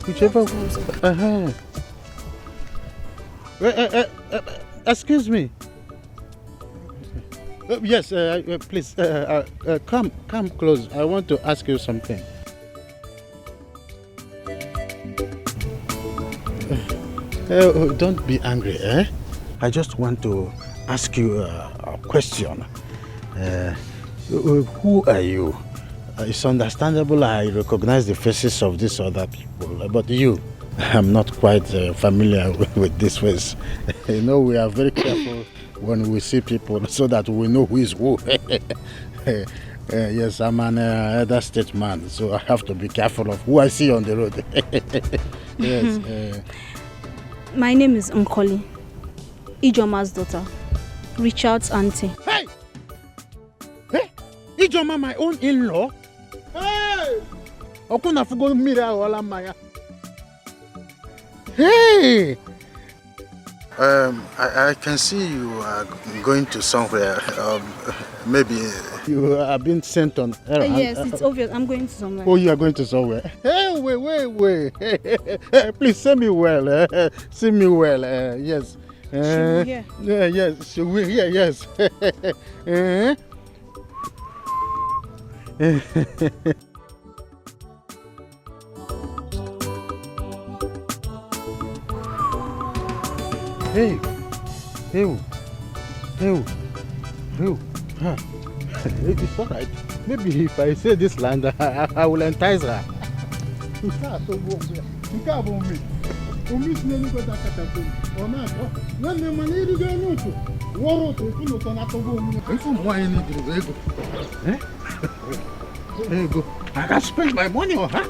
Whichever. Excuse me. Yes, please come close. I want to ask you something. Don't be angry, eh? I just want to ask you a question. Who are you? It's understandable I recognize the faces of these other people, but you, I'm not quite familiar with this face. You know, we are very careful when we see people so that we know who is who. Yes, I'm an elder statesman, so I have to be careful of who I see on the road. Yes. My name is Nkoli, Ijoma's daughter, Richard's auntie. Hey! Hey! Ijoma, my own in-law? Hey! Hey! I can see you are going to somewhere. Maybe you have been sent on errand. Yes, it's obvious. I'm going to somewhere. Oh, you are going to somewhere? Hey, wait. Please see me well. See me well. Yes. Should we hear? Yeah, yes. Should we hear? Yes. Hey. It's all right. Maybe if I say this land, I will entice her. I can spend my money on her.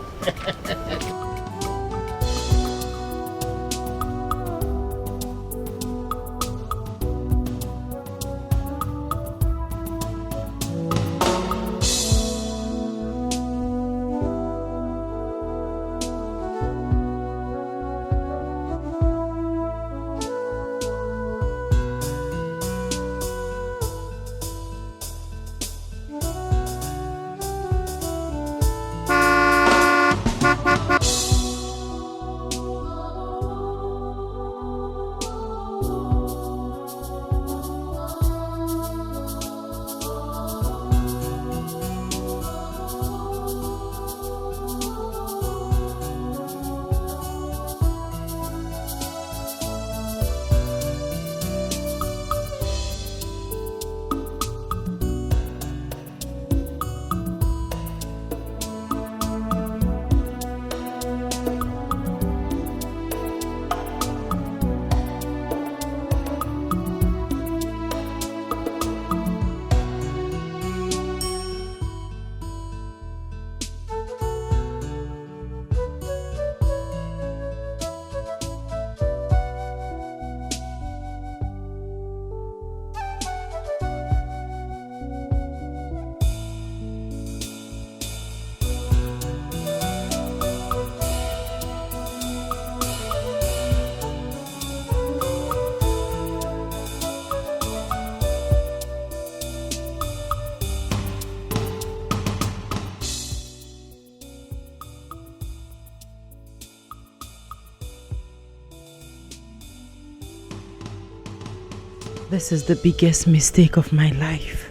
This is the biggest mistake of my life.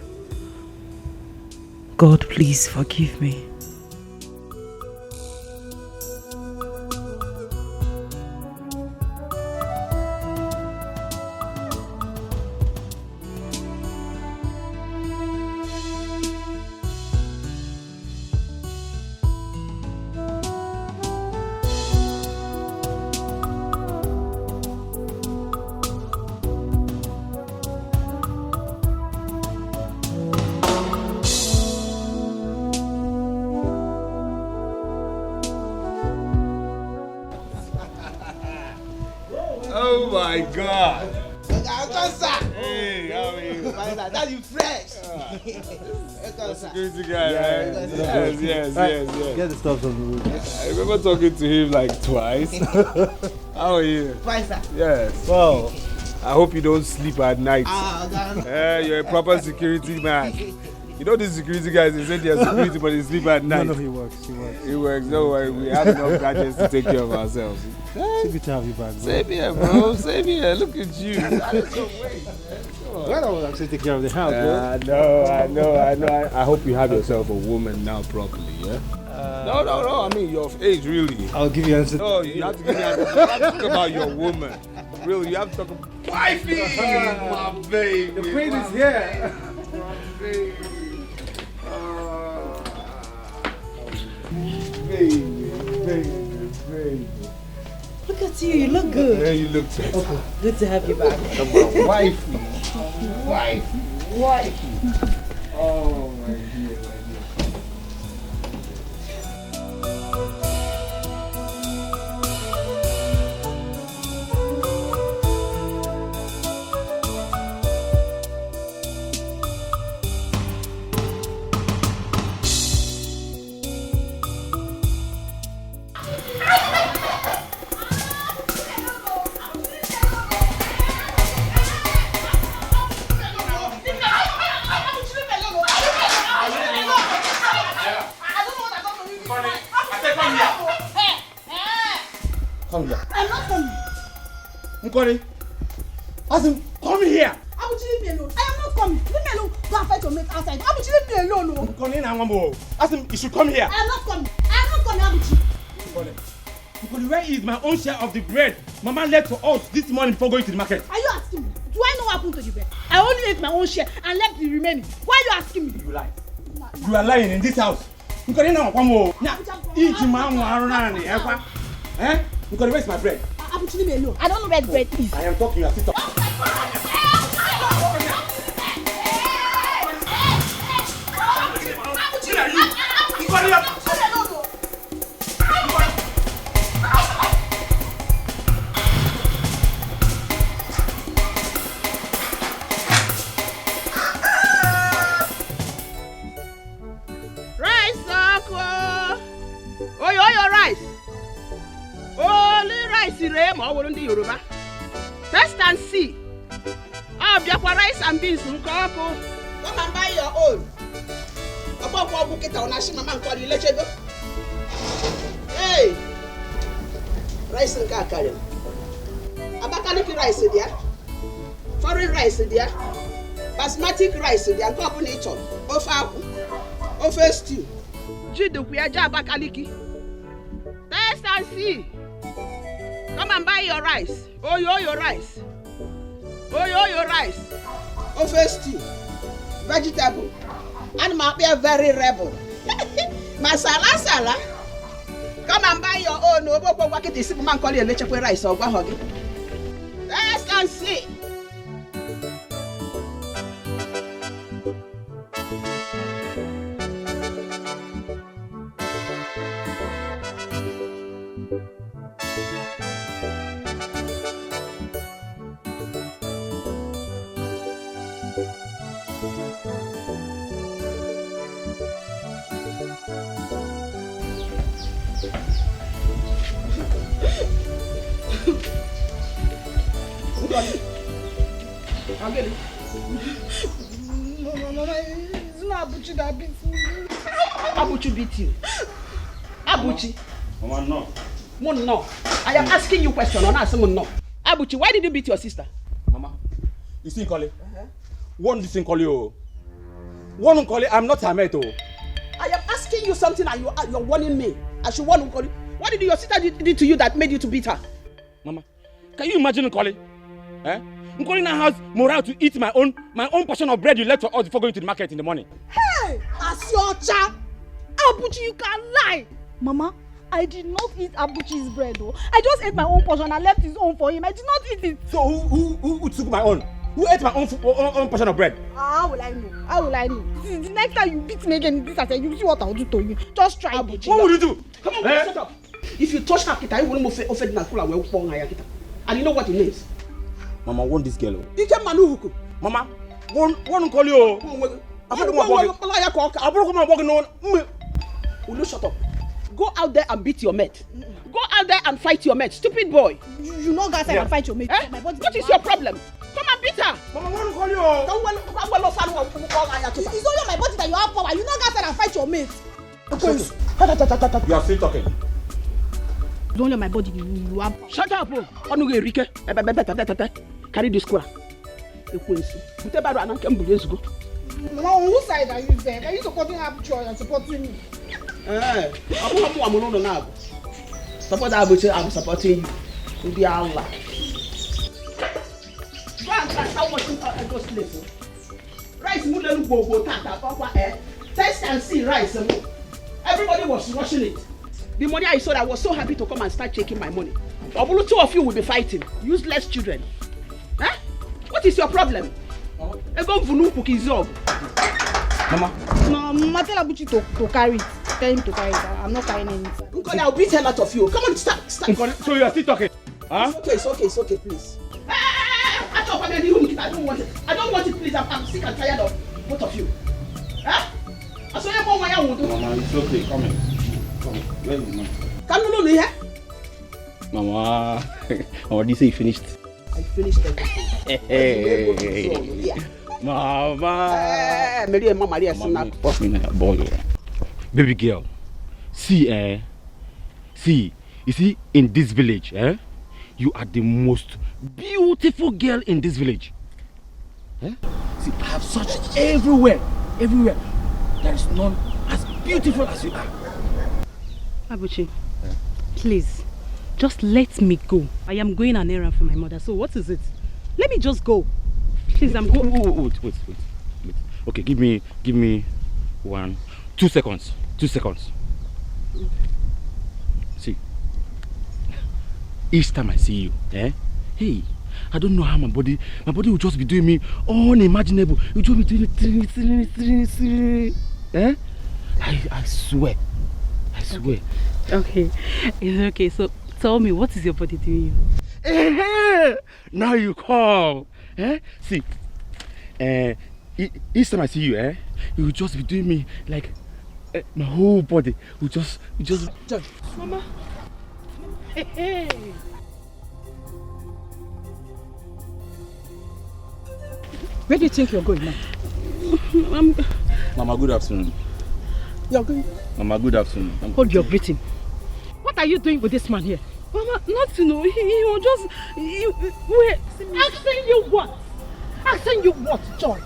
God, please forgive me. Oh my God. Hey, how are you? That's you fresh. Security guy, right? Yes. Get the stuff on the road. I remember talking to him like twice. How are you? Fine, sir. Yes. Wow. I hope you don't sleep at night. God. You're a proper security man. You know these security guys, they say they're security, but they sleep at night. No, he works. He works, don't worry. We have enough gadgets to take care of ourselves. It's good to have you back, bro. Same here, bro. Same here. Look at you. Well, I was actually taking care of the house, bro. I know. I hope you have yourself a woman now properly, yeah? No. I mean, you're of age, really. I'll give you an answer. No, you have to give me an answer. You have to talk about your woman. Really, you have to talk about... Wifey! My baby. The prince is here. My baby. Baby. Look at you look good. Yeah, you look better. Okay, good to have you back. Come on, wifey. Oh, my dear. Come here. I'm not coming. Nkori, Asim, come here. Abuchi, leave me alone. I am not coming. Leave me alone. Go and fight your mate outside. Abuchi, leave me alone. No. Nkori, Asim, you should come here. I am not coming. I am not coming, Abuchi. Nkori, where is my own share of the bread Mama left for us this morning before going to the market? Are you asking me? Do I know what happened to the bread? I only ate my own share and left the remaining. Why are you asking me? You lie. You are lying in this house. Nkori, now eat man around here. Eh? Nkori, where's my bread? Abuchi, leave me alone. I don't know where the bread is. I am talking, your sister. Test and see. Biakwa rice and beans nkoko. Come and buy your own. Above all book it on Mama and call you lechego. Hey! Rice and kakari. Abakaliki rice there. Foreign rice there. Basmati rice there. Couple nature. Ofe stew. Jidu kuyaja abakaliki. Test and see. Come and buy your rice. Your rice. Your rice. Ofe stew. Vegetable. And might be a very rebel. Masala. Come and buy your own. No, but what it is, man call you leche rice or guahogi. Test and see. No, it's not Abuchi that beat me. Abuchi beat you. Abuchi. Mama, no. No. I am asking you a question. I'm not saying no. Abuchi, why did you beat your sister? Mama, you see Nkoli? One listen Nkoli. One Nkoli, I'm not her mate. I am asking you something and you're warning me. I should warn Nkoli. What did your sister did to you that made you to beat her? Mama, can you imagine Nkoli? Nkoli now has morale to eat my own portion of bread you left for us before going to the market in the morning. Hey, Asiocha! Abuchi, you can lie. Mama, I did not eat Abuchi's bread though. I just ate my own portion and left his own for him. I did not eat it. So who took my own? Who ate my own portion of bread? How will I know? The next time you beat me again in this house, you see what I'll do to you. Just try it. What will you do? Come on, shut up. If you touch her, kita, you will move offended and pull away. And you know what it means? Mama, want this girl. Ike manuhuku. Mama, one call you. Will you shut up? Go out there and beat your mate. Go out there and fight your mate. Stupid boy. You know guys and fight your mate. Eh? What is your problem? Come and beat her. Mama, one call you. It's only on my body that you have power. You know guys and fight your mate. You are still talking. It's only on my body you have power. Shut up. Carry this square. Mama, on whose side are you there? Are you supporting Abuchi or supporting me? Support Abuchi, I'm supporting you. To be Allah. Go and try how much those places. Rice mudelu go tata. Test and see rice. Everybody was watching it. The money I saw, I was so happy to come and start checking my money. Obulu, two of you will be fighting. Useless children. Huh? What is your problem? Mama. No, Mama, tell Abuchi to carry it. Tell him to carry it. I'm not carrying anything. Uncle, I'll beat hell out of you. Come on, stop. So you are still talking? Huh? It's okay, please. I don't want it, please. I'm sick and tired of both of you. Huh? Mama, it's okay. Come in. Where is Mama? Can you know here? Mama, what did you say you finished? I finished everything. Hey. Mama. Baby girl, see, you see, in this village, you are the most beautiful girl in this village. See, I have searched everywhere. There is none as beautiful as you are. Abuchi, please, just let me go. I am going an errand for my mother. So what is it? Let me just go. Please, I'm going. Wait. Okay, give me 2 seconds. 2 seconds. See, each time I see you, hey, I don't know how my body will just be doing me unimaginable. You just be doing it, I swear. Okay, it's okay. So tell me, what is your body doing you? Now you come. See, each time I see you, you will just be doing me like my whole body will just. Mama. Hey. Where do you think you're going now? Mama, good afternoon. You're going? Mama, good afternoon. Hold your breathing. What are you doing with this man here? Mama, not to know. He was just. Wait. Asking you what? Asking you what, Joy?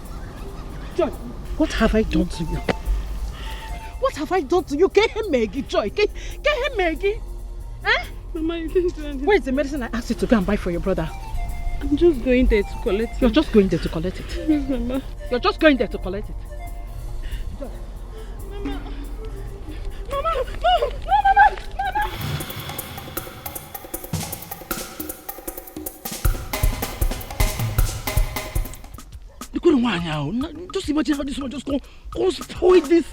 Joy, what have I done to you? What have I done to you? Get him, Maggie, Joy. Get him, Maggie. Eh? Mama, you didn't do anything. Where is the medicine I asked you to go and buy for your brother? I'm just going there to collect it. You're just going there to collect it? Yes, Mama. You're just going there to collect it? Joy. Mama. Mama. Just imagine how this one just come spoil this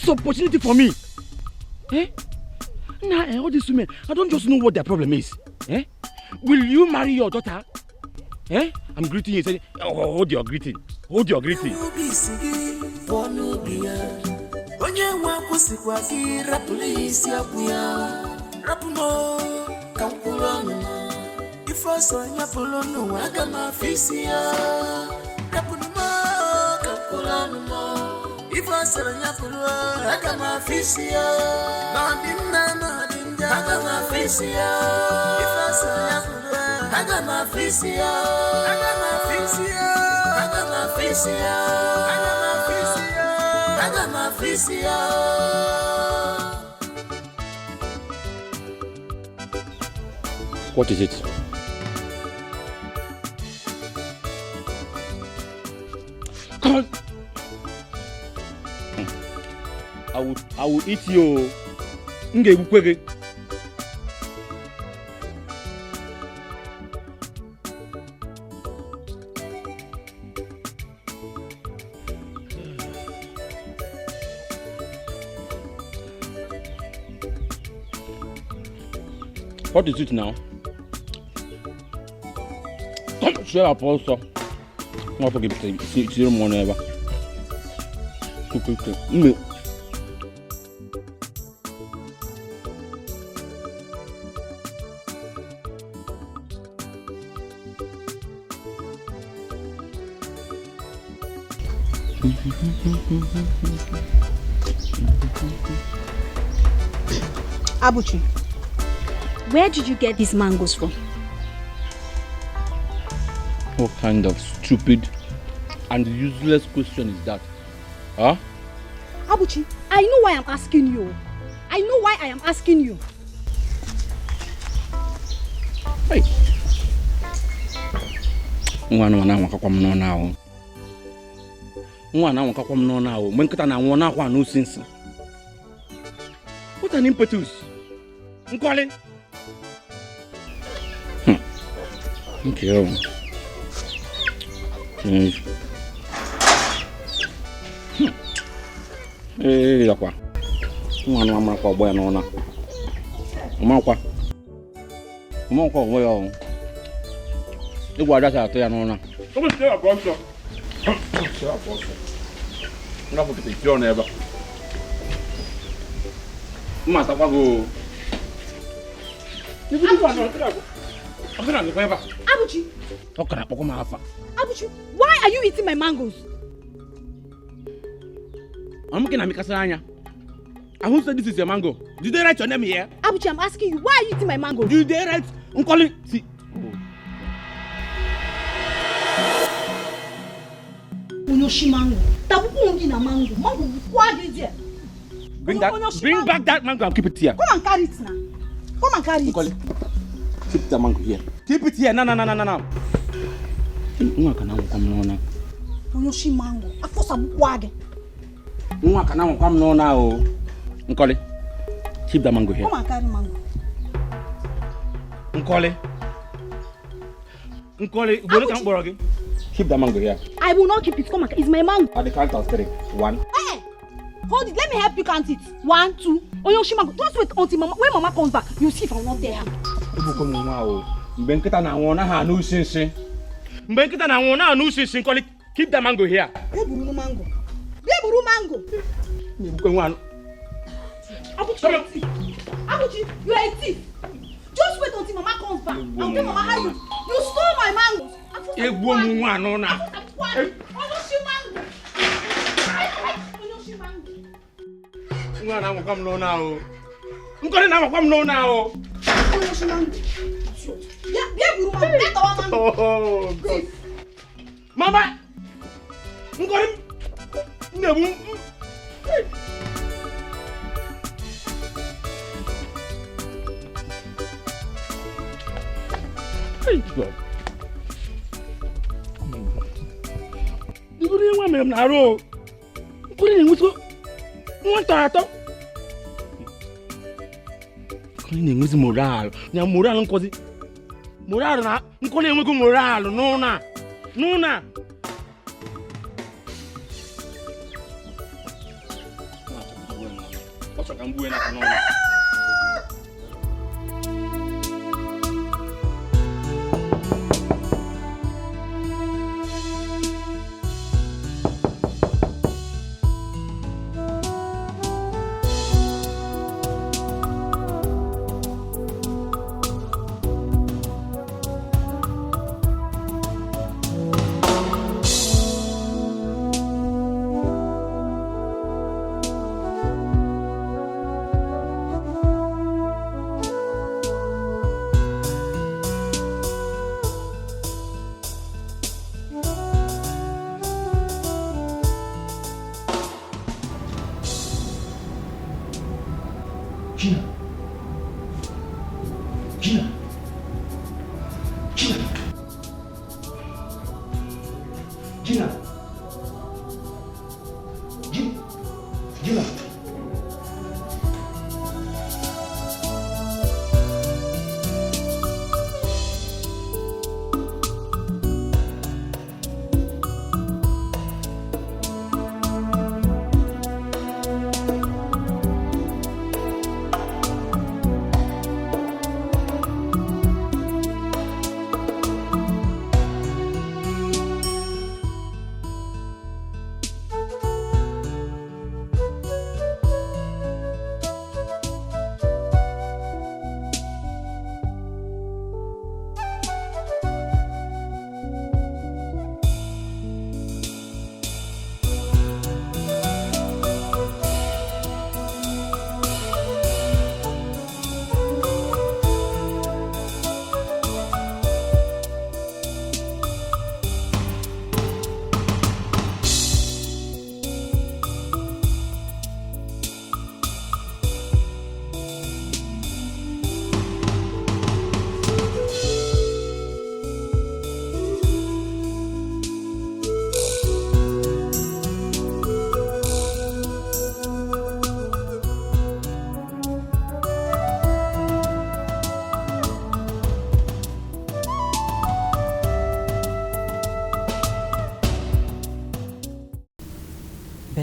opportunity for me. Now, all these women, I don't just know what their problem is. Will you marry your daughter? I'm greeting you, saying, hold your greeting. What is it? Come on. I will eat you. What is it now? Come. share up also. Not to give zero money ever. Okay. Abuchi, where did you get these mangoes from? What kind of stupid and useless question is that? Huh? Abuchi, I know why I'm asking you. I know why I am asking you. Hey. Nwa na wakakwa m no now. Nwa na wakakwa m no now. Menkata na nwa na kwa no since. What an impetus. Nkole. Okay. Yakwa. Nwa na mama kwa boy no na. Mama kwa boy o. Igwa data ato ya no na. Come stay up also. Stay up also. Na for the John ever. Mama ta kwa go. You be one no tira go. I'm gonna go ever. Abuchi. Okara poko ma afa. Abuchi, why are you eating my mangoes? I'm looking at Mikasanya. And who said this is your mango? Did they write your name here? Abuchi, I'm asking you, why are you eating my mangoes? Did they write? I'm calling. See. Onyoshi mango. Tabuku ongi na mango. Mango bukwagi there. Bring back that mango and keep it here. Come and carry it now. Come and carry it. Keep the mango here. Keep it here. No. Nwa kana come no na. Onyoshi mango. Afosa bukwagi. Nwa kana come no na o. Nkole. Keep the mango here. Come and carry mango. Nkole, go look at Borogi. Keep the mango here. I will not keep it. Come on, it's my mango. At the count of 3. 1. Hey, hold it. Let me help you count it. 1, 2. Onyoshi mango. Don't wait until mama. When mama comes back, you see if I'm not there. Mbenkita na wona ha no shinsin. Mbenkita na wona no shinsin. Keep the mango here. Buru mango. Abuchi, you are a thief. Just wait until mama comes back. I'll tell mama how you stole my mangoes. Onyoshi mango. Nwa na come no now. Nkole na come no now. Onyoshi mango. Yeah, buru mango. Get our mango. Oh God. Mama. Nkole. Nebu. Hey God. Ibu ni wa me na ro. Nkole ni wuso. Wọ́n tààtọ́. Nkole na-enwezi moral. Ya moral nkozi. Moral na Nkole enwego moral n'ụna. Ọsọ ka mgbuwe n'aka n'ụna.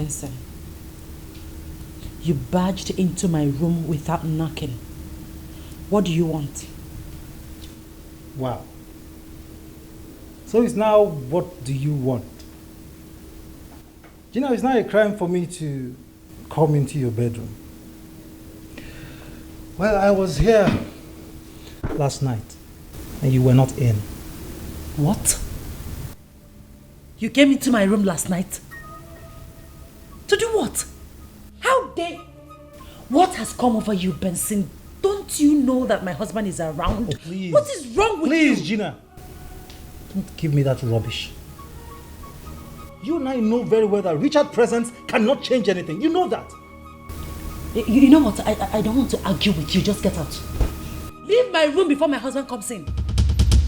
Benson. You barged into my room without knocking. What do you want? Wow. So it's now, what do you want? Gina, it's not a crime for me to come into your bedroom. Well, I was here last night and you were not in. What? You came into my room last night? To do what? How dare... What has come over you, Benson? Don't you know that my husband is around? Oh, please. What is wrong with you? Please, Gina. Don't give me that rubbish. You and I know very well that Richard's presence cannot change anything. You know that. You know what? I don't want to argue with you. Just get out. Leave my room before my husband comes in.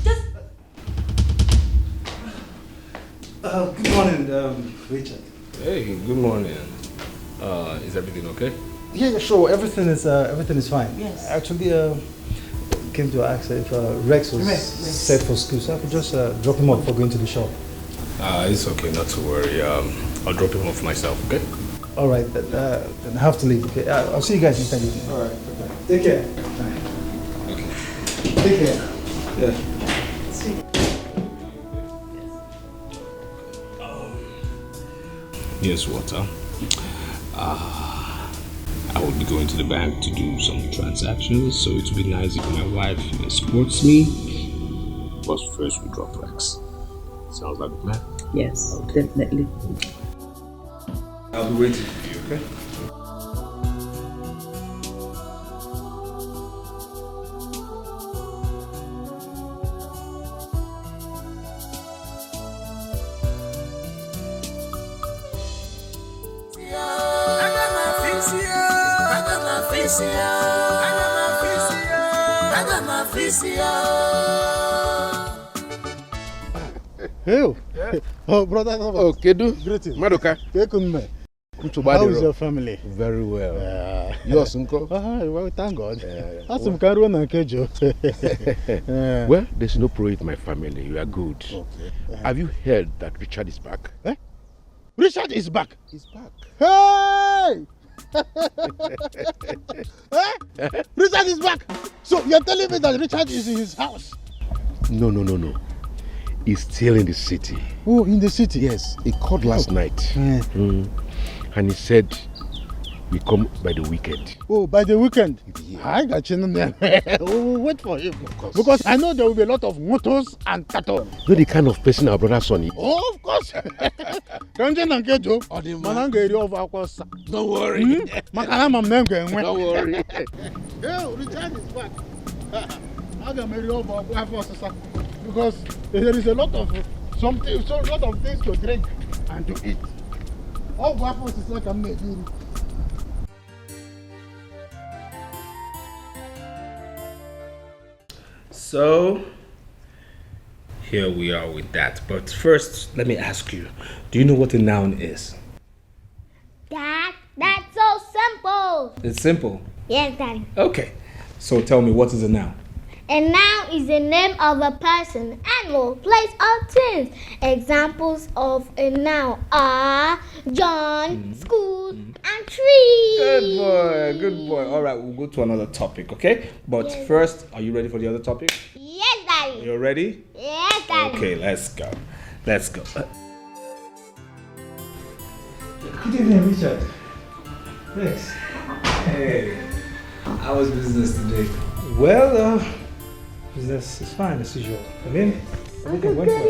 Just... Good morning, Richard. Hey, good morning. Is everything okay? Yeah, sure. Everything is fine. Yes. Actually, came to ask if Rex was set for school, so I could just drop him off for going to the shop. It's okay, not to worry. I'll drop him off myself, okay? All right, then I have to leave. Okay, I'll see you guys next time. All right. Okay. Take care. Okay. Take care. Yeah. Here's water. I will be going to the bank to do some transactions, so it would be nice if my wife escorts me. But first we drop Rex. Sounds like a plan? Yes, okay. Definitely. I'll be waiting for you, okay? Hey, oh brother. Oh, Kedu. Greetings. Madoka. How is your family? Very well. Yours, Uncle? Well, thank God. That's some Cameroon and Kejo. Well, there's no pro in my family. You are good. Okay. Have you heard that Richard is back? Eh? Richard is back. He's back. Hey! Eh? Richard is back. So you're telling me that Richard is in his house? No. He's still in the city. Oh, in the city? Yes. He called last night. And he said we come by the weekend. Oh, by the weekend? Yeah. I got you. We'll wait for him. Because I know there will be a lot of motos and cattle. You're the kind of person our brother son is. Oh, of course. Don't worry. Don't worry. Hey, Richard is back. I can marry over because there is a lot of things to drink and to eat. All waffles is like a made. So, here we are with that. But first, let me ask you, do you know what a noun is? Dad, that's so simple. It's simple. Yes, Daddy. Okay. So tell me, what is a noun? A noun is the name of a person, animal, place, or thing. Examples of a noun are John, school, and tree. Good boy. All right, we'll go to another topic, okay? But first, are you ready for the other topic? Yes, Daddy. You ready? Yes, Daddy. Okay, let's go. Good evening, Richard. Rex. Hey, how was business today? Well, business is fine as usual. Come in. Everything went well.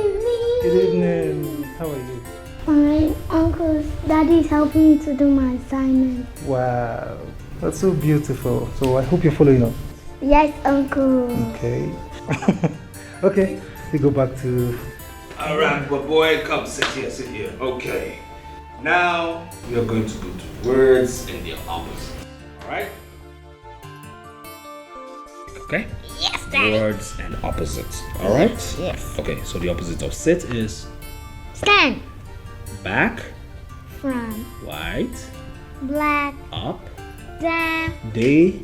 Good evening. How are you? Fine, Uncle. Daddy is helping me to do my assignment. Wow, that's so beautiful. So I hope you're following up. Yes, Uncle. Okay. Okay, we go back to... All right, but boy, come sit here. Okay. Now, we are going to go to words and their opposite. All right? Okay? Yes, Daddy. Words and opposites. All right? Yes. Okay, so the opposite of sit is Stand. back, Front. white, Black. up, Down. day.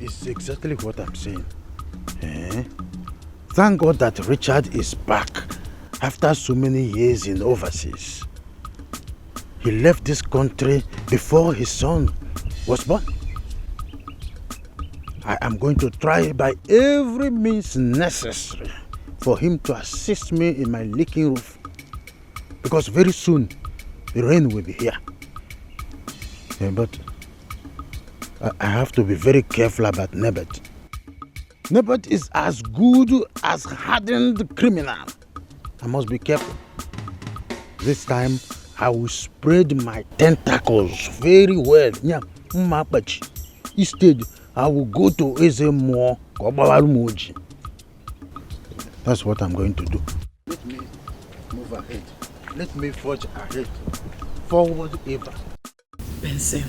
is exactly what I'm saying. Thank God that Richard is back after so many years in overseas. He left this country before his son was born. I am going to try by every means necessary for him to assist me in my leaking roof. Because very soon, the rain will be here. But I have to be very careful about Nebet. Nebet is as good as hardened criminal. I must be careful. This time, I will spread my tentacles very well. Instead, I will go to Ezemo. That's what I'm going to do. Let me move ahead. Let me forge ahead. Forward ever. Benson.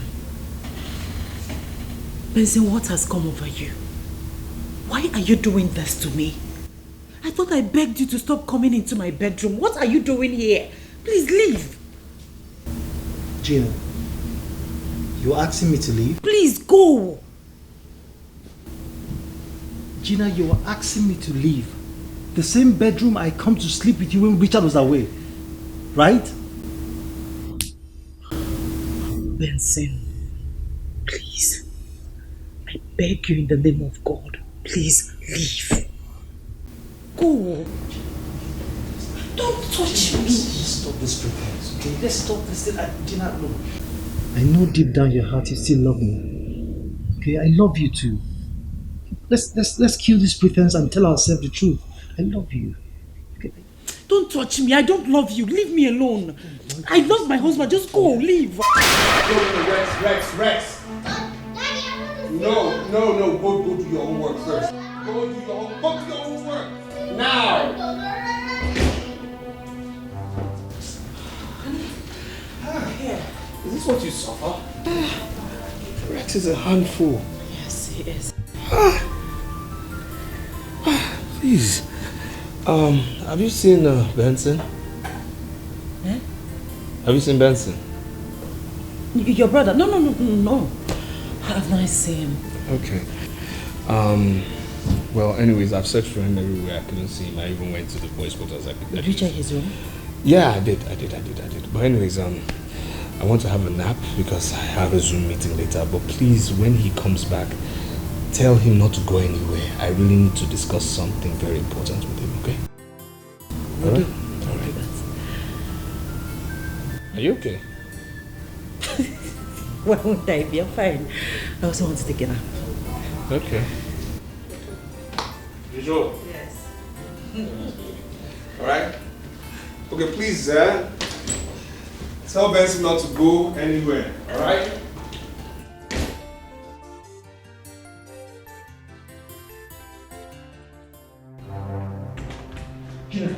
Benson, what has come over you? Why are you doing this to me? I thought I begged you to stop coming into my bedroom. What are you doing here? Please leave. Gina, you're asking me to leave? Please go. Gina, you are asking me to leave. The same bedroom I come to sleep with you when Richard was away. Right? Benson, please. I beg you in the name of God. Please leave. Go. Don't touch me. Let's stop this pretense, okay? Let's stop this thing. Gina, look. I know deep down your heart you still love me. Okay, I love you too. Let's kill this pretense and tell ourselves the truth. I love you. Okay. Don't touch me. I don't love you. Leave me alone. I love my husband. Just go. Leave. Rex. No. Go do your homework first. Go do your homework. Now. Is this what you suffer? Rex is a handful. Yes, he is. Please. Have you seen Benson? Eh? Have you seen Benson? Your brother? No. Have I seen him? Okay. Well, anyways, I've searched for him everywhere. I couldn't see him. I even went to the boys' quarters. Did you check his room? Yeah, I did. But anyways, I want to have a nap because I have a Zoom meeting later. But please, when he comes back, tell him not to go anywhere. I really need to discuss something very important with him, okay? Will do. All right. Are you okay? Why won't I be? I'm fine. I also want to take a nap. Okay. You sure? Yes. All right. Okay, please, tell Benson not to go anywhere. All right. Gina.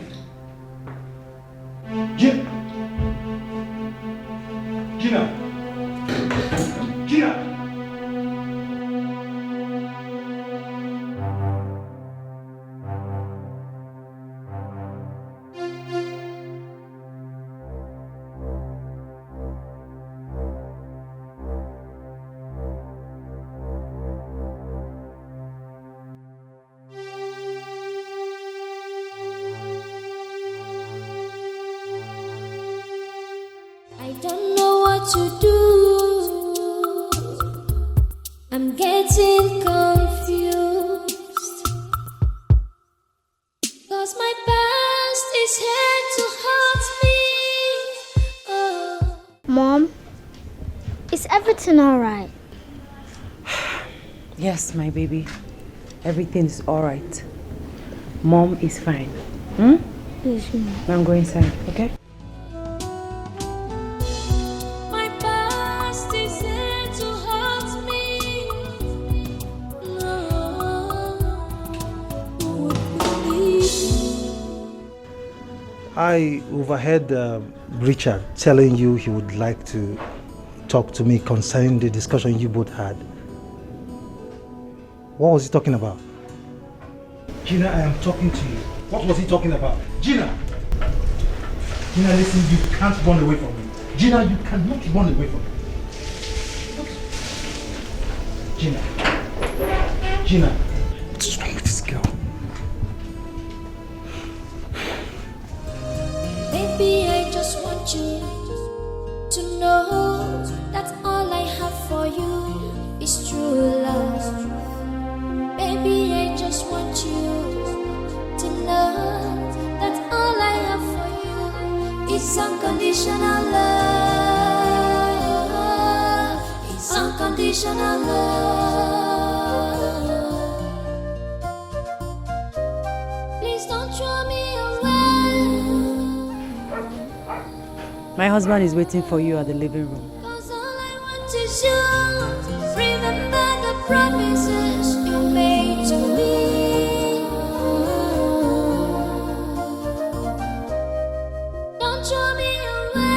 I don't know what to do. I'm getting confused. 'Cause my past is here to haunt me. Oh. Mom, is everything alright? Yes, my baby. Everything's alright. Mom is fine. Yes, Mom. Now I'm going inside, okay? My past is here to haunt me. No, who would believe me? I overheard Richard telling you he would like to talk to me concerning the discussion you both had. What was he talking about? Gina, I am talking to you. What was he talking about? Gina! Gina, listen, you can't run away from me. Gina, you cannot run away from me. Gina. Gina. What's wrong with this girl? Baby, I just want you to know that all I have for you is true love. Baby, I just want you to know that all I have for you is unconditional love. It's unconditional love. Please don't throw me away. My husband is waiting for you at the living room. Cause all I want is you. Remember the promises you made to me. Don't throw me away.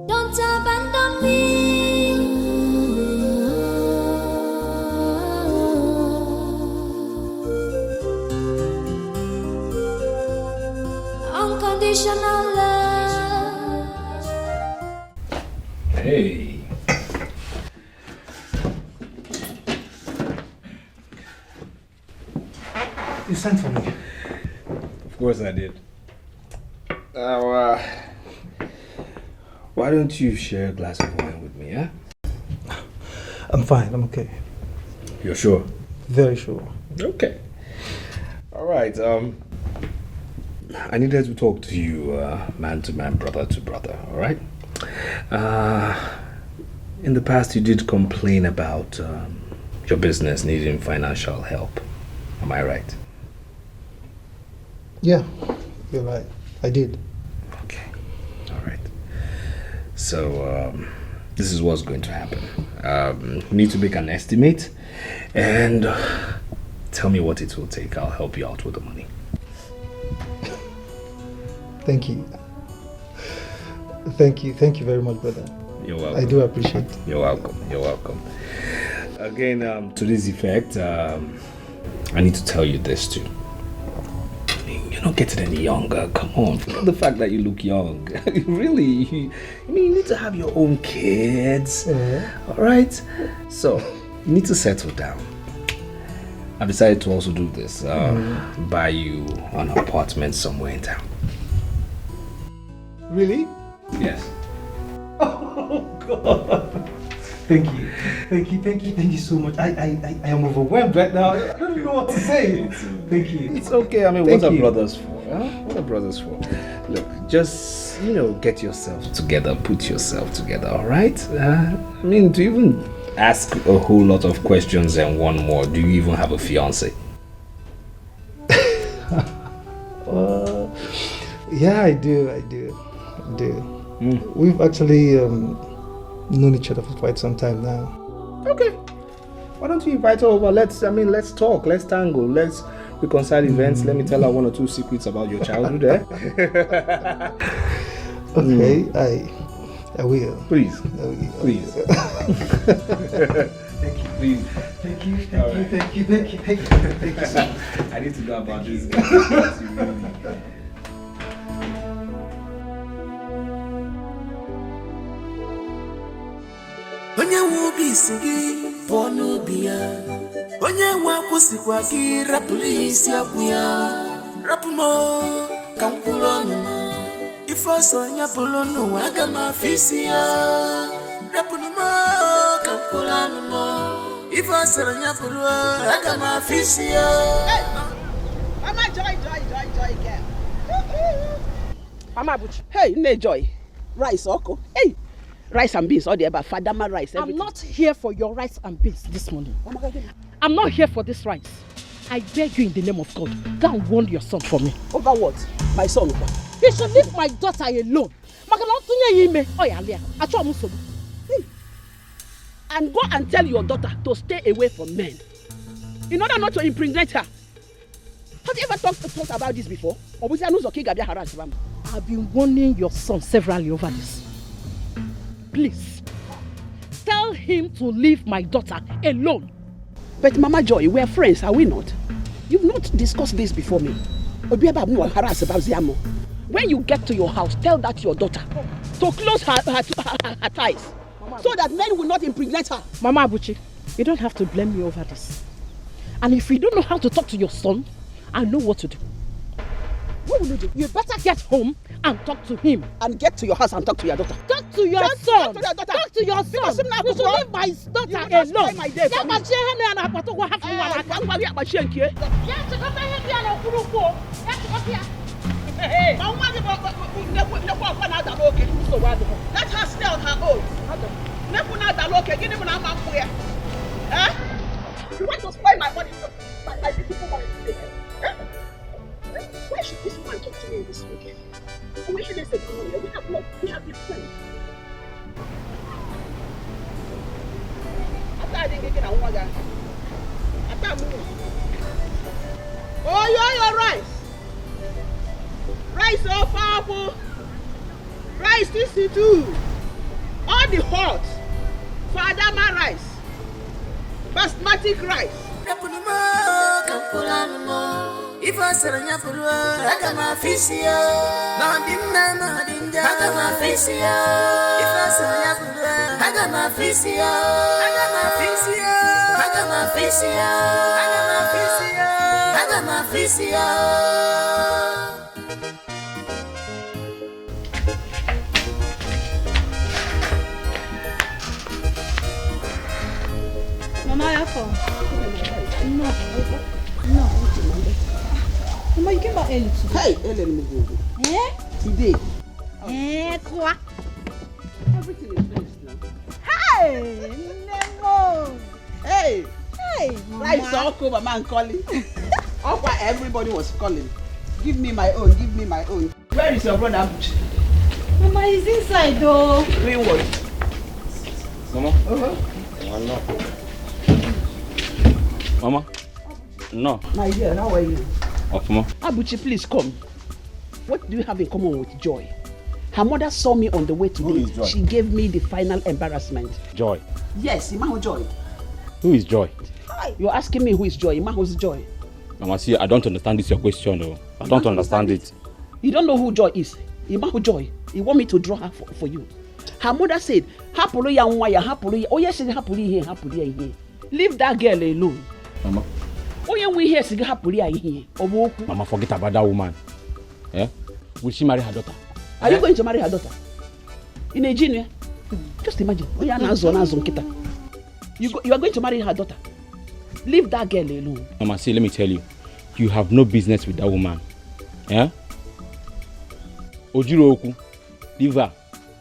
Don't abandon me. Unconditional love. Hey. You sent for me. Of course I did. Now, why don't you share a glass of wine with me, huh? I'm fine, I'm okay. You're sure? Very sure. Okay. All right, I needed to talk to you, man to man, brother to brother, all right? In the past, you did complain about your business needing financial help. Am I right? Yeah, you're right. I did. Okay, all right. So, this is what's going to happen. You need to make an estimate and tell me what it will take. I'll help you out with the money. Thank you. Thank you. Thank you very much, brother. You're welcome. I do appreciate it. You're welcome. You're welcome. Again, to this effect, I need to tell you this too. You're not getting any younger. Come on. Forget the fact that you look young. Really, you need to have your own kids. All right? So, you need to settle down. I decided to also do this. Buy you an apartment somewhere in town. Really? Yes. Oh, God. Thank you. Thank you. Thank you. Thank you so much. I am overwhelmed right now. I don't know what to say. Thank you. It's okay. I mean, Thank what are you. brothers for? Huh? What are brothers for? Look, just, get yourself together. Put yourself together, all right? I mean, to even ask a whole lot of questions and one more, do you even have a fiance? Yeah, I do. We've actually known each other for quite some time now. Okay. Why don't you invite her over? Let's talk. Let's tangle. Let's reconcile events. Let me tell her one or two secrets about your childhood, eh? Okay, I will. Please. I will. Please. Thank you. Please. Thank you. All right. Thank you. I need to know about this. Onye nwe obi isi gị pụọ n'obi ya. Onye nwe akwụsịkwa gị rapụrụ isi akwụ ya. Rapụ m ka m kwụrụ ọnụ m. Ife ọsọ ya bụrụ n'ụwa aga m afọ isi ya. Rapụrụ m ka m kwụrụ ọnụ m. Ife ọsọ ya bụrụ aga m afọ isi ya. Mama Joy girl. Mama Buchi. Hey, Nne Joy. Rice, Oko. Hey. Rice and beans, all the above. Fadama rice. I'm not here for your rice and beans this morning. I'm not here for this rice. I beg you in the name of God, go and warn your son for me. Over what? My son. He should leave my daughter alone. And go and tell your daughter to stay away from men. In order not to impregnate her. Have you ever talked about this before? I've been warning your son severally over this. Please, tell him to leave my daughter alone. But Mama Joy, we're friends, are we not? You've not discussed this before me. When you get to your house, tell that to your daughter to close her ties so that men will not impregnate her. Mama Abuchi, you don't have to blame me over this. And if you don't know how to talk to your son, I know what to do. What will you do? You better get home and talk to him. And get to your house and talk to your daughter. Talk to your son. Talk to your daughter. Talk to your son. Because You should leave my daughter alone. My day for me. Let her stay on her own. You want to spoil my money? My beautiful money. Why should this man talk to me this weekend? Why should they say to me? We have been friends. After I didn't get a water. After I moved. Oh, your rice. Rice so powerful. Rice this too. All the hot. Fadama rice. Basmati rice. If I said I got my fish here. No, I got my fish here. If I said I got my fish here. I got my fish here. I got my fish here. I got my fish here. I got my fish here. Mama, you're from? No. Mama, you came back early today. Hey, Ellen Mugugu. Today. Quoi? Everything is finished now. Hey, Nemo. Hey. Mama. Rice all over, man calling. All why everybody was calling. Give me my own, give me my own. Where is your brother Abuchi? Mama, he's inside though. Doing what? Mama? No. Mama? No. My dear, how are you? Mama? Abuchi, please come. What do you have in common with Joy? Her mother saw me on the way today. Who is Joy? She gave me the final embarrassment. Joy. Yes, Imahu Joy. Who is Joy? You're asking me who is Joy? Imahu's Joy. Mama, see, I don't understand this your question though. I don't understand it. You don't know who Joy is? Imahu Joy. You want me to draw her for you? Her mother said, Hapulu ya nwaya, hapulu ya. Oh yes, she hapulu here. Leave that girl alone. Mama. Oh yeah, we here, she hapulu here. Mama, forget about that woman. Eh? Will she marry her daughter? Are you going to marry her daughter? In a junior? Just imagine. You are going to marry her daughter. Leave that girl alone. Mama, see, let me tell you. You have no business with that woman. Eh? Ojiroku, leave her.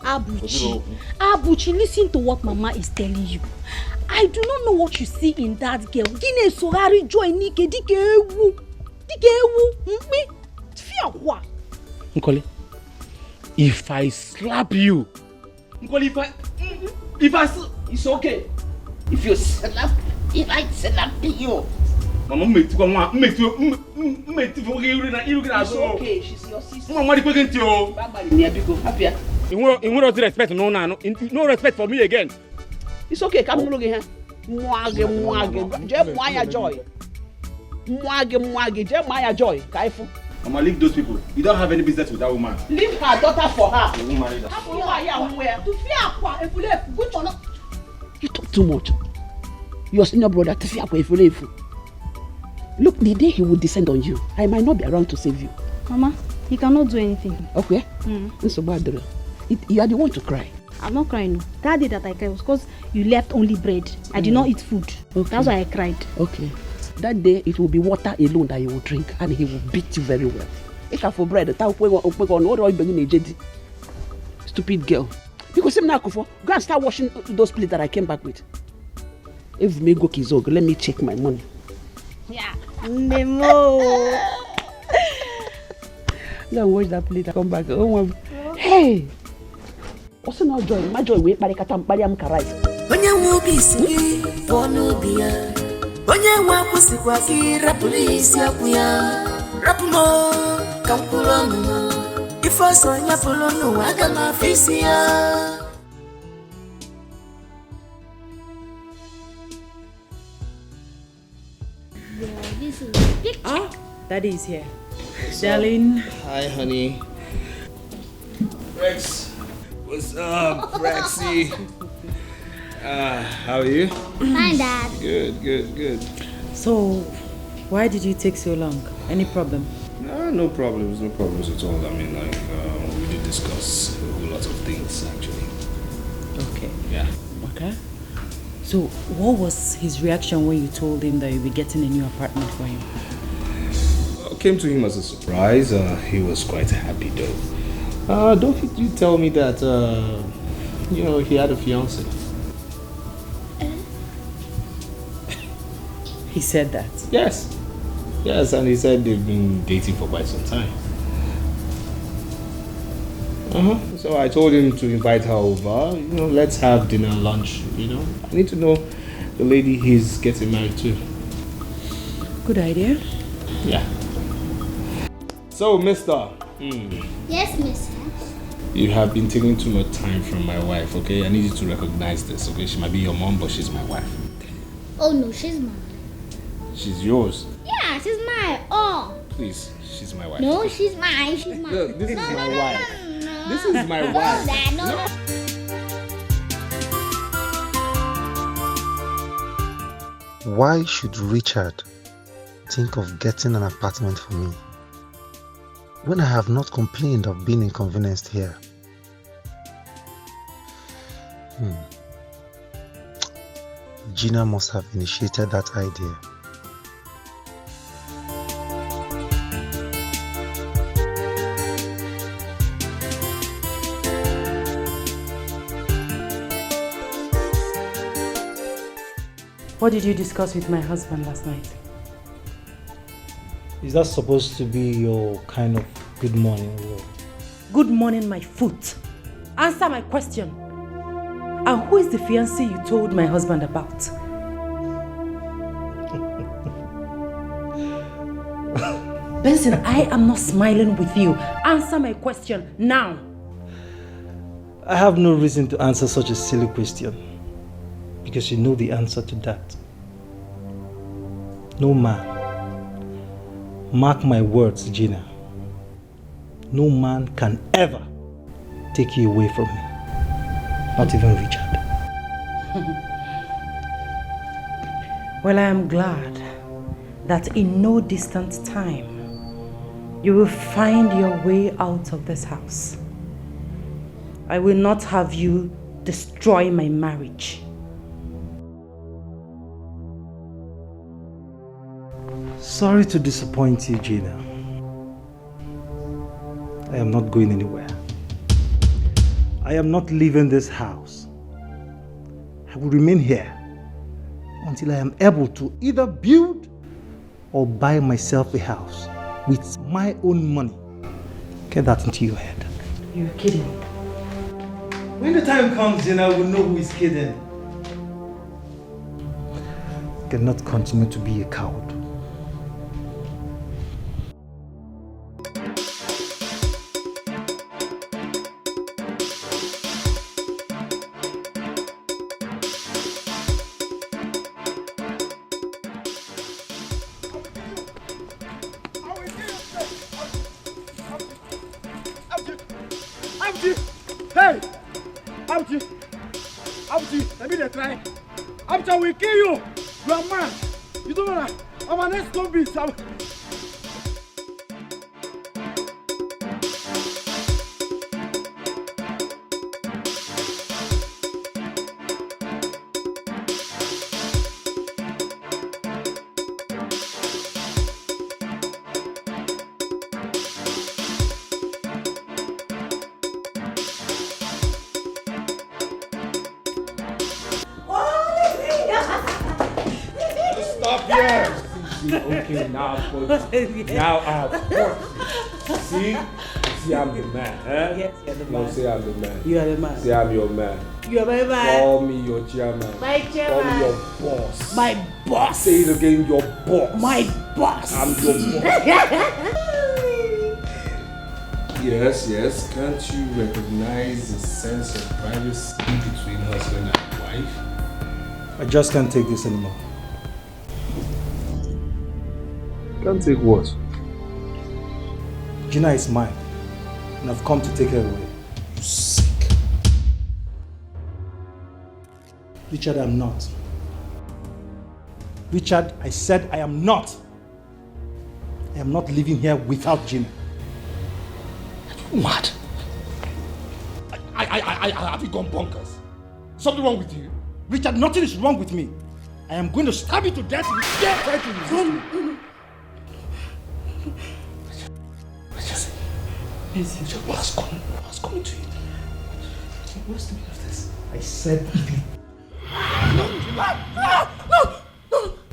Abuchi, listen to what Mama is telling you. I do not know what you see in that girl. Gine sorari joy nike dike ewu. Me. Fear what? Nkoli, if I slap you. Nkoli, if I it's okay. If you slap, if I slap you. Mama, it's okay, she's your sister. Mama, what are you going Happy. You want to respect no respect for me again. It's okay, come look here. Mwage. Je Maya Joy. Mwage. Je Maya Joy. Kaifu. Mama, leave those people. You don't have any business with that woman. Leave her daughter for her. You won't marry her. You talk too much. Your senior brother, look, the day he will descend on you, I might not be around to save you. Mama, he cannot do anything. Okay? So bad. You are the one to cry. I'm not crying. No. That day that I cried was because you left only bread. I did not eat food. Okay. That's why I cried. Okay. That day it will be water alone that he will drink and he will beat you very well. If I for bread, stupid girl. Because go and start washing those plates that I came back with. If me go Kizog, let me check my money. Yeah. Nemo. Go and wash that plate and come back. Oh, hey. Also now Joy. My Joy wait barikatam bariam karai. Onye wubisi bonubia. Onye wakusikwa kira polisi akuya. Rapumo kampulono. Ifo sonya polono agama fisia. Daddy is here. Darling. Hi, honey. Rex. What's up, Rexy? How are you? Fine, Dad. Good. So, why did you take so long? Any problem? No problems at all. I mean, like, we did discuss a whole lot of things, actually. Okay. Yeah. Okay. So, what was his reaction when you told him that you'll be getting a new apartment for him? Came to him as a surprise. He was quite happy, though. Don't you tell me that, he had a fiancé? He said that? Yes, and he said they've been dating for quite some time. So I told him to invite her over. Let's have dinner, lunch. I need to know the lady he's getting married to. Good idea. Yeah. So, Mister. Yes, Mister. You have been taking too much time from my wife, okay? I need you to recognize this, okay? She might be your mom, but she's my wife. Oh no, she's mine. She's yours. Yeah, she's mine. Oh. Please, she's my wife. No, she's mine. She's mine. Look, this is my wife. No. This is my No, wife. Dad, no. Why should Richard think of getting an apartment for me when I have not complained of being inconvenienced here? Gina must have initiated that idea. What did you discuss with my husband last night? Is that supposed to be your kind of good morning word? Good morning, my foot. Answer my question. And who is the fiancé you told my husband about? Benson, I am not smiling with you. Answer my question now. I have no reason to answer such a silly question, because you know the answer to that. No man, mark my words, Gina, no man can ever take you away from me. Not even Richard. Well, I am glad that in no distant time you will find your way out of this house. I will not have you destroy my marriage. Sorry to disappoint you, Gina. I am not going anywhere. I am not leaving this house. I will remain here until I am able to either build or buy myself a house with my own money. Get that into your head. You're kidding. When the time comes, Gina, we'll know who is kidding. I cannot continue to be a coward. We kill you! You are mad! You don't know that? I'm an ex-convict! Okay, now I've See, I'm the man, eh? Yes, you're the man. No, say I'm the man. You are the man. Say I'm your man. You are my man. Call me your chairman. My chairman. Call me your boss. My boss. Say it again, your boss. My boss. I'm your boss. Yes. Can't you recognize a sense of privacy between husband and wife? I just can't take this anymore. Can't take what? Gina is mine, and I've come to take her away. sick. Richard, I'm not. Richard, I said I am not. I am not living here without Jimmy. Mad? Have you gone bonkers? Something wrong with you? Richard, nothing is wrong with me. I am going to stab you to death if you dare try to resist me. Richard, what's coming to you? What's the meaning of this? I said if you... No!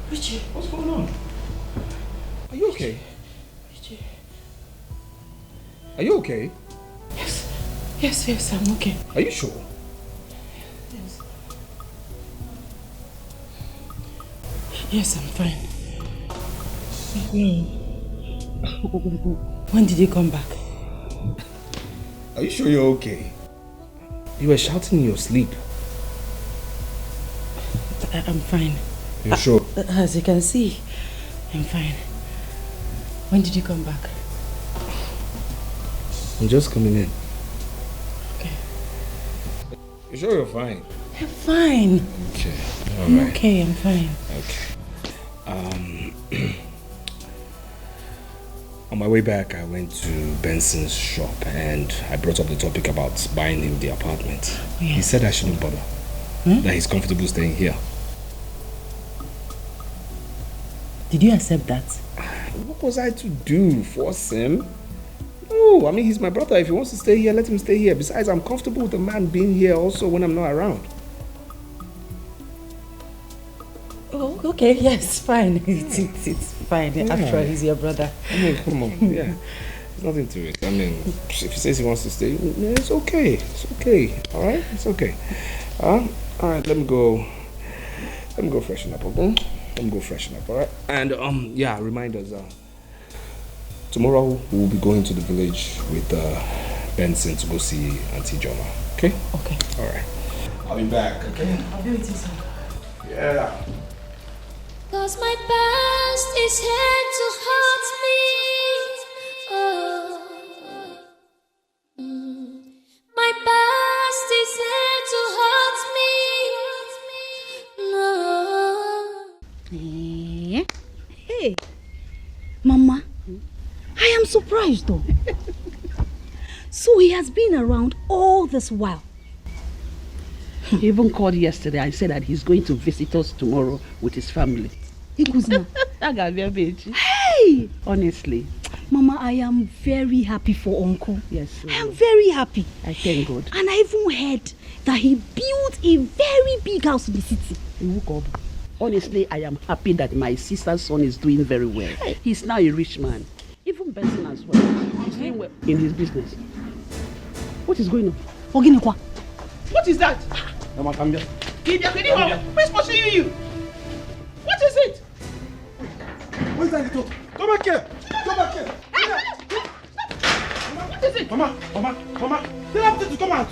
Richie, what's going on? Are you okay? Richie. Are you okay? Yes, I'm okay. Are you sure? Yes. Yes, I'm fine. When did you come back? Are you sure you're okay? You were shouting in your sleep. I'm fine. You sure? As you can see, I'm fine. When did you come back? I'm just coming in. Okay. You sure you're fine? I'm fine. Okay. I'm okay, I'm fine. Okay. On my way back, I went to Benson's shop and I brought up the topic about buying him the apartment. Oh, yeah. He said I shouldn't bother. That he's comfortable staying here. Did you accept that? What was I to do? Force him? No, I mean, he's my brother. If he wants to stay here, let him stay here. Besides, I'm comfortable with the man being here also when I'm not around. Oh, okay, yes, fine. It's fine. Yeah. After all, he's your brother. I mean, come on. Yeah. There's nothing to it. I mean, if he says he wants to stay, it's okay. It's okay. Alright? It's okay. Alright, let me go freshen up, okay? Let me go freshen up, alright? And, yeah, remind us, tomorrow we'll be going to the village with Benson to go see Auntie Joma. Okay? Okay. Alright. I'll be back, okay? I'll be with you soon. Yeah. 'Cause my past is here to haunt me. Oh. My past is here to haunt me. No. Hey, Mama, I am surprised though. So he has been around all this while. He even called yesterday and said that he's going to visit us tomorrow with his family. Hey! Honestly. Mama, I am very happy for Uncle. Yes. I am very happy. I thank God. And I even heard that he built a very big house in the city. Honestly, I am happy that my sister's son is doing very well. He's now a rich man. Even Benson as well. He's doing well in his business. What is going on? What is that? Mama, come here. Who's pursuing you? What is it? Where's that little? Come back here. Come back here. What is it? Mama. Tell them to come out.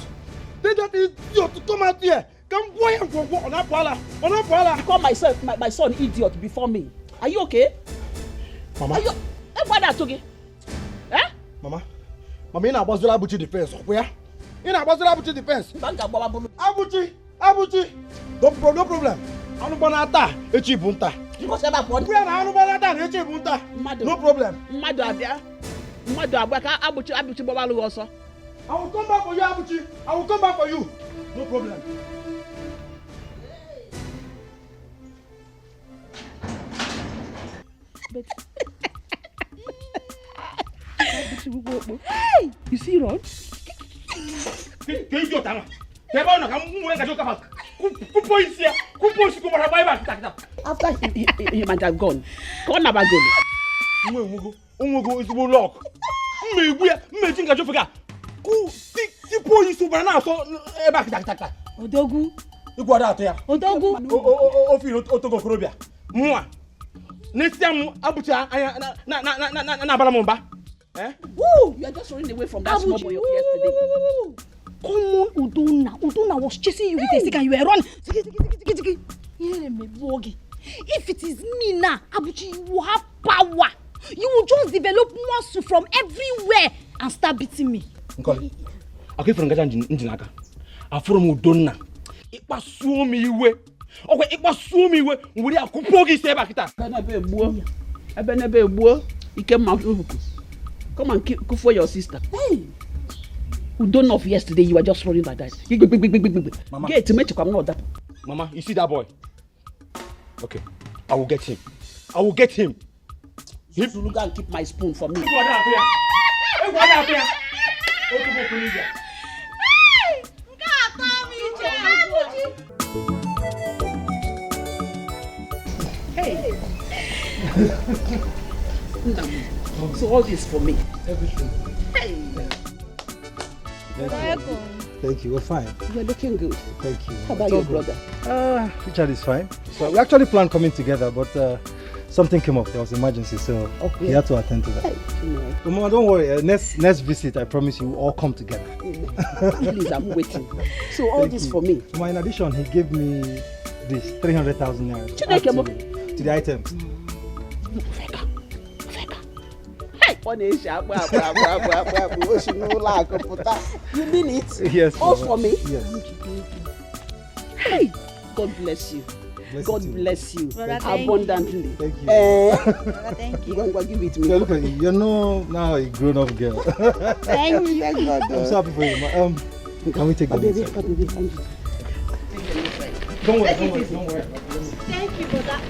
Tell that idiot to come out here. Come go and go on that pala. You call my son idiot before me. Are you okay? Mama. Are you? What that okay? Eh? Mama, you're not about to Abuchi defense. Where? You're not about to Abuchi defense. Abuchi. No problem. Anu banata echi bunta. You say about what? We are anu banata echi bunta. No problem. Madu abia. Madu abaka Abuchi babalu also. I will come back for you, Abuchi. I will come back for you. No problem. Hey! You see, Ron? After he might have gone. Call Nabago. Odogu. Woo! You are just running away from that small boy of yesterday. Come on, Udona was chasing you with a stick and you were running. If it is me now, Abuchi, you will have power. You will just develop muscle from everywhere and start beating me. Okay, from Gajan Jinaka. I from Udonna. It was so me way. Okay, it was so me way. We are Kupogi Sebakita. I better be a boy. You came out. Come and cook for your sister. Hey. Who don't know yesterday you were just running like that. Mama. Get to me to come out that. Mama, you see that boy? Okay, I will get him. I will get him. You should look and keep my spoon for me. Hey. So all this for me. Everything. Hey. Thank you. We're fine. You're looking good. Thank you. How about your brother? Richard is fine. So we actually planned coming together, but something came up. There was emergency, so we had to attend to that. But Mama, don't worry. Next visit, I promise you, we'll all come together. Please, I'm waiting. So all this for me. Mama, in addition, he gave me this 300,000 naira to the items. You mean it? Yes. All for me? Yes. Hey, God bless you. God bless you abundantly. Thank you. Thank you. You're going to give it to me. Yeah, look at you. You're now a grown-up girl. Thank you. I'm so happy for you. Can we take the baby? inside? Baby, thank you. Don't worry. Thank you for that.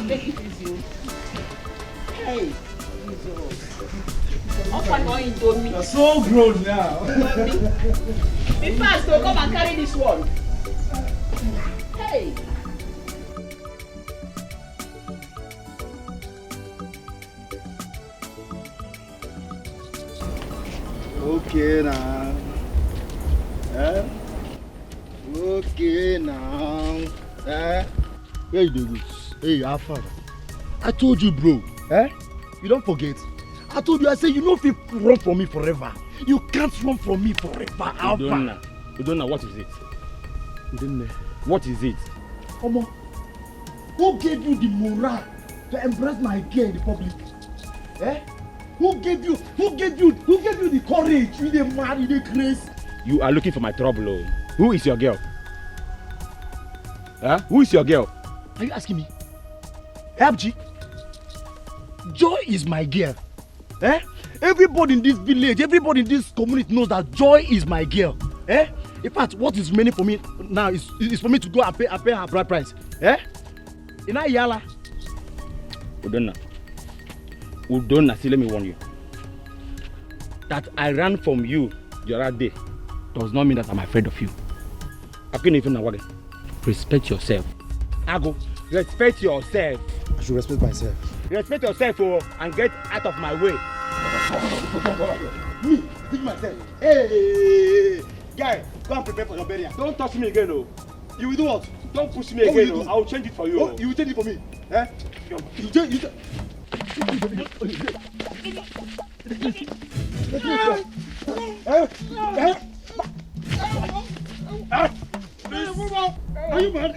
Take it easy. Hey. You're so grown now. Be fast, so come and carry this one. Hey. Okay now. Okay now. Where you do this? Hey, Alpha. I told you, bro. You don't forget. I told you, I said, you know if you run from me forever. You can't run from me forever, Alpha. You don't know what is it? You don't know. What is it? Omo, who gave you the morale to embrace my girl in the public? Who gave you the courage? You the man, you the grace. You are looking for my trouble. Oh. Who is your girl? Who is your girl? Are you asking me? FG? Joy is my girl. Everybody in this village, everybody in this community knows that Joy is my girl. In fact, what is remaining for me now is for me to go and pay her bride price. Ina yala. Udonna, see, let me warn you. That I ran from you the other day does not mean that I'm afraid of you. Respect yourself. Ago, respect yourself. I should respect myself. Respect yourself and get out of my way. Me, think myself. Hey, guy, go and prepare for your burial. Don't touch me again, oh. You will do what? Don't push me again, oh. I will change it for you. Oh, you will change it for me. You change. Are you mad?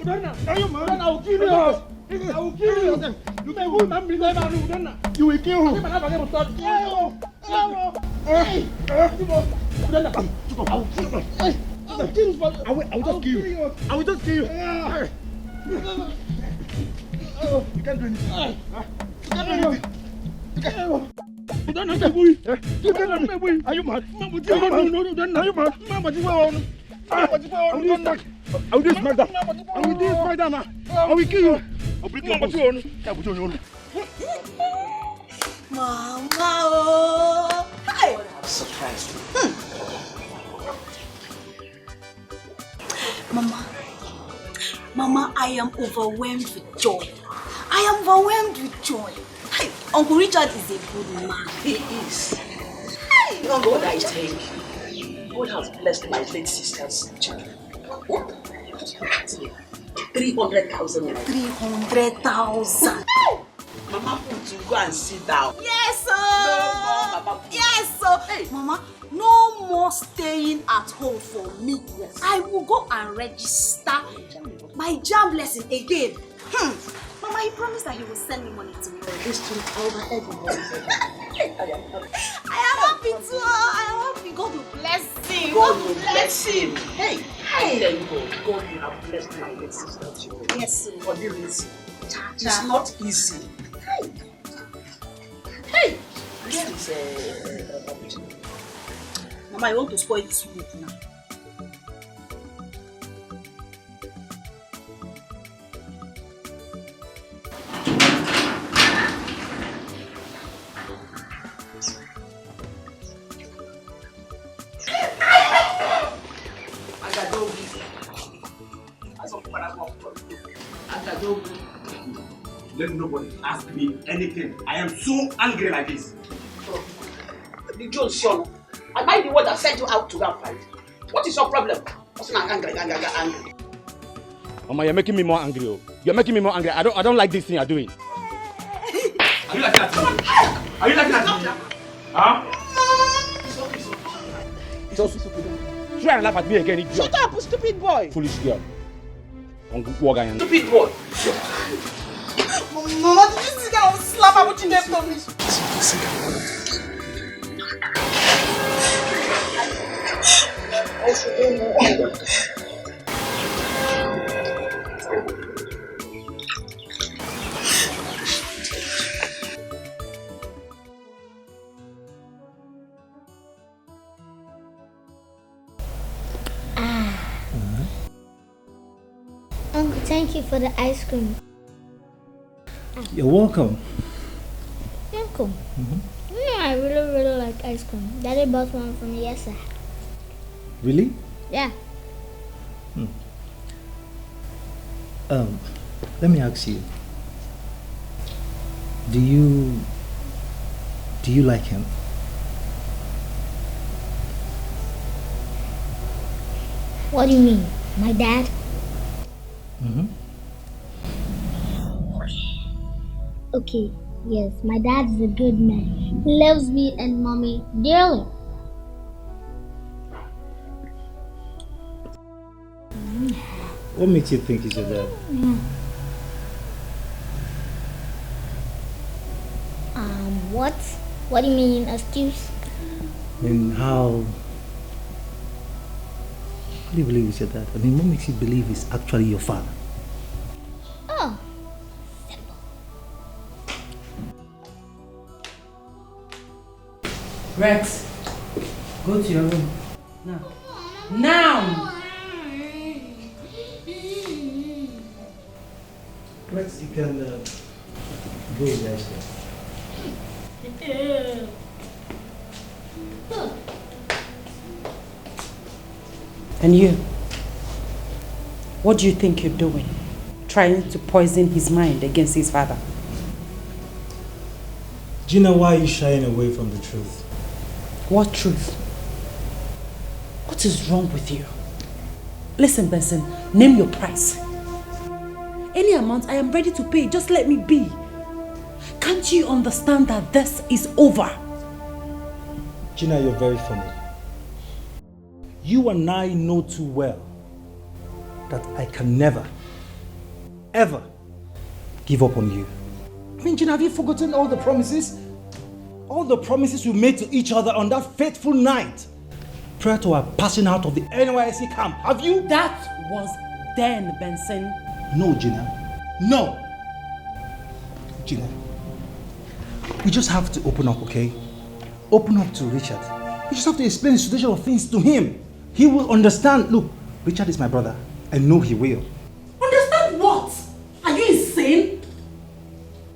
Are you mad? I will kill you. I will kill you. You may wound and believe I you will kill him. I will just kill you. I will just kill you. You can't do anything. You can't do anything. Are you mad? Are you mad? I will do this murder. I will do this murder now. I will kill you. I'll break your bones. Mama, oh. Hey. I'm surprised. Mama, I am overwhelmed with joy. I am overwhelmed with joy. Hey, Uncle Richard is a good man. He is. Hey, God, I thank you. God has blessed my late sister's children. What? 300,000. 300,000. Mama, put you go and sit down. Yes, sir. No more, Mama. Yes, sir. Hey, Mama, no more staying at home for me. Yes. I will go and register my JAMB lesson again. Mama, he promised that he will send me money tomorrow. This to over everybody. I am happy. happy too. I hope God will bless him. God will bless him. Hey, I tell you, God will have blessed my little sister too. Yes, sir. For the reason. It's not easy. Hey. Where is Mama, I want to spoil this food now. Let nobody ask me anything. I am so angry like this. The Jones, Sean. Am I the one that sent you out to that fight? What is your problem? What's my angry? Mama, you're making me more angry. Oh. You're making me more angry. I don't like this thing you're doing. Are you laughing at me? Are you laughing at me? Huh? It's okay. Try and laugh at me again, idiot. Shut up, stupid boy. Foolish girl. Stupid boy. Mama, did you think I will slap her with your left on me? Uncle, thank you for the ice cream. You're welcome. Uncle, I really like ice cream. Daddy bought one for me yesterday. Really? Yeah. Let me ask you. Do you like him? What do you mean? My dad? Okay, yes, my dad is a good man. He loves me and mommy dearly. What makes you think he's your dad? What? What do you mean, excuse? And how do you believe he's your dad? I mean, what makes you believe he's actually your father? Oh. Rex, go to your room. Now. Now! Rex, you can go downstairs. And you? What do you think you're doing? Trying to poison his mind against his father? Gina, why are you shying away from the truth? What truth? What is wrong with you? Listen, Benson, name your price. Any amount I am ready to pay, just let me be. Can't you understand that this is over? Gina, you're very funny. You and I know too well that I can never, ever give up on you. I mean, Gina, have you forgotten all the promises? All the promises we made to each other on that fateful night prior to our passing out of the NYSC camp. Have you? That was then, Benson. No, Gina. No. Gina, we just have to open up, okay? Open up to Richard. We just have to explain the situation of things to him. He will understand. Look, Richard is my brother. I know he will. Understand what? Are you insane?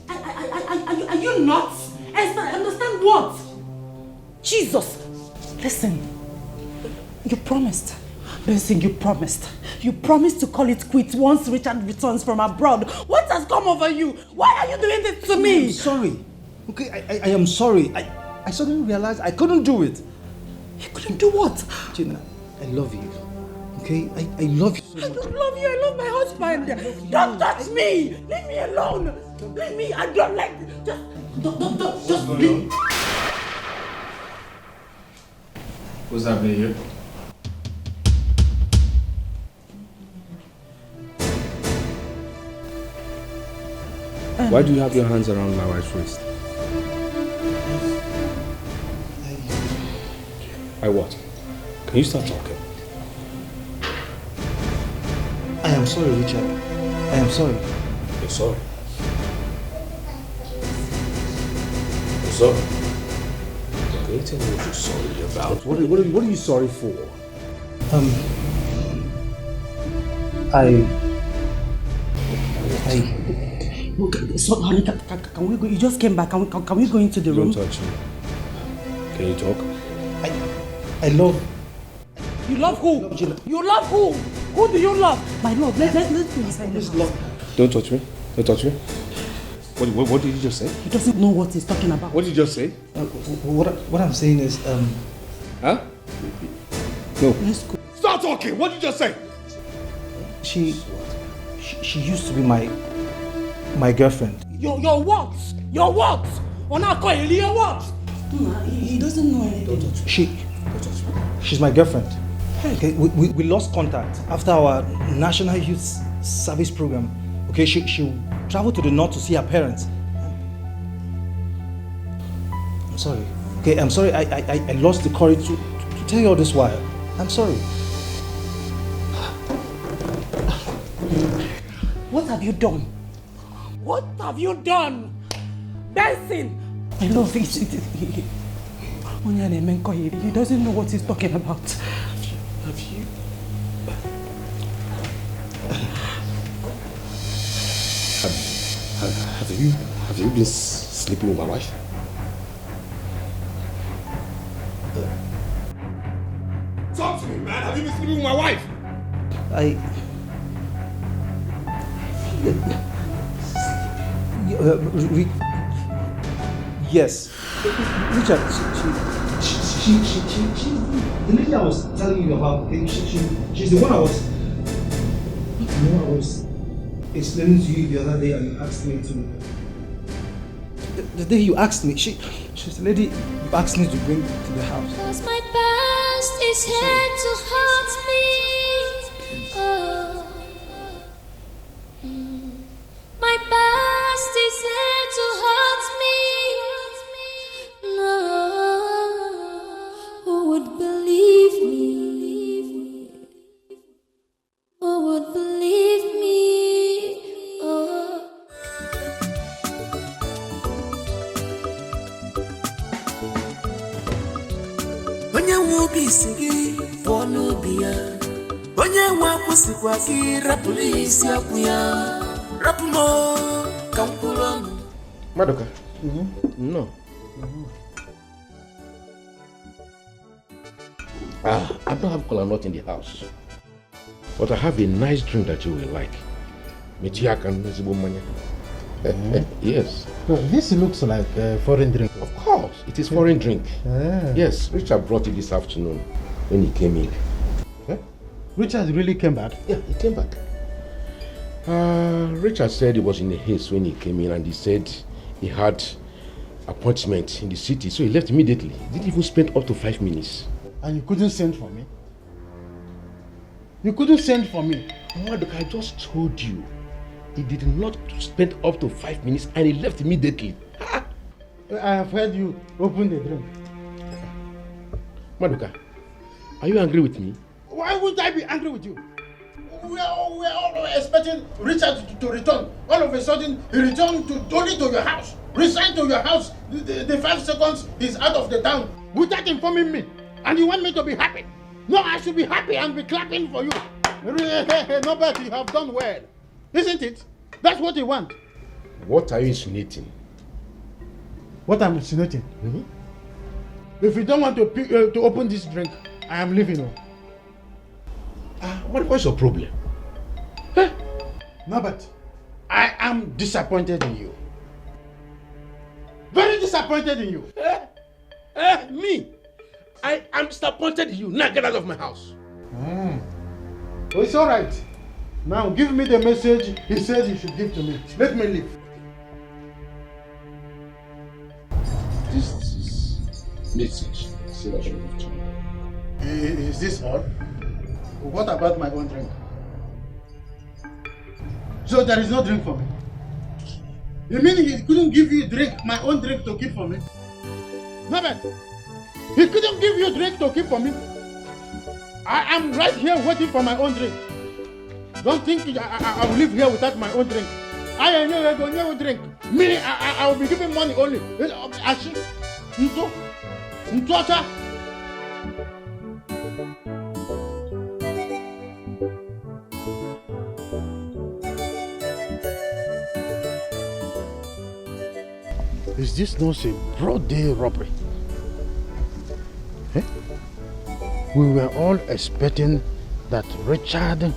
Are you nuts? Esther, understand what? Jesus! Listen, you promised. Benson, you promised. You promised to call it quits once Richard returns from abroad. What has come over you? Why are you doing this to me? I'm sorry. Okay, I am sorry. I suddenly realized I couldn't do it. You couldn't do what? Gina, I love you. Okay? I love you so much. I don't love you. I love my husband. Don't touch me. Leave me alone. Leave me. I don't like it. Just leave. What's happening here? Why do you have your hands around my wife's waist? I what? Can you start talking? I am sorry, Richard. I am sorry. You're sorry. You're sorry. Can you tell me what you're sorry about? What are you sorry for? Look, sorry, can we go? You just came back. Can we go into the room? Don't touch me. Can you talk? I love... You love who? You love who? Who do you love? My love, let's go inside this house. Don't touch me. Don't touch me. What did you just say? He doesn't know what he's talking about. What did you just say? What I'm saying is... Huh? No. Let's go. Stop talking! What did you just say? She used to be my girlfriend. Your what? Your what? Your what? He doesn't know anything. She's my girlfriend. Okay, we lost contact after our National Youth Service program. Okay, she traveled to the north to see her parents. I'm sorry. Okay, I'm sorry. I lost the courage to tell you all this while. I'm sorry. What have you done? What have you done? Benson! I love it. He doesn't know what he's talking about. Have you been sleeping with my wife? Talk to me, man. Have you been sleeping with my wife? Yes. Richard, the lady I was telling you about, okay, she's the one I was explaining to you the other day, and you asked me to. The day you asked me, she's the lady you asked me to bring to the house. 'Cause my past is here to haunt me. Oh. My past is here to haunt me. No, who would believe me? Who would believe me? Oh. Onye nwe obi isi gị pụọ n'obi ya. Onye nwe akwụsịkwa gị rapụrụ isi akwụ ya. Rapụ m ka m kwụrụ ọnụ. Madoka? No. I don't have cola nut in the house. But I have a nice drink that you will like. Michiakan Nezibumanya. Yes. No, this looks like a foreign drink. Of course, it is foreign drink. Yes, Richard brought it this afternoon when he came in. Richard really came back? Yeah, he came back. Richard said he was in a haste when he came in, and he said he had appointment in the city, so he left immediately. He didn't even spend up to 5 minutes. And you couldn't send for me? You couldn't send for me? Madoka, I just told you. He did not spend up to 5 minutes and he left immediately. I have heard you open the drink. Madoka, are you angry with me? Why would I be angry with you? We are all expecting Richard to return. All of a sudden, he returned only to your house. Resigned to your house. The 5 seconds he's out of the town without informing me. And you want me to be happy? No, I should be happy and be clapping for you. No, but you have done well. Isn't it? That's what you want. What are you insinuating? What I'm insinuating? If you don't want to open this drink, I am leaving. What's your problem? No, but I am disappointed in you. Very disappointed in you. Me? I am disappointed in you. Now get out of my house. Oh, it's all right. Now give me the message he said you should give to me. Let me leave. This is message. Say that you give to me. Is this all? What about my own drink? So there is no drink for me? You mean he couldn't give you drink, my own drink to keep for me? No, but He couldn't give you drink to keep for me. I am right here waiting for my own drink. Don't think I will live here without my own drink. I never drink. Me, I will be giving money only. Ashi, Ntocha. Is this not a broad day robbery? Eh? We were all expecting that Richard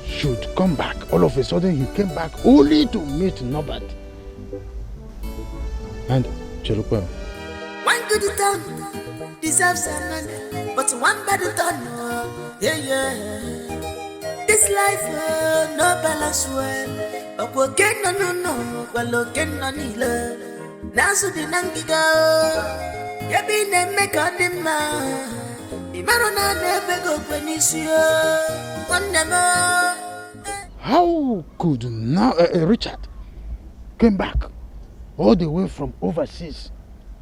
should come back. All of a sudden he came back only to meet Norbert. And Cherukwem. One good turn deserves a man, but one bad turn, yeah. This life, no balance well. Okay, no, well, okay, no, nila. Nasu di nangiga, yabi ne meka dima. Imarona nebe go kwenisio, wandemo. How could now Richard came back all the way from overseas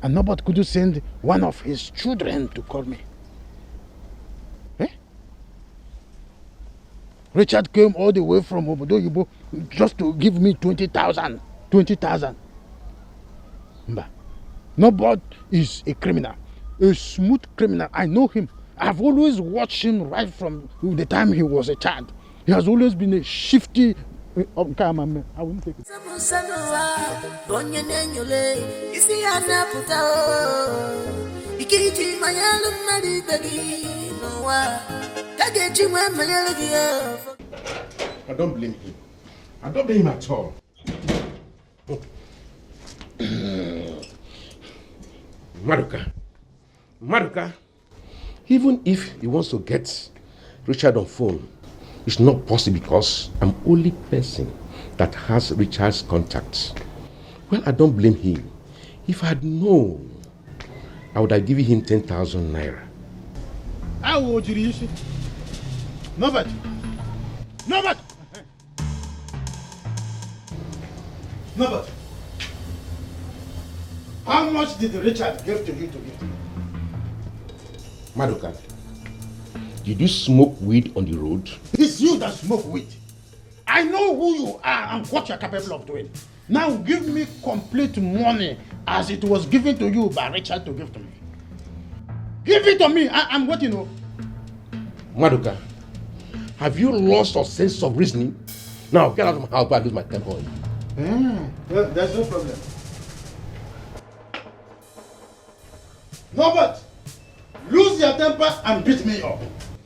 and nobody could send one of his children to call me? Eh? Richard came all the way from Obodo just to give me 20,000. 20,000. Nobody is a criminal, a smooth criminal. I know him. I've always watched him right from the time he was a child. He has always been a shifty. I won't take it. I don't blame him. I don't blame him at all. Maruka, even if he wants to get Richard on phone, it's not possible because I'm only person that has Richard's contacts. Well, I don't blame him. If I had known, I would have given him 10,000 naira. How would you use it? Nobody. How much did Richard give to you to give to me? Maruka, did you smoke weed on the road? It's you that smoke weed. I know who you are and what you're capable of doing. Now give me complete money as it was given to you by Richard to give to me. Give it to me. I'm what you know. Maruka, have you lost your sense of reasoning? Now get out of my house before I lose my temper on you. Well, there's no problem. Norbert, lose your temper and beat me up.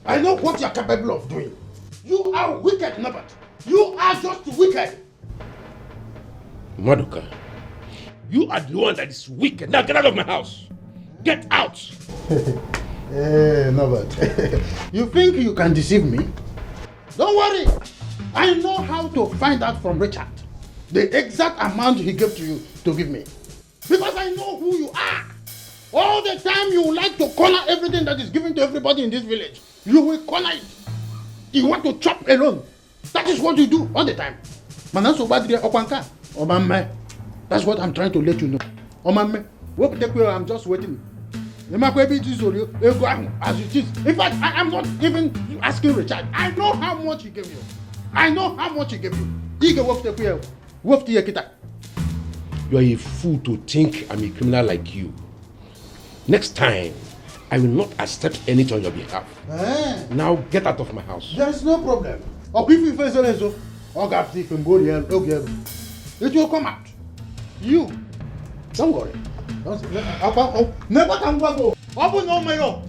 I know what you're capable of doing. You are wicked, Norbert. You are just wicked. Maduka, you are the one that is wicked. Now get out of my house. Get out. Hey, Norbert. You think you can deceive me? Don't worry. I know how to find out from Richard the exact amount he gave to you to give me. Because I know who you are. All the time you like to corner everything that is given to everybody in this village. You will corner it. You want to chop alone. That is what you do all the time. That's what I'm trying to let you know. I'm just waiting. As it is. In fact, I'm not even asking Richard. I know how much he gave you. You are a fool to think I'm a criminal like you. Next time, I will not accept anything on your behalf. Now get out of my house. There's no problem. It will come out. You, don't worry. Never can go. Open no mayo.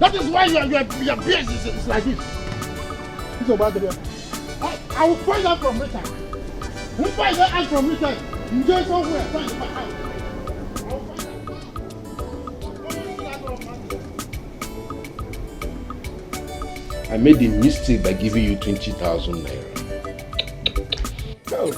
That is why your beard is like this. I will find out from Richard. We'll find out from Richard. You go somewhere, find my house. I made a mistake by giving you 20,000 naira. Go.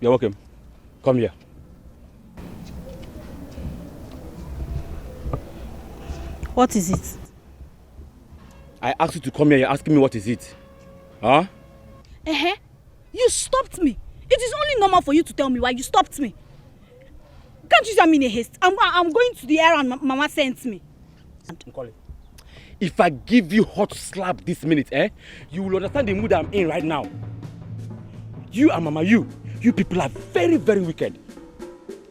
You're welcome. Come here. What is it? I asked you to come here. You're asking me what is it? Huh? You stopped me. It is only normal for you to tell me why you stopped me. Can't you see I'm in a haste? I'm going to the errand Mama sent me. If I give you hot slap this minute, you will understand the mood I'm in right now. You and Mama, you people are very, very wicked.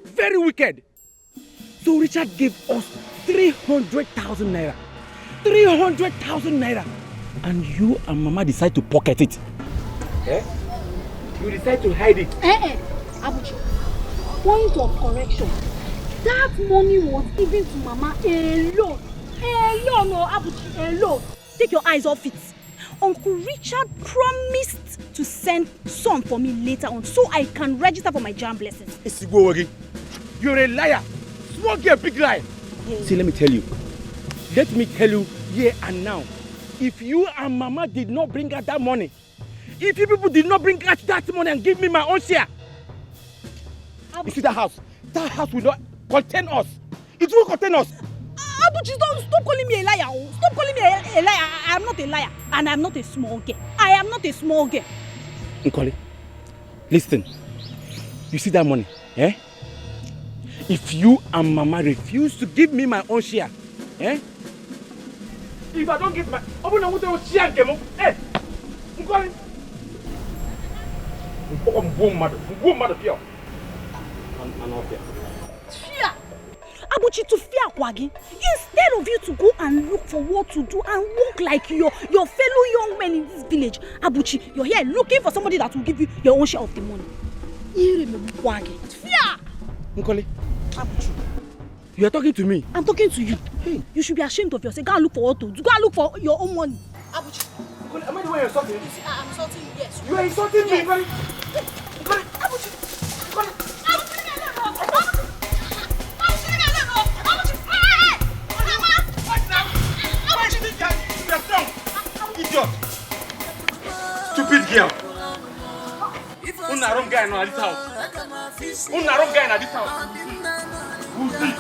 Very wicked. So Richard gave us 300,000 naira. 300,000 naira. And you and Mama decide to pocket it. You decide to hide it. Abuchi, point of correction. That money was given to Mama alone. Alone, no, Abuchi, alone. Take your eyes off it. Uncle Richard promised to send some for me later on so I can register for my jam lessons. You're a liar. Small girl, big lie. See, let me tell you here and now. If you and Mama did not bring out that money, if you people did not bring out that money and give me my own share, you see that house will not contain us. It will contain us. Abuchi, stop calling me a liar. Stop calling me a liar. I am not a liar. And I am not a small girl. I am not a small girl. Nkoli, listen. You see that money, If you and Mama refuse to give me my own share, if I don't get my own share, Nkoli. Fear! Abuchi, to fear Kwagi. Instead of you to go and look for what to do and work like your fellow young men in this village, Abuchi, you're here looking for somebody that will give you your own share of the money. Fear! Nkoli, Abuchi, you are talking to me. I'm talking to you. Hey. You should be ashamed of yourself. Go and look for what to do. Go and look for your own money. Abuchi. Nkoli, am I the one you're insulting me? I'm insulting you, yes. You are insulting me, Nkoli. Nkoli, Abuchi. Nkoli. Idiot! Stupid girl! Una wrong guy in this house. Una wrong guy in this house. Who's this?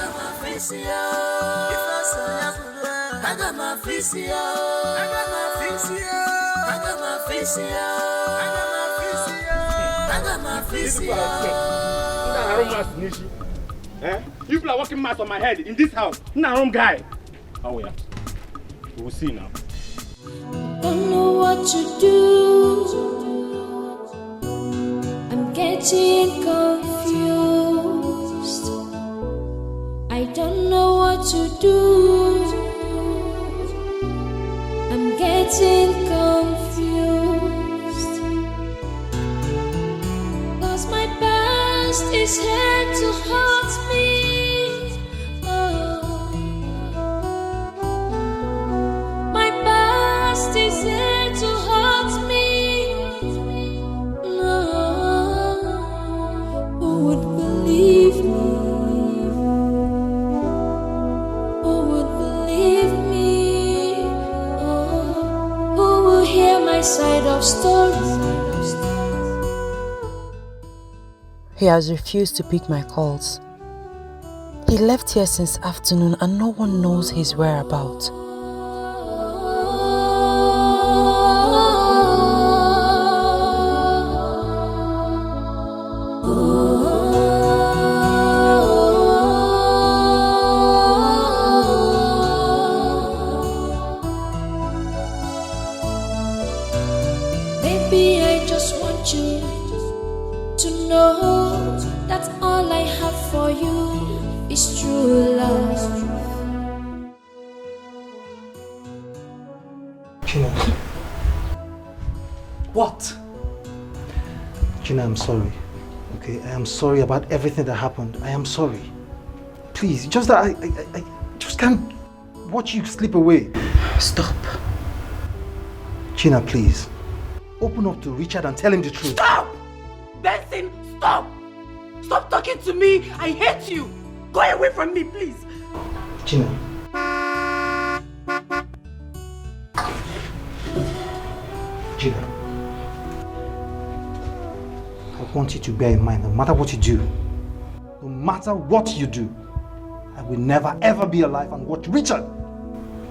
You people are working mass on my head in this house. Una wrong guy. Oh yeah. We will see now. Don't know what to do. I'm getting confused. I don't know what to do. I'm getting confused. 'Cause my past is here to hurt me. Is here to hurt me. No, who would believe me? Who would believe me? Oh, who will hear my side of story? He has refused to pick my calls. He left here since afternoon and no one knows his whereabouts. Baby, I just want you to know that all I have for you is true love. Gina. What? Gina, I'm sorry. Okay, I am sorry about everything that happened. I am sorry. Please, just that I just can't watch you slip away. Stop. Gina, please. Open up to Richard and tell him the truth. Stop! Benson, stop! Stop talking to me. I hate you. Go away from me, please. Gina. Gina. I want you to bear in mind, no matter what you do, no matter what you do, I will never ever be alive and watch Richard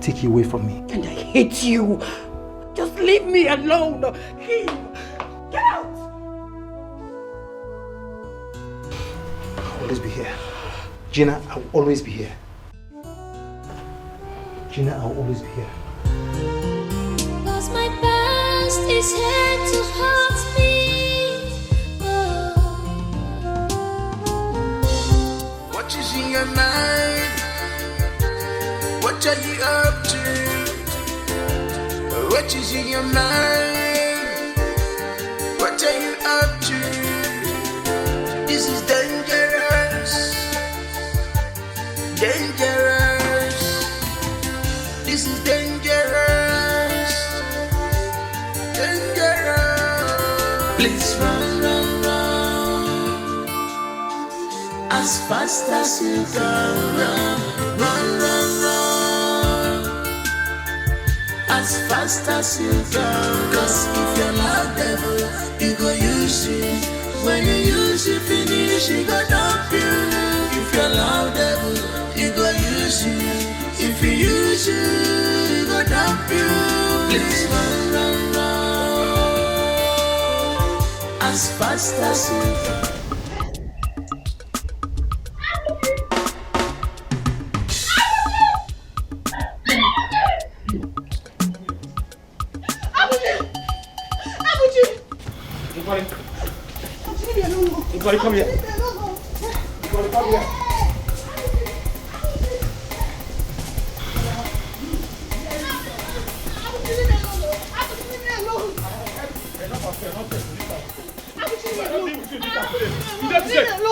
take you away from me. And I hate you. Just leave me alone. Leave. Get out. I'll always be here. Gina, I will always be here. Gina, I will always be here. Cause my past is here to haunt me. What is in your mind? What are you up to? What is in your mind? What are you up to? This is dangerous. Dangerous. This is dangerous. Dangerous. Please run, run, run. As fast as you can run. Run, run, run. As fast as you can. Cause if you're not devil, you go use it. When you use it, finish, you go dump you. If you're loud devil, you go use it. If you use it, you go dump you. Please run, run, run. As fast as you can. Everybody come here. Everybody come here.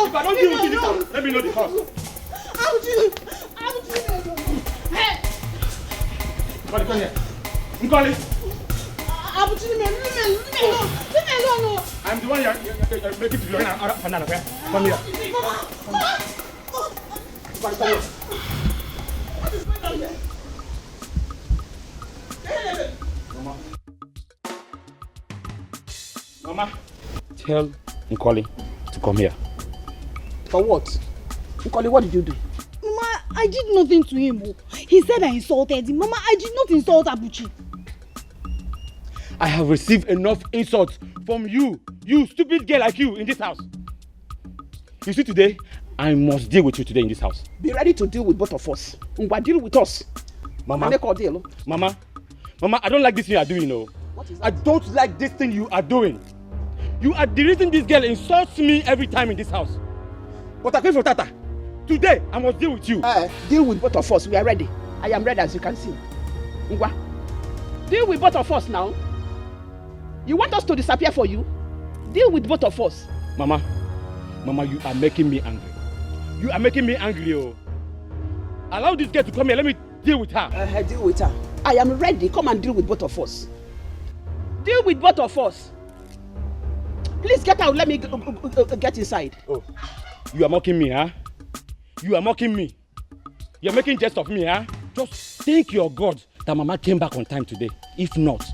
If I don't deal with you this house, let me know the cause. Everybody come here. I'm calling. I'm the one you're making to be looking at Fernando. Come here. Mama, tell Nkoli to come here. For what? Nkoli, what did you do? Mama, I did nothing to him. He said I insulted him. Mama, I did not insult Abuchi. I have received enough insults from you stupid girl like you in this house. You see today, I must deal with you today in this house. Be ready to deal with both of us. Deal with us. Mama, deal. Mama, I don't like this thing you are doing, no. What is that? I don't like this thing you are doing. You are the reason this girl insults me every time in this house. But I came for Tata. Today, I must deal with you. Deal with both of us. We are ready. I am ready, as you can see. Ngwa, deal with both of us now. You want us to disappear for you? Deal with both of us. Mama, you are making me angry. You are making me angry, oh. Allow this girl to come here. Let me deal with her. Deal with her. I am ready. Come and deal with both of us. Deal with both of us. Please get out. Let me get inside. Oh, you are mocking me, huh? You are mocking me. You are making jest of me, huh? Just thank your God that Mama came back on time today. If not,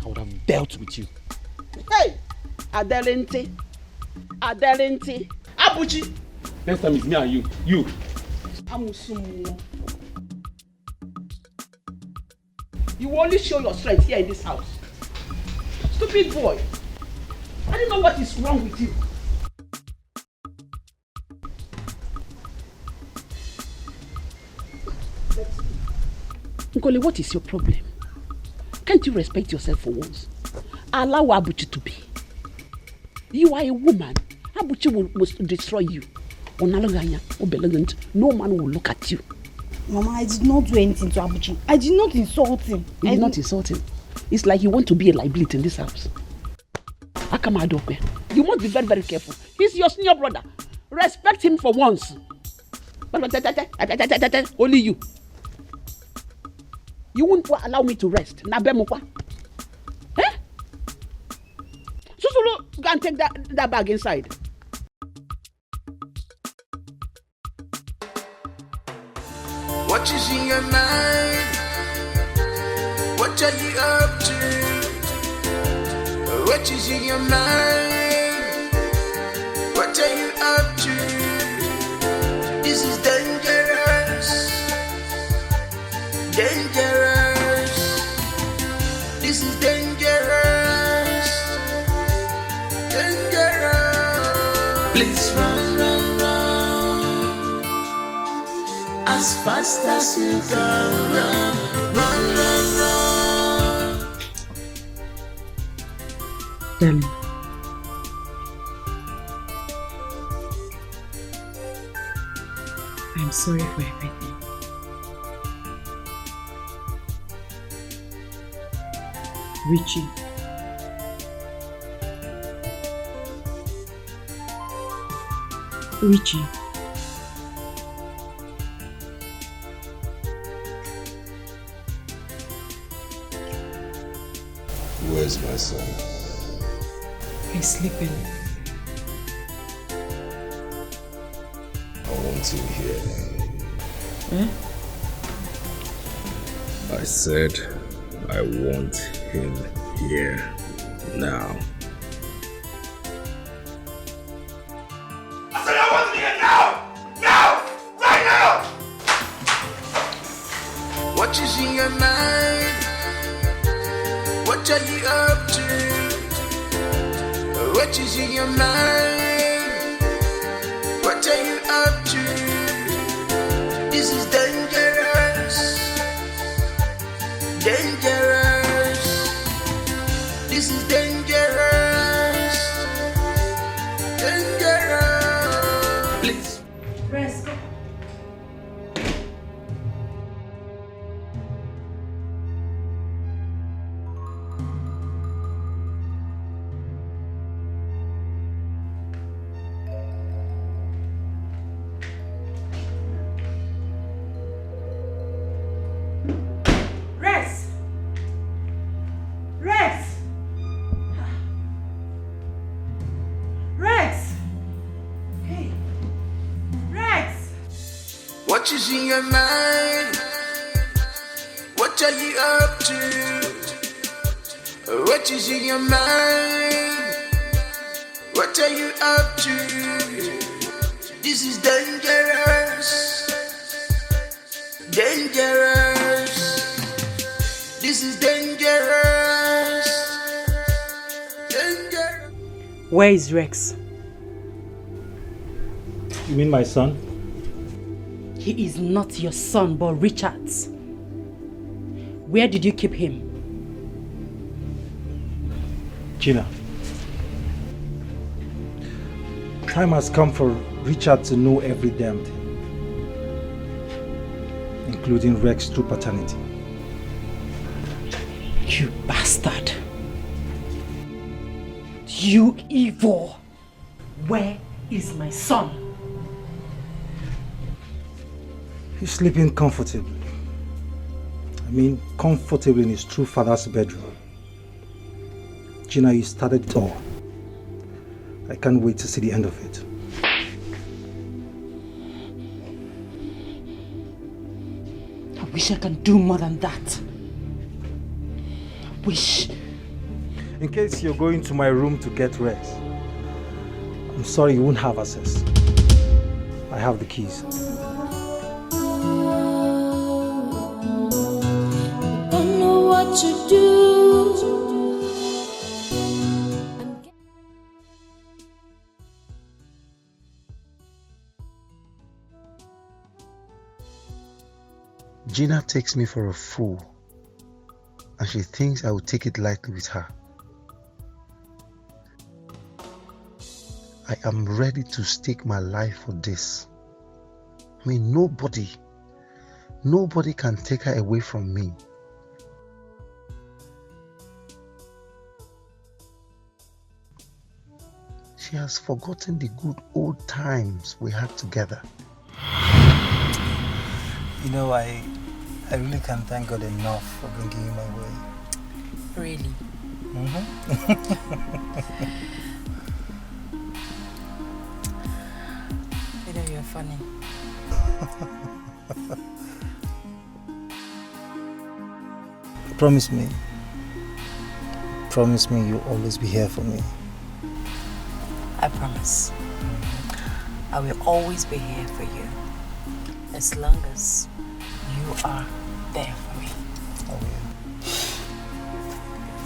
I would have dealt with you. Hey! Adelente. Abuchi. Next time it's me and you. You. Amusumu. You will only show your strength here in this house. Stupid boy. I don't know what is wrong with you. Nkoli, what is your problem? Can't you respect yourself for once? Allow Abuchi to be. You are a woman. Abuchi must destroy you. No man will look at you. Mama, I did not do anything to Abuchi. I did not insult him. You did not insult him. It's like you want to be a liability in this house. You must be very, very careful. He's your senior brother. Respect him for once. Only you. You won't allow me to rest. Eh? Susulu, go and take that bag inside. is in your mind? What are you up to? What is in your mind? What are you up to? This is dangerous. Dangerous. This is dangerous. Dangerous. Please run, run, run. As fast as you can run. Run, run, run. Darling. I'm sorry for everything. Richie. Richie. Where's my son? He's sleeping. I want him here. Eh? I said I want him here now. I said I want him here now! Now! Right now! What is in your mind? What are you up to? What is in your mind? What are you up to? This is dangerous. Dangerous. This is dangerous. Dangerous. Please. Rest. Rest. Rest. Rex! Hey! Rex! What is in your mind? What are you up to? What is in your mind? What are you up to? This is dangerous. Dangerous. This is dangerous. Dangerous. Where is Rex? You mean my son? He is not your son, but Richard's. Where did you keep him? Gina. Time has come for Richard to know every damn thing, including Rex's true paternity. You bastard. You evil. Where is my son? He's sleeping comfortably. I mean, comfortably in his true father's bedroom. Gina, you started it all. I can't wait to see the end of it. I wish I can do more than that. I wish. In case you're going to my room to get rest, I'm sorry you won't have access. I have the keys. Don't know what to do. Gina takes me for a fool, and she thinks I will take it lightly with her. I am ready to stake my life for this. I mean, nobody can take her away from me. She has forgotten the good old times we had together. You know, I really can't thank God enough for bringing you my way. Really? You know, you're funny. Promise me. Promise me you'll always be here for me. I promise. I will always be here for you. As long as you are there for me. I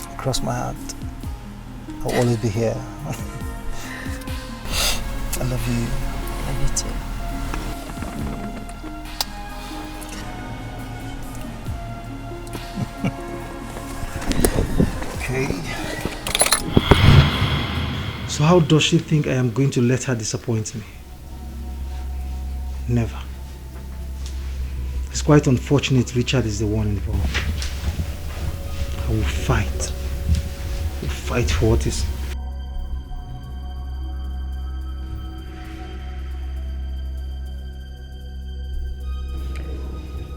will. Cross my heart. I'll always be here. I love you. Love you too. Okay. So how does she think I am going to let her disappoint me? Never. It's quite unfortunate Richard is the one involved. I will fight. I will fight for what is.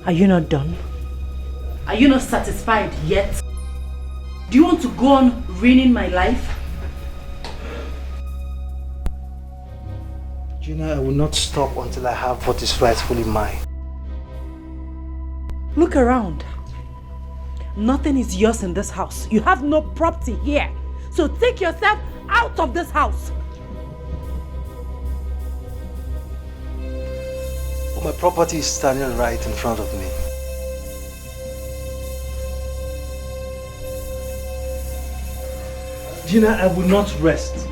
Are you not done? Are you not satisfied yet? Do you want to go on ruining my life? Gina, I will not stop until I have what is rightfully mine. Look around. Nothing is yours in this house. You have no property here. So take yourself out of this house. But my property is standing right in front of me. Gina, I will not rest.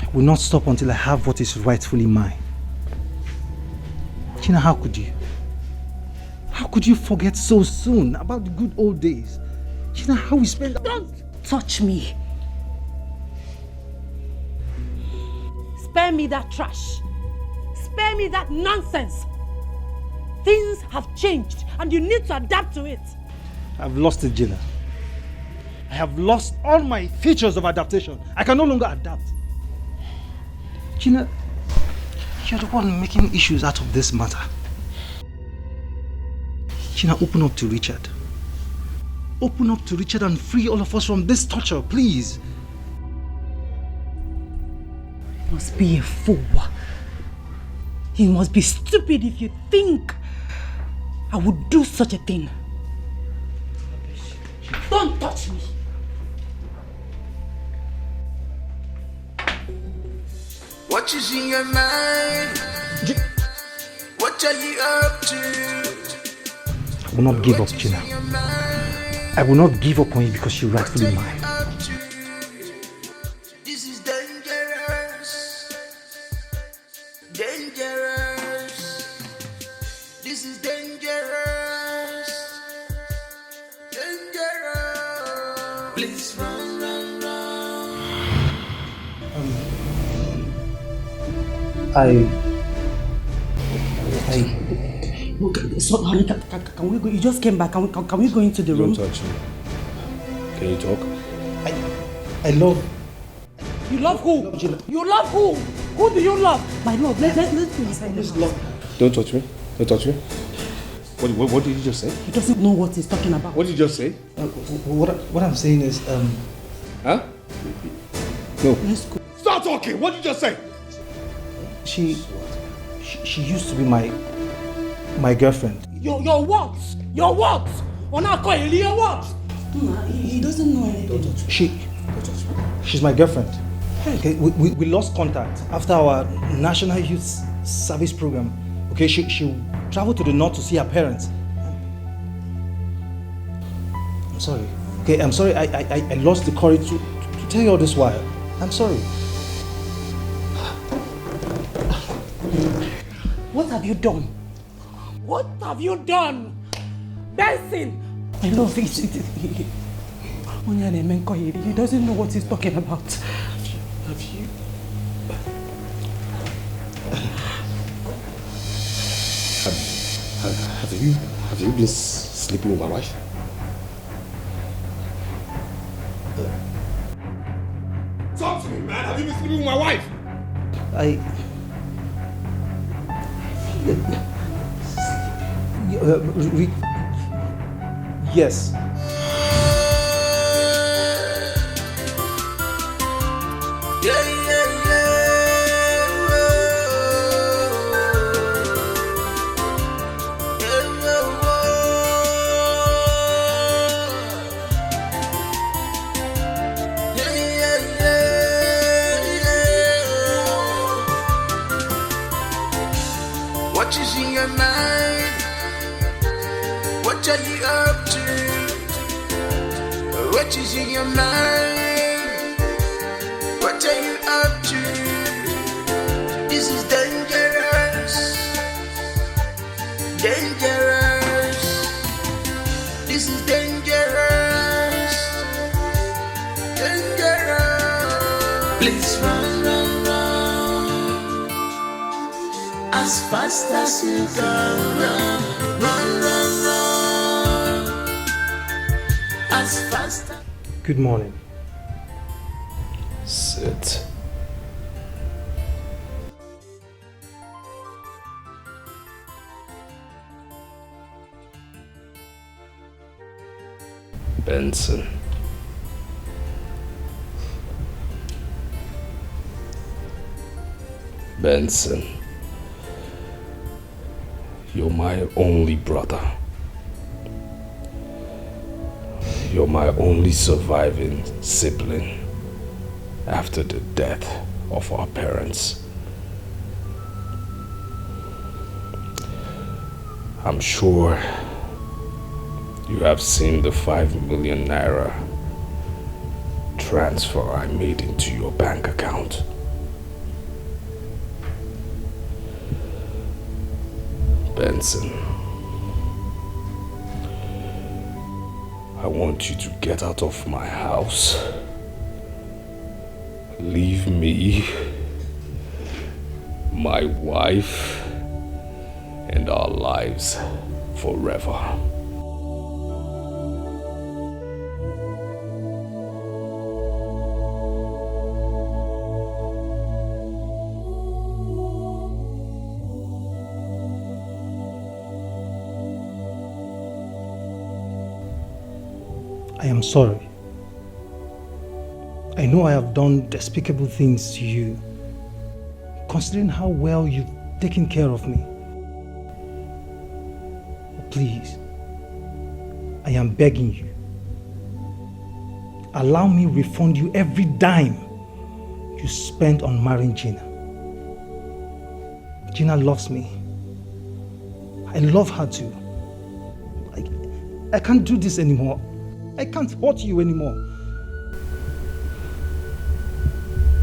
I will not stop until I have what is rightfully mine. Gina, how could you? How could you forget so soon about the good old days? Gina, how we spent... Don't touch me. Spare me that trash. Spare me that nonsense. Things have changed and you need to adapt to it. I've lost it, Gina. I have lost all my features of adaptation. I can no longer adapt. Gina, you're the one making issues out of this matter. Gina, open up to Richard. Open up to Richard and free all of us from this torture, please. You must be a fool. You must be stupid if you think I would do such a thing. Don't touch me. What is in your mind? What are you up to? I will not give up, Gina. I will not give up on you because you're rightfully mine. This is dangerous. Dangerous. This is dangerous. Dangerous. Please run, run, run. Look, so, honey, can we go? You just came back. Can we go into the room? Don't touch me. Can you talk? I love... You love who? You love who? Who do you love? My love, let's go inside this house. Don't touch me. Don't touch me. What did you just say? He doesn't know what he's talking about. What did you just say? What I'm saying is... Huh? No. Let's go. Stop talking! What did you just say? She used to be my girlfriend. Your what? Your what? Your what? He doesn't know anything. She's my girlfriend. Okay, we lost contact after our National Youth Service Program. Okay, she traveled to the north to see her parents. I'm sorry. Okay, I'm sorry. I lost the courage to tell you all this while. I'm sorry. What have you done? What have you done? Benson! I love it. He doesn't know what he's talking about. Have you? Have you been sleeping with my wife? Talk to me, man. Have you been sleeping with my wife? Yes. What is in your mind? What are you up to? What is in your mind? What are you up to? This is dangerous. Dangerous. This is dangerous. Dangerous. Please run, run, run. As fast as you can run. Run, run, run. As fast as... Good morning. Sit. Benson. Benson. You're my only brother. You're my only surviving sibling after the death of our parents. I'm sure you have seen the 5 million naira transfer I made into your bank account. Benson, I want you to get out of my house. Leave me, my wife, and our lives forever. I am sorry. I know I have done despicable things to you, considering how well you've taken care of me. Please, I am begging you. Allow me refund you every dime you spent on marrying Gina. Gina loves me. I love her too. I can't do this anymore. I can't hurt you anymore.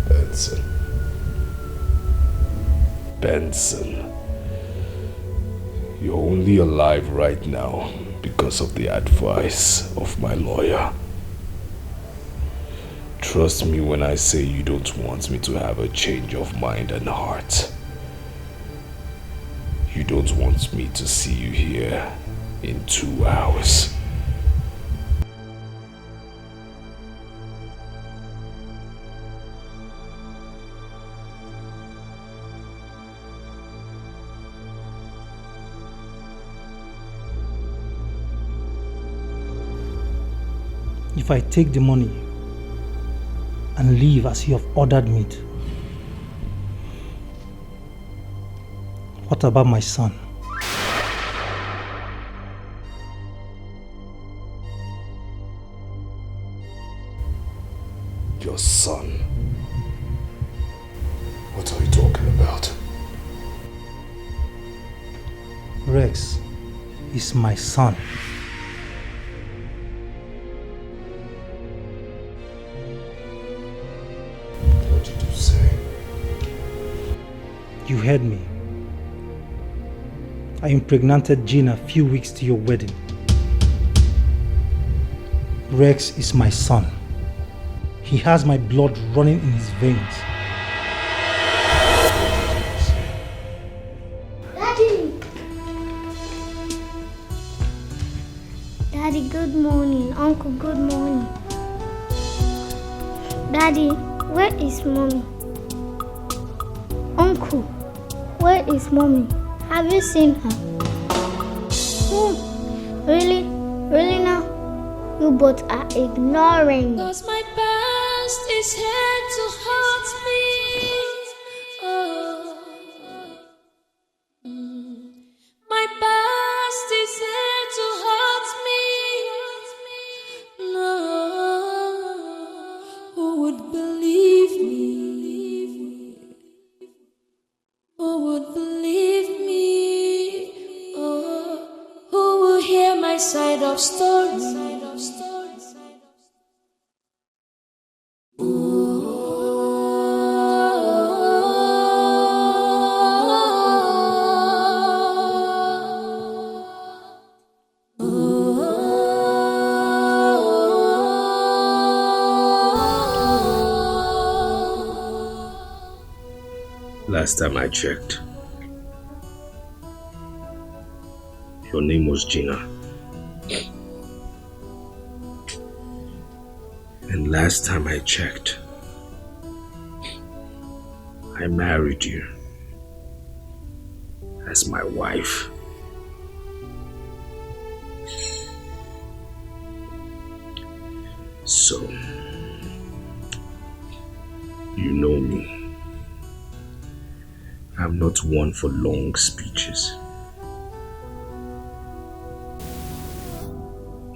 Benson. Benson. You're only alive right now because of the advice of my lawyer. Trust me when I say you don't want me to have a change of mind and heart. You don't want me to see you here in 2 hours. If I take the money and leave as you have ordered me to, what about my son? Your son? What are you talking about? Rex is my son. What did you say? You heard me. I impregnated Gina a few weeks to your wedding. Rex is my son. He has my blood running in his veins. Daddy! Daddy, good morning. Uncle, good morning. Daddy, where is Mommy? Uncle, where is Mommy? Have you seen her? Oh, really? Really now? You both are ignoring me. 'Cause my past is here to haunt me. Oh. My past is here to haunt me. No, who would believe me? Who would believe me? my side of story. Last time I checked, your name was Gina. And last time I checked, I married you as my wife. So, you know me. I'm not one for long speeches.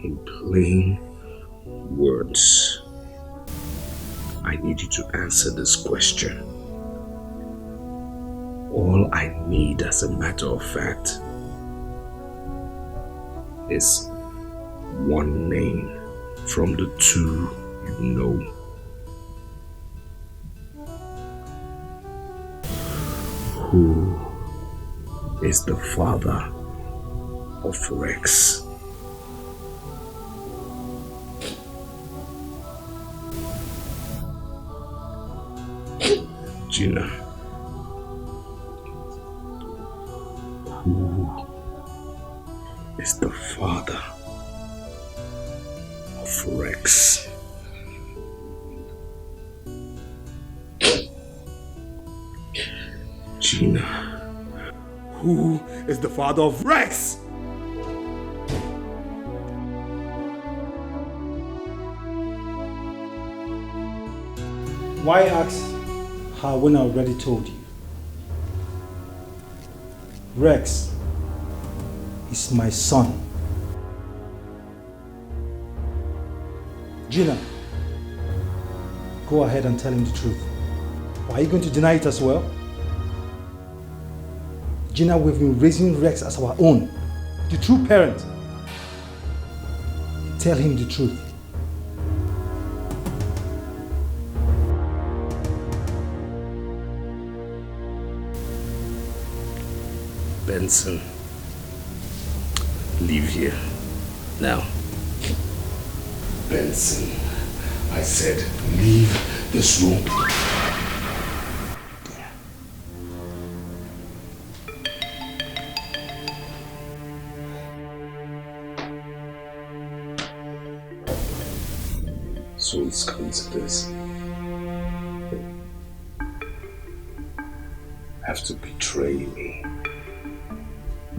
In plain words, I need you to answer this question. All I need, as a matter of fact, is one name from the two you know. Who is the father of Rex? Gina, who is the father of Rex? Gina, who is the father of Rex? Why ask her when I already told you? Rex is my son. Gina, go ahead and tell him the truth. Or are you going to deny it as well? Gina, we've been raising Rex as our own, the true parent. Tell him the truth. Benson, leave here now. Benson, I said leave this room. So it's come to this. Have to betray me.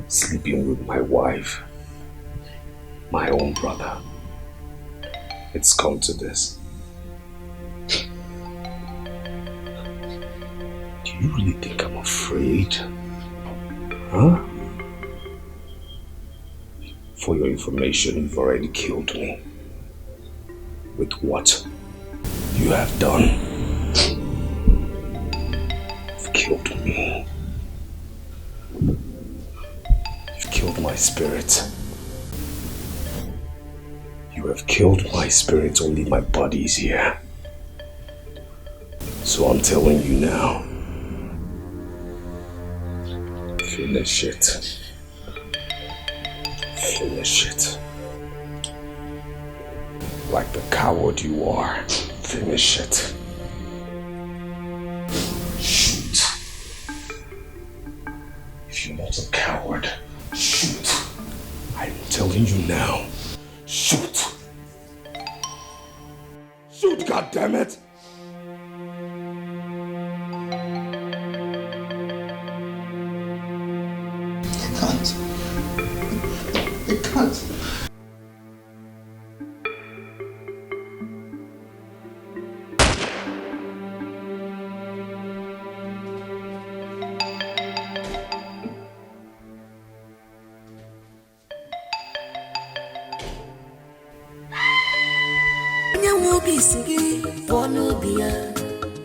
Sleeping with my wife, my own brother. It's come to this. Do you really think I'm afraid? Huh? For your information, you've already killed me. With what you have done. You've killed me. Killed my spirit. You have killed my spirit, only my body is here. So I'm telling you now. Finish it. Finish it. Like the coward you are. Finish it. Shoot. If you're not a coward, shoot. I'm telling you now. Shoot. Shoot, goddammit! I can't. I can't.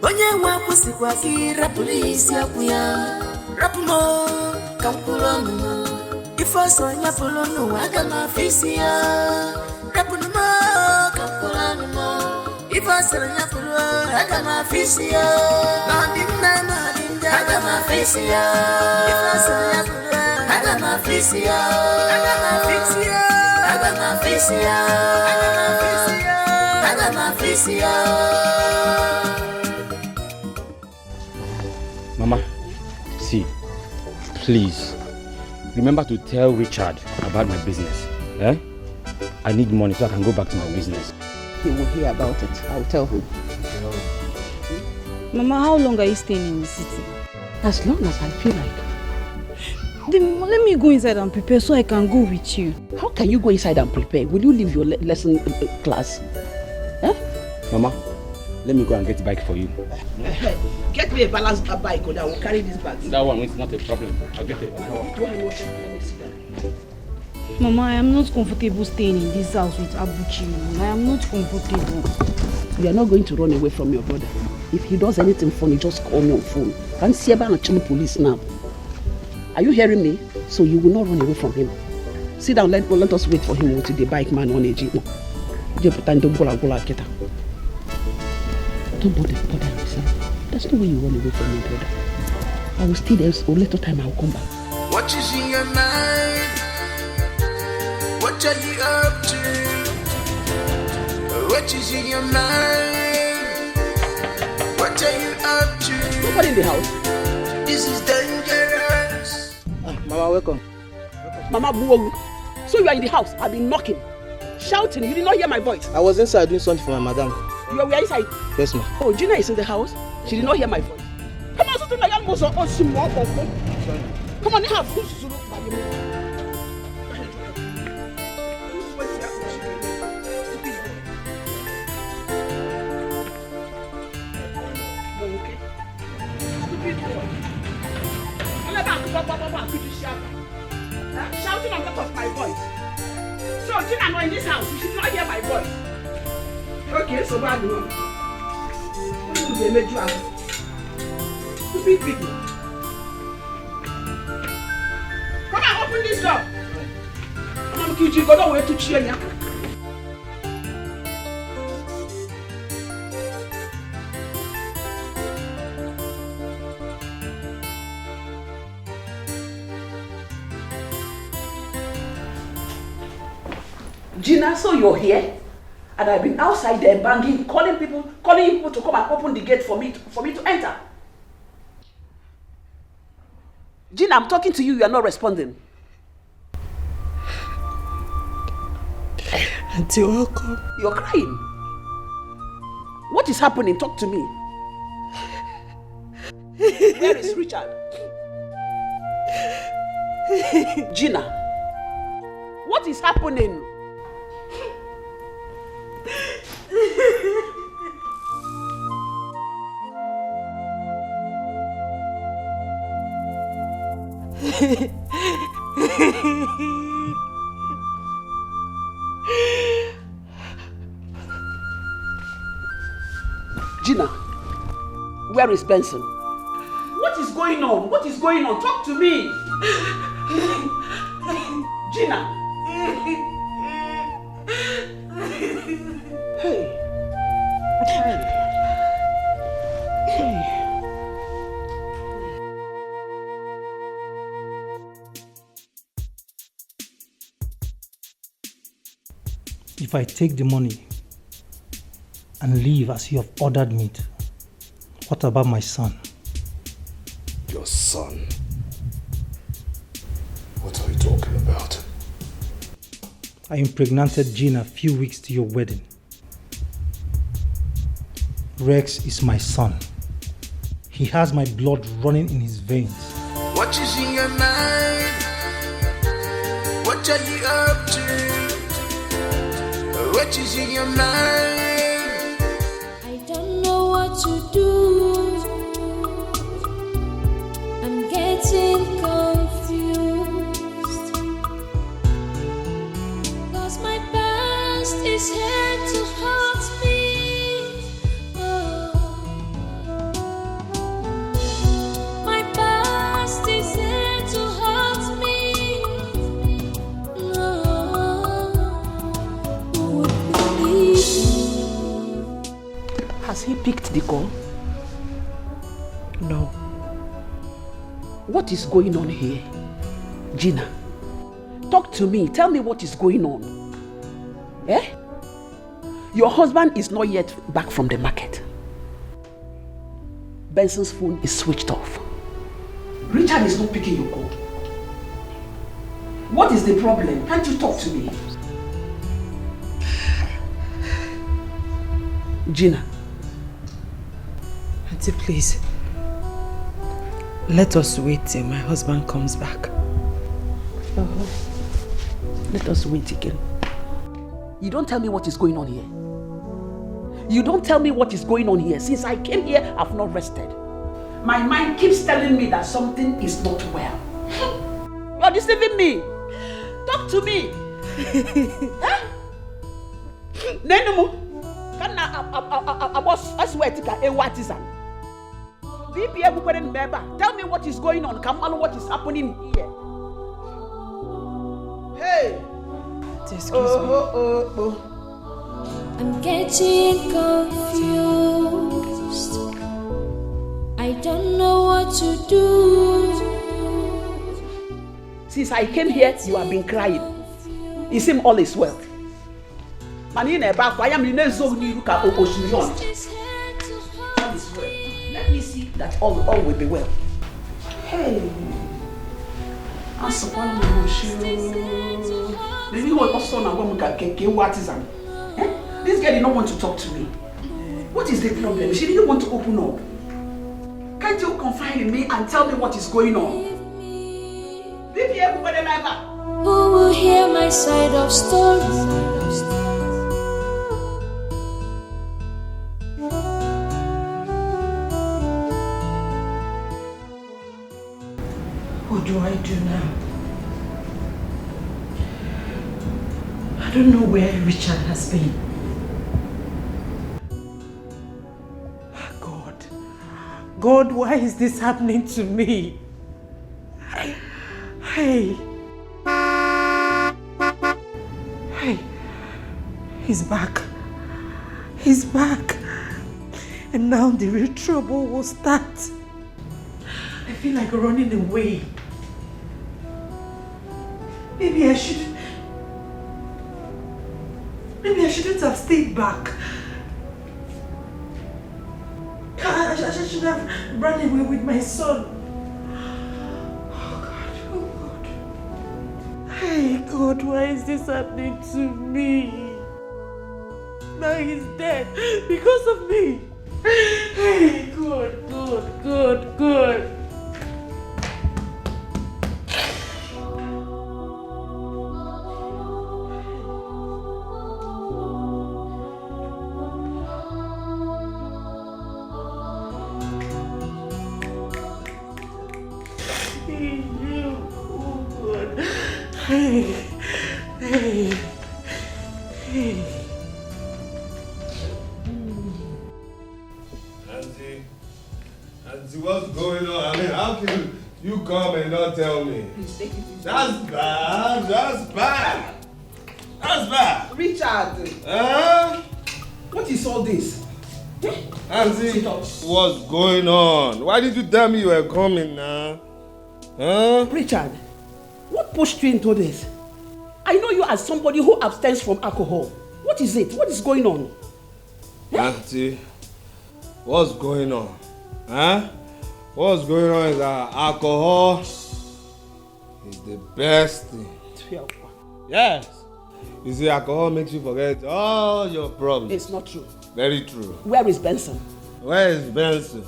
Onye nwe akwụsịkwa gị rapụrụ isi akwụ ya rapụ m ka mkpụrụ ọnụ If I saw you follow no, I got my face here. Rapunama, Kapulanama. If I saw you follow, I got my face here. Nadinda, I got my face here. If I saw you follow, I got my face here. I got my face here. I got my face here. I got my face here. I got my face here. Mama, see, please, remember to tell Richard about my business. Eh? I need money so I can go back to my business. He will hear about it. I'll tell him. Mama, how long are you staying in the city? As long as I feel like. Then let me go inside and prepare so I can go with you. How can you go inside and prepare? Will you leave your lesson class? Eh? Mama, let me go and get a bike for you. Get me a balanced bike or I will carry this bag. That one is not a problem. I'll get it. Mama, I am not comfortable staying in this house with Abuchi. I am not comfortable. You are not going to run away from your brother. If he does anything funny, just call me on phone. Can't see about the police now. Are you hearing me? So you will not run away from him. Sit down, let us wait for him until the bike man on a jeep. Don't bother yourself. There's no way you run away from your brother. I will stay there, so later time I will come back. What is in your mind? What are you up to? What is in your mind? What are you up to? Nobody in the house. This is dangerous. Mama, welcome. Mama Buogu. So you are in the house. I've been knocking, shouting. You did not hear my voice. I was inside doing something for my madam. You are inside? Yes, ma'am. Oh, Gina is in the house. She did not hear my voice. Come on, something like that. Come on, have food. Shouting on top of my voice. So Gina, not in this house. You should not hear my voice. Okay, so bad. They made you out. Stupid people. Come on, open this door. Come on, Kiji, go down way to cheer ya. Gina, so you're here? And I've been outside there banging, calling people to come and open the gate for me to enter. Gina, I'm talking to you, you are not responding. Auntie, welcome. You're crying. What is happening? Talk to me. Where is Richard? Gina, what is happening? Gina, where is Benson? What is going on? What is going on? Talk to me. Gina. Hey. If I take the money and leave as you have ordered me to, what about my son? Your son? What are you talking about? I impregnated Gina a few weeks to your wedding. Rex is my son. He has my blood running in his veins. What is in your mind? What are you up to? What is in your mind? I don't know what to do. I'm getting confused. 'Cause my past is here to hurt me. Oh. My past is here to hurt me. he picked the call? No. What is going on here? Gina, talk to me. Tell me what is going on. Eh? Your husband is not yet back from the market. Benson's phone is switched off. Richard is not picking your call. What is the problem? Can't you talk to me? Gina. Auntie, please. Let us wait till my husband comes back. Let us wait again. You don't tell me what is going on here. You don't tell me what is going on here. Since I came here, I've not rested. My mind keeps telling me that something is not well. You're deceiving me. Talk to me. Nenumu, I swear to God, what is that? Tell me what is going on. Come on, what is happening here? Hey! Excuse me. I'm getting confused. I don't know what to do. Since I came here, you have been crying. It seems all is well. Let me see that all will be well. Hey, this girl did not want to talk to me. What is the problem? She didn't want to open up. Can't you confide in me and tell me what is going on? Who will hear my side of story? What do I do now? I don't know where Richard has been. God, why is this happening to me? Hey, he's back. He's back. And now the real trouble will start. I feel like running away. Maybe I shouldn't have stayed back. I should have run away with my son. Oh God. Hey God, why is this happening to me? Now he's dead because of me. Hey God. Hey. Auntie, what's going on? I mean, how can you come and not tell me? That's bad. Richard. What is all this? Auntie, what's going on? Why did you tell me you were coming now? Richard, what pushed you into this? I know you as somebody who abstains from alcohol. What is it? What is going on? Auntie, what's going on? What's going on is that alcohol is the best thing. Yes. You see, alcohol makes you forget all your problems. It's not true. Very true. Where is Benson? Where is Benson?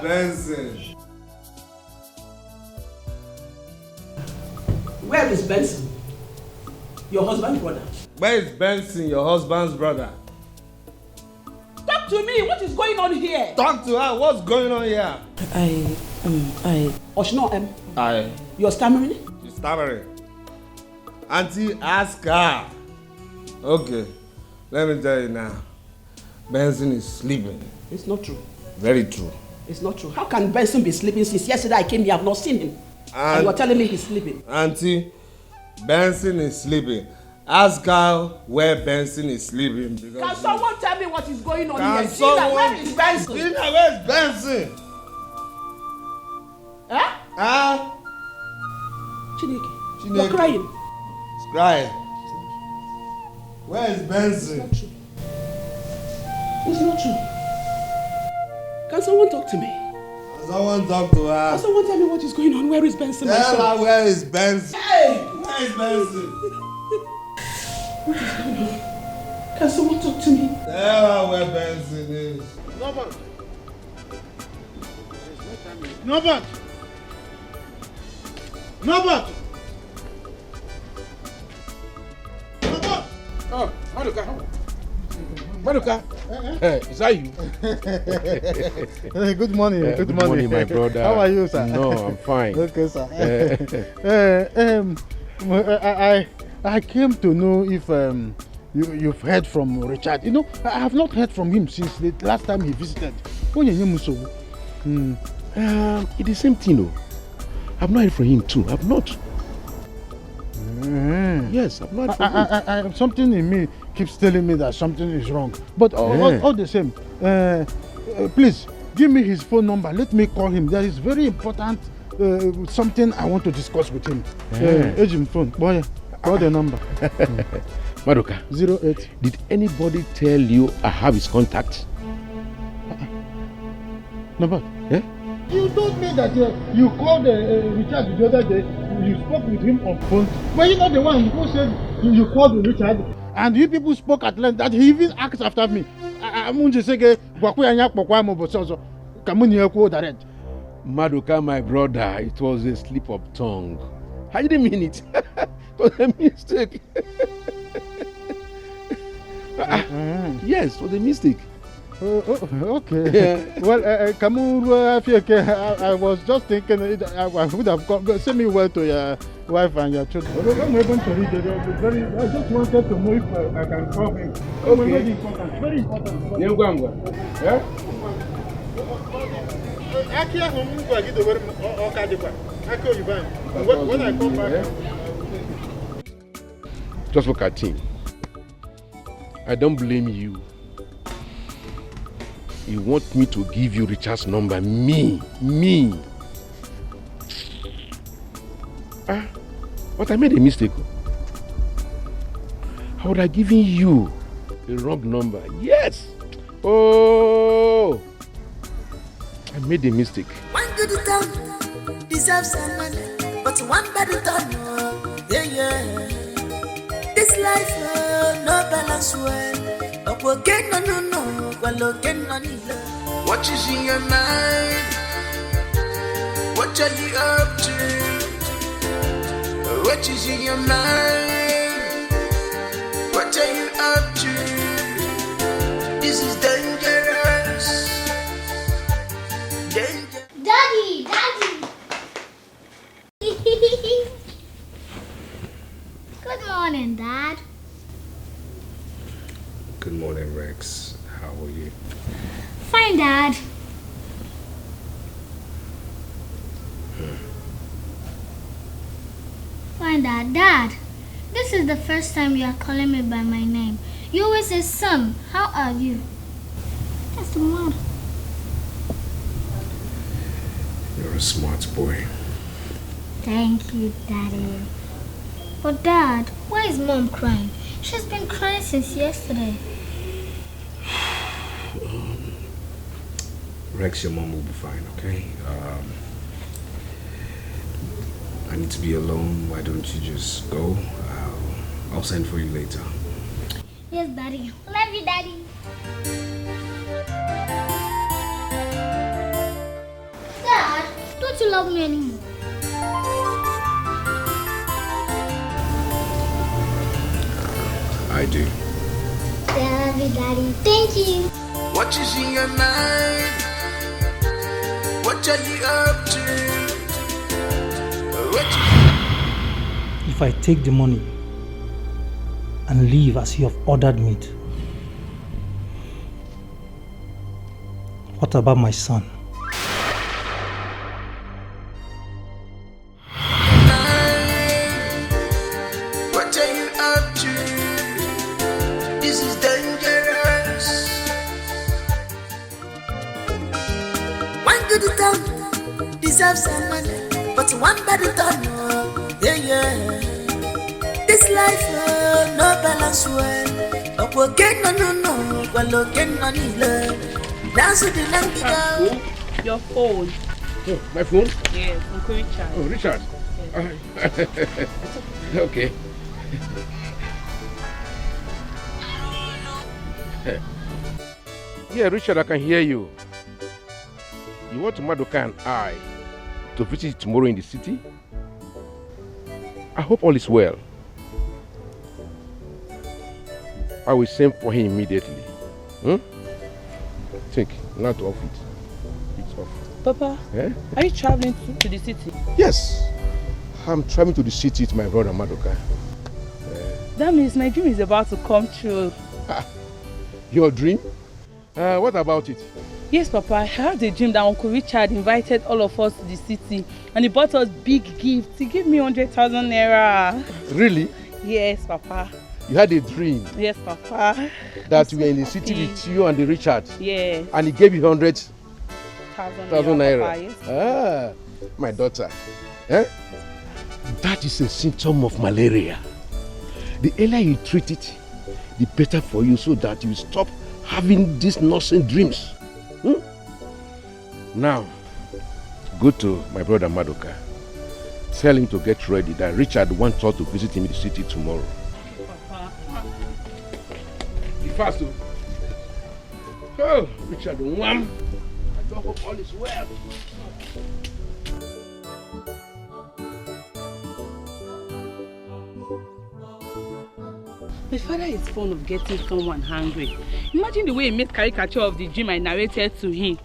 Benson. Where is Benson? Your husband's brother. Where is Benson, your husband's brother? Talk to me. What is going on here? Talk to her. What's going on here? You're stammering? She's stammering. Auntie, ask her. Okay, let me tell you now. Benson is sleeping. It's not true. Very true. It's not true. How can Benson be sleeping since yesterday I came here? I have not seen him. And you're telling me he's sleeping. Auntie, Benson is sleeping. Ask her where Benson is sleeping. Can someone tell me what is going on Can here? Gina, someone- where is Benson? Gina, where is Benson? Eh? Huh? Chineke, you're crying. He's crying. Where is Benson? It's not true. Can someone talk to me? Can someone talk to her? Can someone tell me what is going on? Where is Benson? my Tell son? her where is Benson. Hey! Where is Benson? What is going on? Can someone talk to me? Tell her where Benson is. Nobody. Nobody. Nobody. Oh, Maduka. Maduka. Is that you? Good morning. Good morning, my brother. How are you, sir? No, I'm fine. Okay, sir. I came to know if you've heard from Richard. You know, I have not heard from him since the last time he visited. It's the same thing, though. I've not heard from him too. I've not. Yes, I've not heard from him. Something in me keeps telling me that something is wrong. But all the same, please give me his phone number. Let me call him. There is very important something I want to discuss with him. Agent phone. Boy, call the number. Maduka. 08. Did anybody tell you I have his contact? Number? Yeah? You told me that you called Richard the other day. You spoke with him on phone. But you're not the one who said you called Richard. And you people spoke at length that he even asked after me. Maduka, my brother, it was a slip of tongue. I didn't mean it. It was a mistake. Yes, it was a mistake. Okay. Yeah. Well, I was just thinking I would have come. Send me well to your wife and your children. I'm able to read it. I just wanted to know if I can call him. Okay. Very important. Very important. Yeah? When I come back. Just look at him. I don't blame you. You want me to give you Richard's number? Me. But I made a mistake. I would have given you the wrong number. Yes. Oh, I made a mistake. One good turn deserves some money, but one bad turn, yeah. This life, no balance well. What is in your mind? What are you up to? What is in your mind? What are you up to? This is dangerous. Daddy! Good morning, Dad. Good morning, Rex. How are you? Fine, Dad. Fine, Dad. Dad, this is the first time you are calling me by my name. You always say, son, how are you? That's the matter. You're a smart boy. Thank you, Daddy. But Dad, why is Mom crying? She's been crying since yesterday. Rex, your mom will be fine, okay? I need to be alone. Why don't you just go? I'll send for you later. Yes, Daddy. Love you, Daddy. Dad, don't you love me anymore? I do. I love you, Daddy. Thank you. What is in your mind? What are you up to? If I take the money and leave as you have ordered me to, what about my son? What are you up to? good town deserves some money, but one bad turn, yeah. This life no balance well. Again, no, well, again, no need. That's what the land Your phone. Oh, my phone? Yes, Uncle Richard. Oh, Richard. Yes. Okay. Yeah, Richard, I can hear you. You want Madoka and I to visit tomorrow in the city? I hope all is well. I will send for him immediately. Think, not off it. It's off. Papa, are you traveling to the city? Yes. I'm traveling to the city with my brother Madoka. That means my dream is about to come true. Your dream? What about it? Yes, Papa, I had a dream that Uncle Richard invited all of us to the city and he bought us big gifts. He gave me 100,000 naira. Really? Yes, Papa. You had a dream? Yes, Papa. That we were in the city with you and the Richard? Yes. And he gave you 100,000 naira? Papa, yes. My daughter. That is a symptom of malaria. The earlier you treat it, the better for you, so that you stop having these nonsense dreams. Now, go to my brother Madoka. Tell him to get ready, that Richard wants us to visit him in the city tomorrow. Be fast, oh, Richard, wham! I don't hope all is well. My father is fond of getting someone angry. Imagine the way he made caricature of the dream I narrated to him.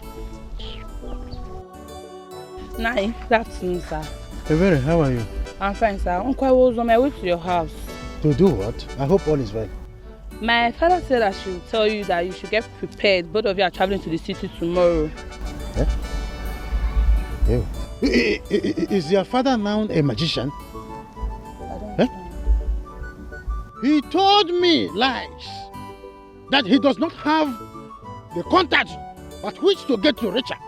Good afternoon, sir. Ebere, how are you? I'm fine, sir. Uncle, I was on my way to your house. To do what? I hope all is well. My father said I should tell you that you should get prepared. Both of you are traveling to the city tomorrow. Is your father now a magician? He told me lies that he does not have the contact at which to get to Richard.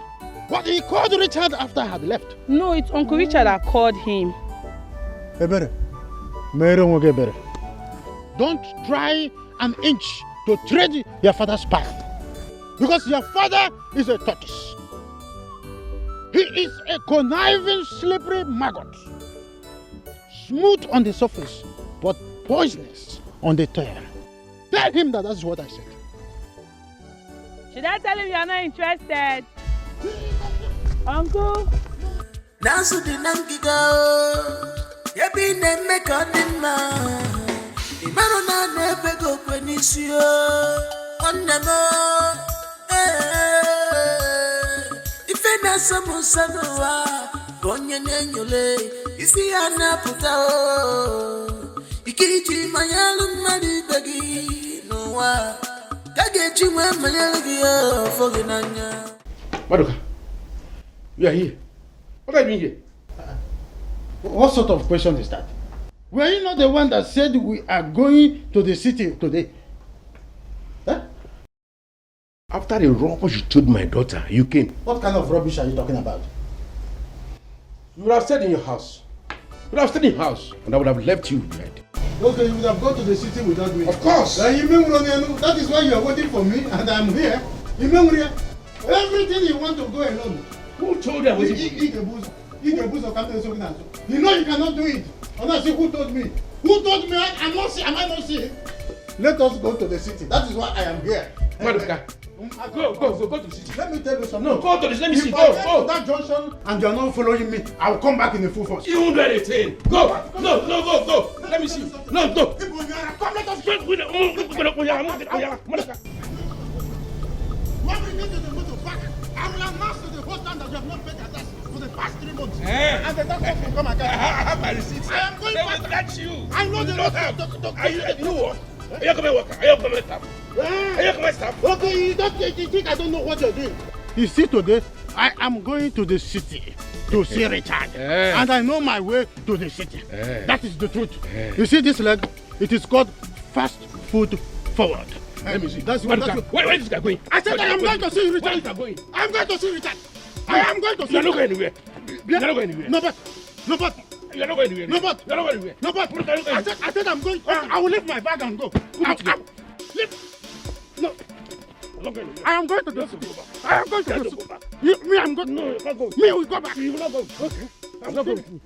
But he called Richard after I had left. No, it's Uncle Richard that called him. Ebere, don't try an inch to tread your father's path, because your father is a tortoise. He is a conniving, slippery maggot, smooth on the surface, but poisonous on the tail. Tell him that that's what I said. Should I tell him you are not interested? Uncle? Nasu di nangiga, yebi ne meka dinma. Imano na nebe go kwenisio, onemo. Ife na samu sanoa, konye nenyole, isi anaputa o. Ikiji mayalu mari begi noa, kage chimwe mayalu giyo foginanya. Madoka, you are here. What are you doing here? What sort of question is that? Were you not the one that said we are going to the city today? After the rubbish you told my daughter, you came. What kind of rubbish are you talking about? You would have stayed in your house. You would have stayed in your house, and I would have left you behind. Okay, you would have gone to the city without me. Of course! That is why you are waiting for me, and I'm here. Everything you want to go alone. Who told you I was You know you cannot do it. Honestly, who told me? Who told me I'm not sick? Am I not sick? Let us go to the city. That is why I am here. Madoka, go to the city. Let me tell you something. No, go to the city. Let me see. If I get to that junction and you are not following me, I will come back in a full force. You won't do anything. Go. Go. Let me see. No, go. Come, let us go. When we need to go to back, I will announce to the whole town that you have not paid your tax for the past 3 months. And the doctor will come again. I have my receipts. I am going back. That's you. I know the doctor. Are you what? Are you coming worker? Are you coming staff? Are you coming staff? Okay, you think I don't know what you're doing. You see, today, I am going to the city to see Richard. And I know my way to the city. That is the truth. You see this leg? It is called fast foot forward. Let me see. That's Where is this guy going? I said I am going to see Richard. I'm going to see Richard. I am going to see. You're not going anywhere. You're not going anywhere. No, but. You're not going anywhere. No, but. You're not going anywhere. No, but. I said I'm going. I will leave my bag and go. Leave. No. I am going to do so. I am going to do so. Me, I'm going. No, you can't go. Me, we go back. You will not go. Okay. I'm not going.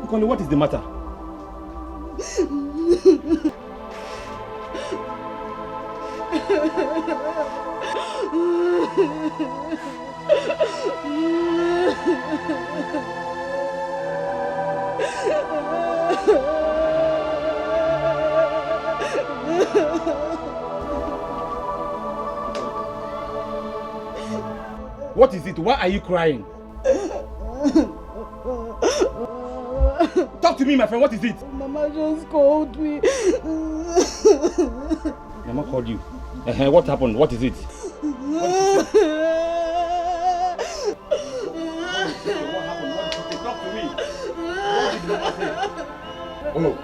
Nkole, what is the matter? What is it? Why are you crying? Talk to me, my friend. What is it? Mama just called me. Mama called you. What happened? What is it? What happened? Talk to me. What did Mama say? Oh,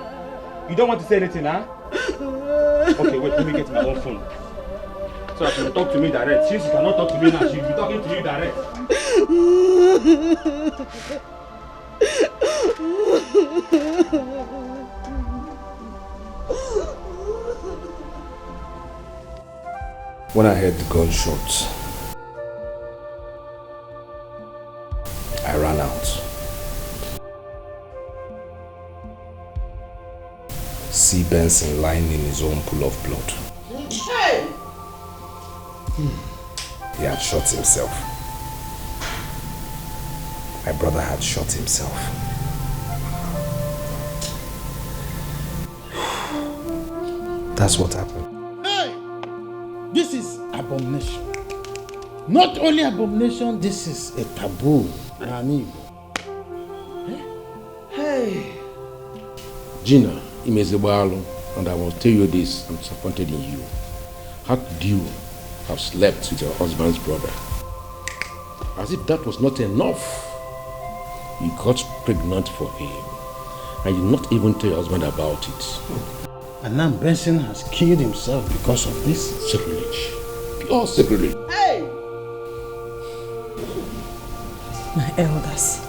you don't want to say anything, huh? Okay, wait. Let me get my own phone. So that you will talk to me direct. Since you cannot talk to me now, she will be talking to you direct. When I heard the gunshots, I ran out. See Benson lying in his own pool of blood. Hey! He had shot himself. My brother had shot himself. That's what happened. Hey! This is abomination. Not only abomination, this is a taboo. Hey! Gina, Imezebalo, and I will tell you this, I'm disappointed in you. How could you have slept with your husband's brother? As if that was not enough. You got pregnant for him, and you not even tell your husband about it. And now Benson has killed himself because of this? Sacrilege. Pure sacrilege. Hey! My elders,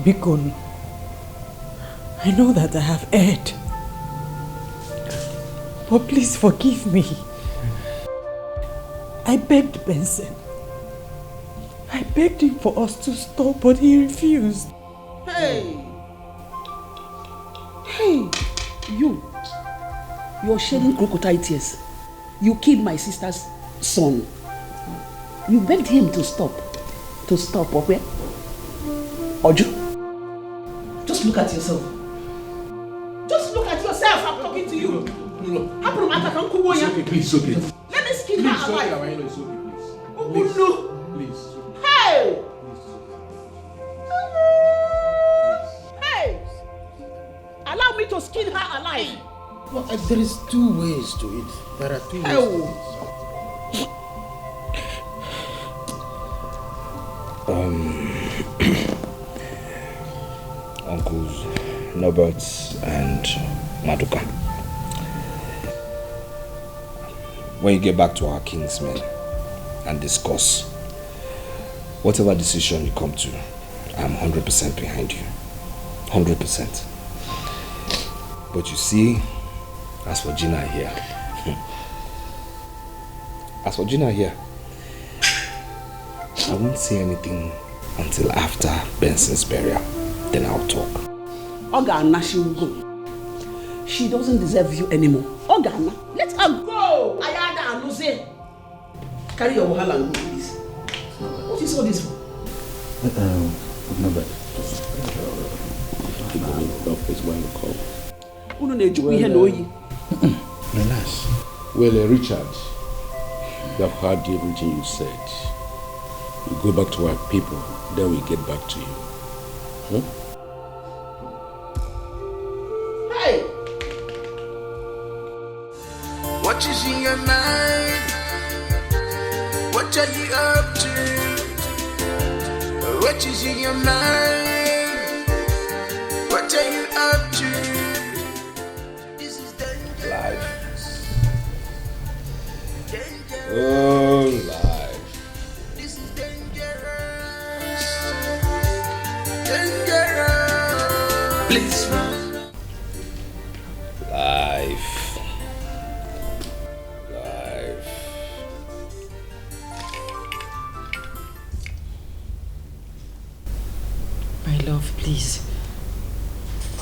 Bikon, I know that I have erred, but please forgive me. I begged Benson. I begged him for us to stop, but he refused. Hey! Hey! You're shedding crocodile tears. You killed my sister's son. You begged him to stop. To stop, okay? Oju, just look at yourself. Just look at yourself. I'm talking to you. No. It's okay, please, it's okay. Let me skin her alive. It's okay, please. Please. Hey! Hey! Allow me to skin her alive. Well, there is two ways to it. There are two ways. Uncles Norbert and Maduka, when you get back to our Kingsmen and discuss whatever decision you come to, I'm 100% behind you. 100%. But you see, as for Gina here, I won't say anything until after Benson's burial. Then I'll talk. Ogana, she will go. She doesn't deserve you anymore. Ogana, let her go. Ayada and Luce. Carry your wahala and go, please. What is all this for? Norbert. is when you come. Relax. Well, Richard, we have heard everything you said. We go back to our people, then we get back to you. Hey! What is in your mind? What are you up to? What is in your mind? What are you up to? This is dangerous. Life. Oh, life. This is dangerous. Dangerous. Please run. Life. My love, please.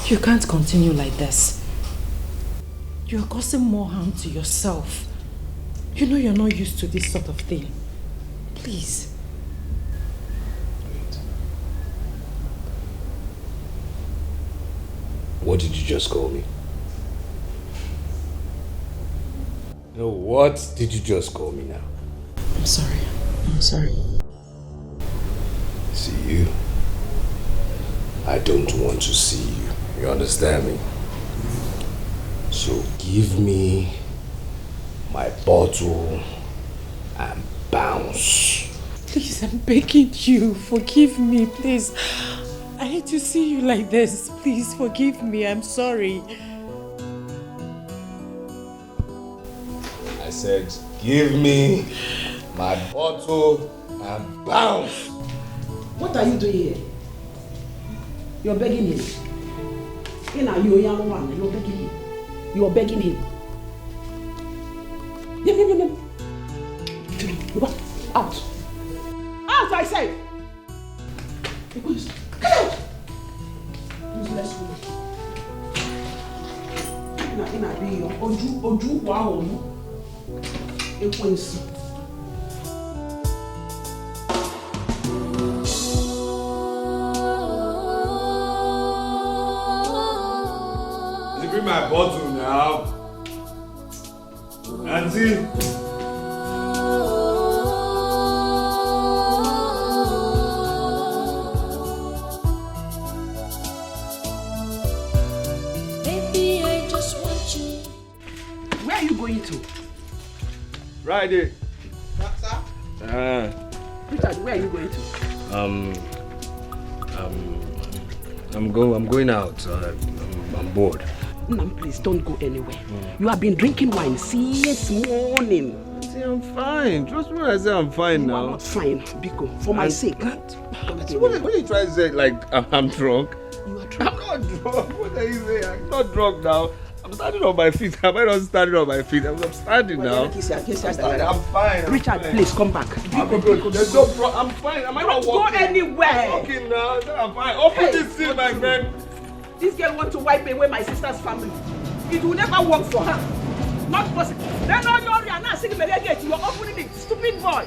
You can't continue like this. You're causing more harm to yourself. You know you're not used to this sort of thing. Please. What did you just call me? No, what did you just call me now? I'm sorry. I'm sorry. See you. I don't want to see you. You understand me? So give me my bottle and bounce. Please, I'm begging you. Forgive me, please. I hate to see you like this. Please forgive me. I'm sorry. I said, give me my bottle and bounce. What are you doing here? You're begging him. You're begging him. You're begging him. Out. Out, I say. Get out. Useless woman. Bring my bottle now. Auntie. Baby, I just want you. Where are you going to? Right there. Richard, where are you going to? I'm going out. I'm bored. Nam, please don't go anywhere. You have been drinking wine since morning. See, I'm fine. Trust me when I say I'm fine now. You are not fine, Biko. For my sake. What are you trying to say? Like, I'm drunk? You are drunk. I'm not drunk. What are you saying? I'm not drunk now. I'm standing on my feet. Am I not standing on my feet? I'm standing now. I'm fine. Richard, please come back. There's no problem. I'm fine. Am I not walking? Go anywhere. I'm walking now. I'm fine. Open this thing, my friend. This girl wants to wipe away my sister's family. It will never work for her. Not possible. Then all you're now singing the gate. You're opening it. Stupid boy.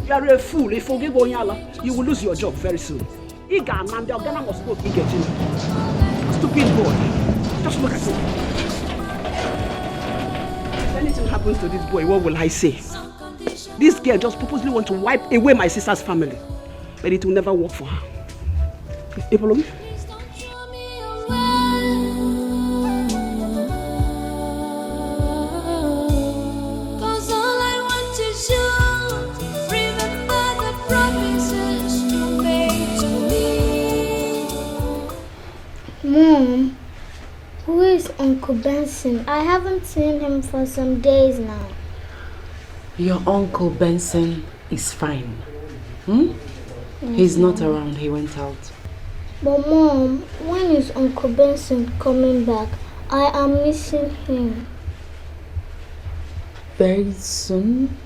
You are a fool. If you forgive Onyala, you will lose your job very soon. Iga man, the Ghana must go Stupid boy. Just look at him. If anything happens to this boy, what will I say? This girl just purposely want to wipe away my sister's family. But it will never work for her. Epolomi? Mom, who is Uncle Benson? I haven't seen him for some days now. Your Uncle Benson is fine. He's not around. He went out. But Mom, when is Uncle Benson coming back? I am missing him. Very soon.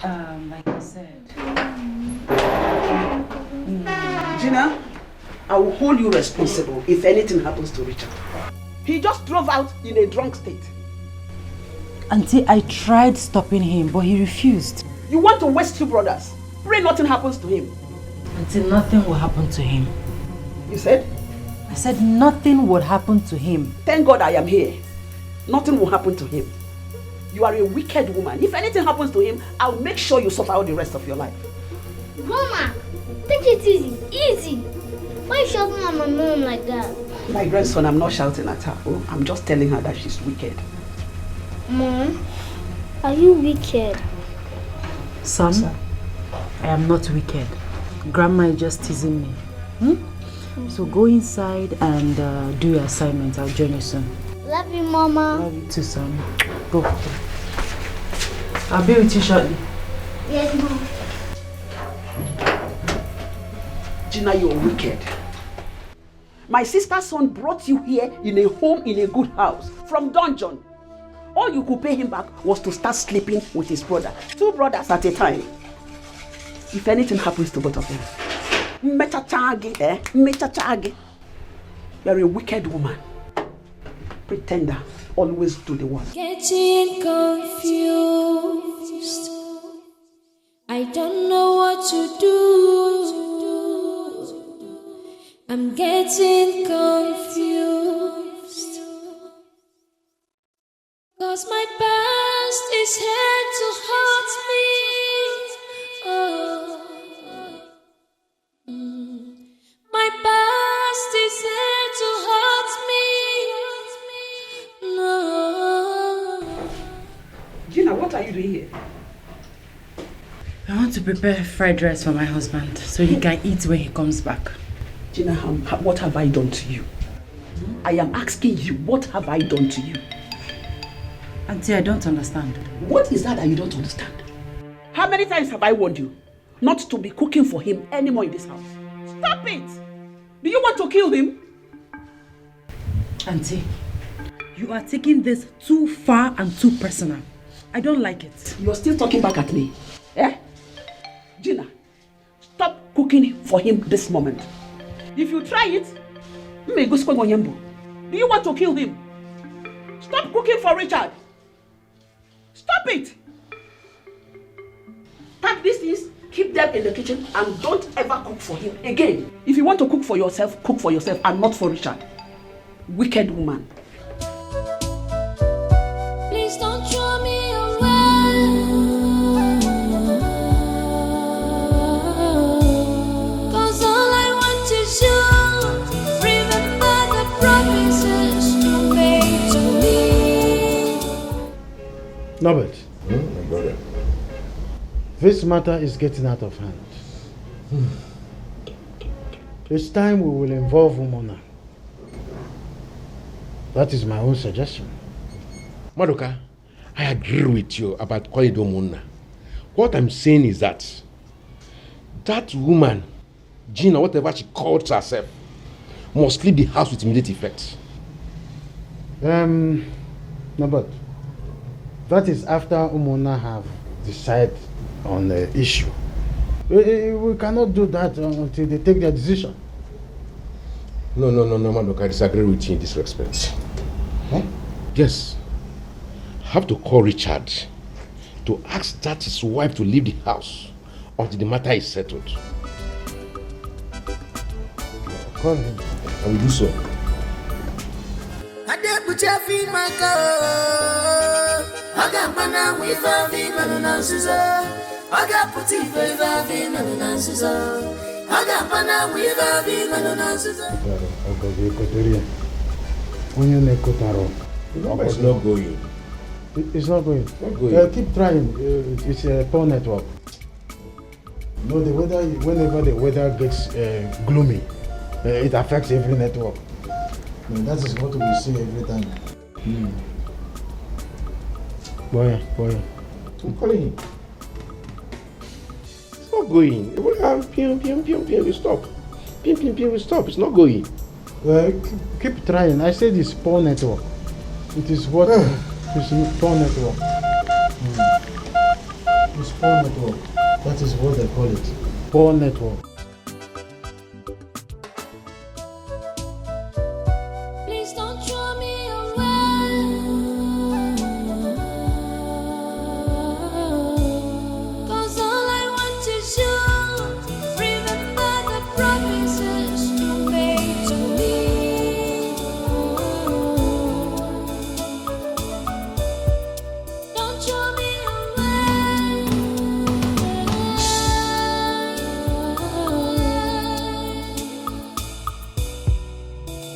Like I said. Gina, I will hold you responsible if anything happens to Richard. He just drove out in a drunk state. Auntie, I tried stopping him, but he refused. You want to waste 2 brothers. Pray nothing happens to him. Auntie, nothing will happen to him. You said? I said nothing would happen to him. Thank God I am here. Nothing will happen to him. You are a wicked woman. If anything happens to him, I'll make sure you suffer all the rest of your life. Mama, take it easy. Easy. Why are you shouting at my mom like that? My grandson, I'm not shouting at her. Oh, I'm just telling her that she's wicked. Mom, are you wicked? Son, I am not wicked. Grandma is just teasing me. So go inside and do your assignment. I'll join you soon. Love you, Mama. Love you too, son. Go. I'll be with you shortly. Yes, Mom. Gina, you're wicked. My sister's son brought you here in a home in a good house from dungeon. All you could pay him back was to start sleeping with his brother. 2 brothers at a time. If anything happens to both of them, you're a wicked woman. Pretender, always do the work. Getting confused. I don't know what to do. I'm getting confused. 'Cause my past is here to haunt me. My past is here to haunt me. No. Gina, what are you doing here? I want to prepare fried rice for my husband so he can eat when he comes back. Gina, what have I done to you? I am asking you, what have I done to you? Auntie, I don't understand. What is that you don't understand? How many times have I warned you not to be cooking for him anymore in this house? Stop it! Do you want to kill him? Auntie, you are taking this too far and too personal. I don't like it. You're still talking back at me. Eh? Gina, stop cooking for him this moment. If you try it, do you want to kill him? Stop cooking for Richard. Stop it. Pack these things, keep them in the kitchen, and don't ever cook for him again. If you want to cook for yourself and not for Richard. Wicked woman. Please don't throw me away. 'Cause all I want is you. Remember the promises you made to me. Norbert, My brother. this matter is getting out of hand. It's time we will involve Umona. That is my own suggestion. Madoka, I agree with you about calling Umona. What I'm saying is that woman, Gina, whatever she calls herself, must leave the house with immediate effect. Norbert, that is after Umona have decided on the issue. We cannot do that until they take their decision. No, Madoka, I disagree with you in this respect. Huh? Yes. I have to call Richard to ask that his wife to leave the house until the matter is settled. Call him. I will do so. It's not going. It's not going. Keep trying. It's a poor network. You know, the weather, whenever the weather gets gloomy, it affects every network. And that is what we see every time. Boy. I'm calling him. It's not going. You stop. Pin will stop. It's not going. Well, keep trying. I said it's poor network. It is what? It's poor network. It's poor network. That is what they call it. Poor network. Please don't throw me away. 'Cause all I want is you. Remember the promises you made to me. Don't throw me away.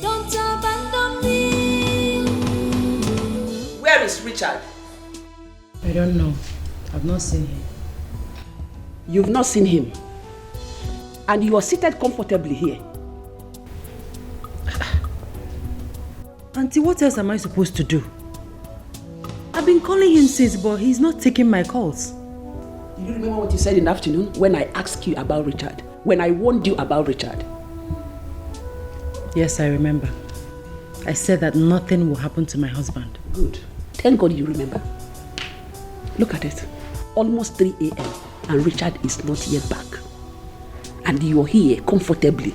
Don't abandon me. Where is Richard? I don't know. I've not seen him. You've not seen him. And you are seated comfortably here. Auntie, what else am I supposed to do? I've been calling him since, but he's not taking my calls. Do you remember what you said in the afternoon when I asked you about Richard? When I warned you about Richard? Yes, I remember. I said that nothing will happen to my husband. Good. Thank God you remember. Look at it. Almost 3 a.m. and Richard is not yet back. And you're here comfortably.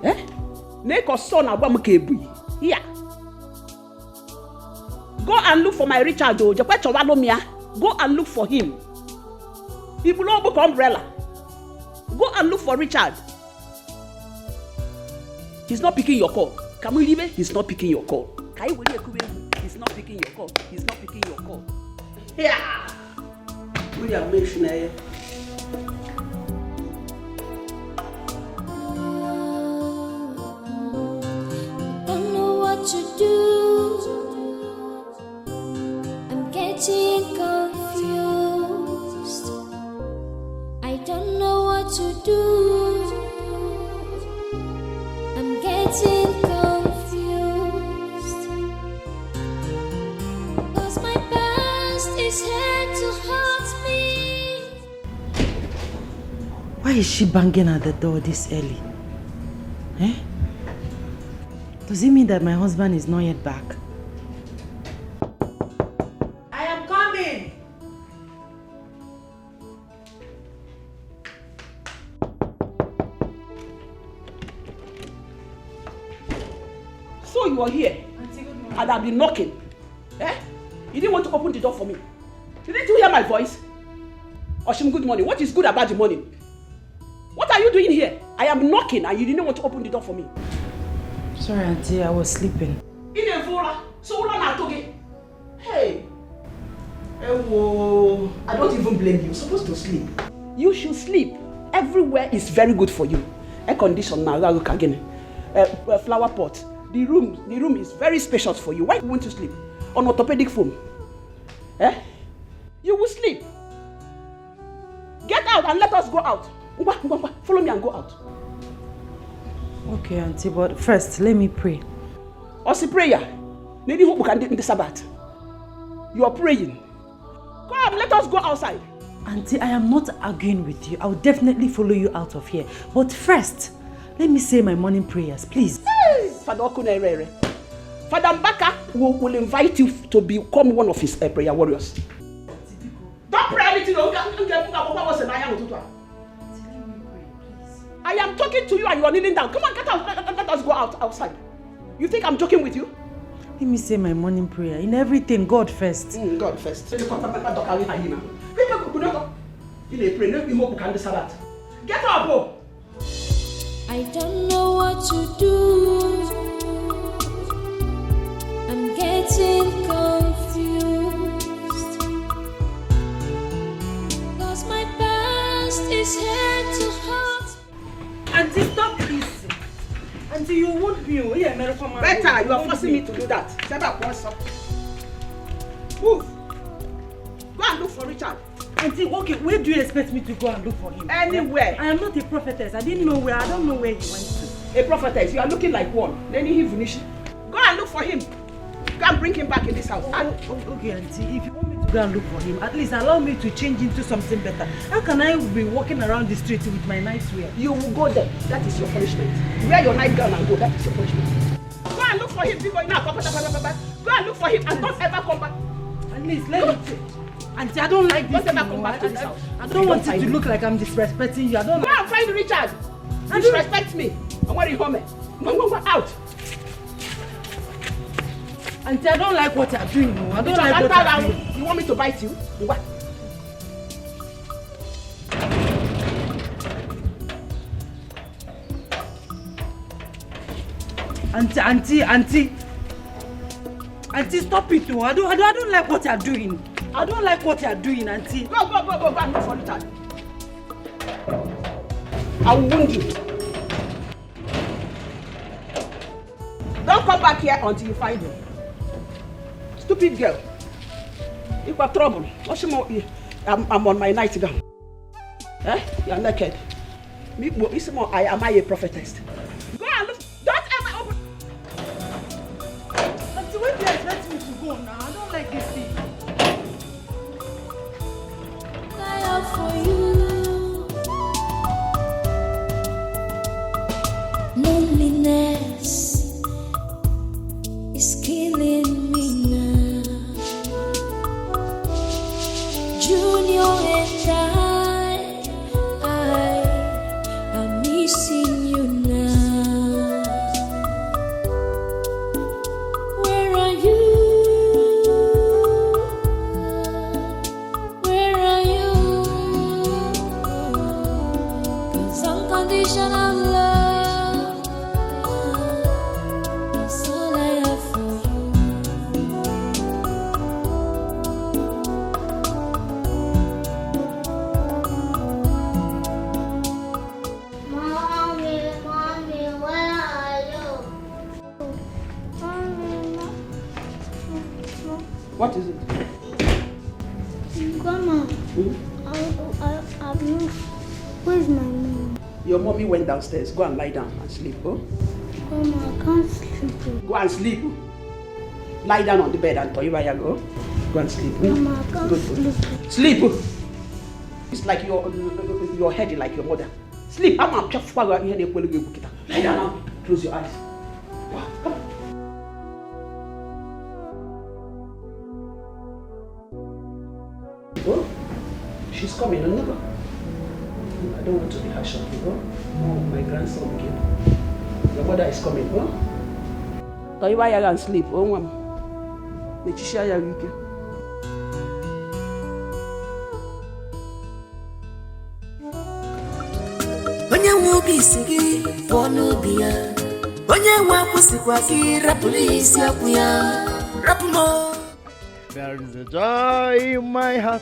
Eh? Neko son abamukebu. Here. Go and look for my Richard. Go and look for him. He below book umbrella. Go and look for Richard. He's not picking your call. Kamuribe, he's not picking your call. He's not picking your call. He's not picking your call. Yeah. William Missionary. Don't know what to do. I'm getting confused. I don't know what to do. I'm getting confused. 'Cause my past is here to hurt me. Why is she banging at the door this early? Eh? Does it mean that my husband is not yet back? I am coming. So you are here. And I've been knocking. Eh? You didn't want to open the door for me. Didn't you hear my voice? Oshim, good morning. What is good about the morning? What are you doing here? I am knocking and you didn't want to open the door for me. Sorry, Auntie, I was sleeping. Hey! I don't even blame you. You're supposed to sleep. You should sleep. Everywhere is very good for you. Air condition now, look again. Flower pot. The room is very spacious for you. Why do you want to sleep? On orthopedic foam. Eh? You will sleep. Get out and let us go out. Follow me and go out. Okay, Auntie, but first, let me pray. Also prayer. Maybe hope we can do in the Sabbath. You are praying. Come, let us go outside. Auntie, I am not arguing with you. I will definitely follow you out of here. But first, let me say my morning prayers, please. Hey, Father Okunere. Father Mbaka will invite you to become one of his prayer warriors. Don't pray anything. I am talking to you and you are kneeling down. Come on, get out. Let us go outside. You think I'm joking with you? Let me say my morning prayer. In everything, God first. God first. Get up, oh. I don't know what to do. I'm getting confused. 'Cause my past is here to hurt. Auntie, stop this. Auntie, you won't be. Better, you are forcing me to do that. Move. Go and look for Richard. Auntie, okay, where do you expect me to go and look for him? Anywhere. I am not a prophetess. I don't know where he went to. A prophetess, you are looking like one. Then he finish. Go and look for him. Go and bring him back in this house. Okay, Auntie, if you want me to go and look for him. At least allow me to change into something better. How can I be walking around the street with my nightwear? You will go there. That is your punishment. Wear your nightgown and go. That is your punishment. Go and look for him. Go and look for him and don't ever come back. At least let me. Auntie, I don't like this. Don't ever come back to this house. I don't want it to look like I'm disrespecting you. I don't. Go and find Richard. Disrespect me. I'm wearing home. Go out. Auntie, I don't like what you're doing. No. I don't like what you're doing. You want me to bite you? What? Auntie, stop it. No. I don't like what you're doing. I don't like what you're doing, Auntie. Go and look for Richard. I will wound you. Don't come back here until you find him. Stupid girl. You got trouble. What's more? I'm on my nightgown. Eh? You're naked. Am I a prophetess? Go and look. Don't ever open. Auntie, where do you expect me to go now? I don't like this thing. For you. Loneliness is killing me now. Junior and I am missing you now. Where are you? Unconditional love, that's all I have for you. Mommy, where are you? What is it? Grandma, where's my mom? Your mommy went downstairs. Go and lie down and sleep, oh? Grandma, I can't sleep. Go and sleep. Lie down on the bed and Toyibaya go. Go and sleep. Grandma, I can't sleep. Sleep. It's like your head is like your mother. Sleep. I'm a chef. Lie down now. Close your eyes. Come on. Oh, she's coming. Another. I don't want to be harsh on you, oh? Oh, my grandson came. Your mother is coming, oh? Toiwa yaga and sleep, oh, mom. Nechisha yaga. Onye wubi sigi, ponubia. Onye wapu sikwaki, rapulisi akuya. Rapumo. There is a joy in my heart.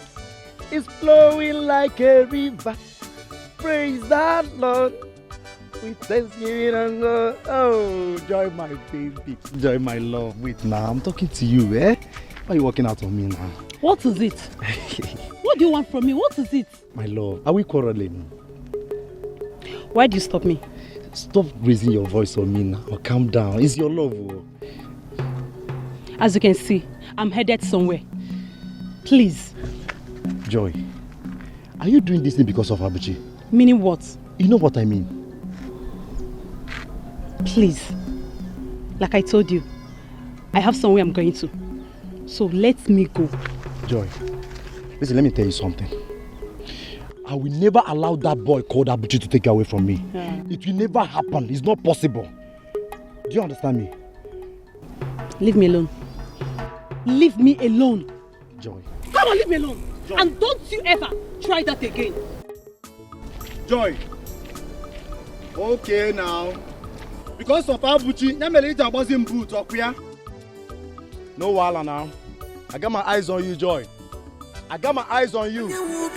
It's flowing like a river. Praise that Lord with thanksgiving and oh, joy, my baby, joy, my love. Wait now, I'm talking to you, eh? Why are you walking out on me now? What is it? What do you want from me? What is it? My love, are we quarreling? Why do you stop me? Stop raising your voice on me now. Calm down. It's your love. Oh. As you can see, I'm headed somewhere. Please. Joy, are you doing this thing because of Abuchi? Meaning what? You know what I mean. Please. Like I told you, I have somewhere I'm going to. So let me go. Joy, listen, let me tell you something. I will never allow that boy called Abuchi to take you away from me. Yeah. It will never happen. It's not possible. Do you understand me? Leave me alone. Leave me alone. Joy. Come on, leave me alone. Joy. And don't you ever try that again. Joy. Okay now. Because of Abuchi, Nyamelita wasn't boot or queer. No wala now. I got my eyes on you, Joy. I got my eyes on you. What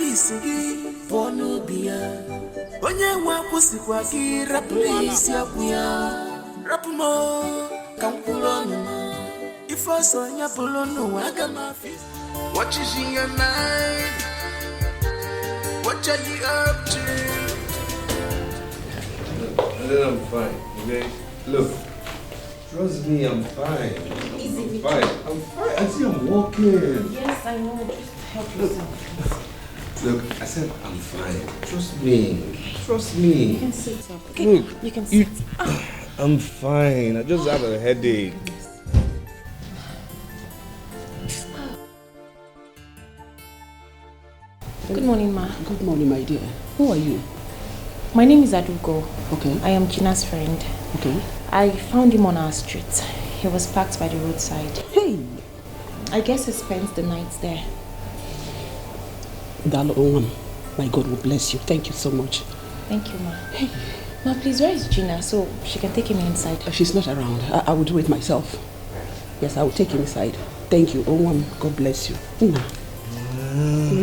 is in your mind? What are you up to? And then I'm fine, okay? Look, Trust me, I'm fine. Easy, I'm fine. I'm fine. I see I'm walking. Yes, I know. Just help yourself. Look, I said I'm fine. Trust me. Trust me. You can sit up. Okay, Look, you can sit. I'm fine. I just have a headache. Good morning, ma. Good morning, my dear. Who are you? My name is Adugo. Okay. I am Gina's friend. Okay. I found him on our street. He was parked by the roadside. Hey! I guess he spent the night there. My God will bless you. Thank you so much. Thank you, ma. Hey. Ma, please, where is Gina? So she can take him inside. She's not around. I will do it myself. Yes, I will take him inside. Thank you. God bless you.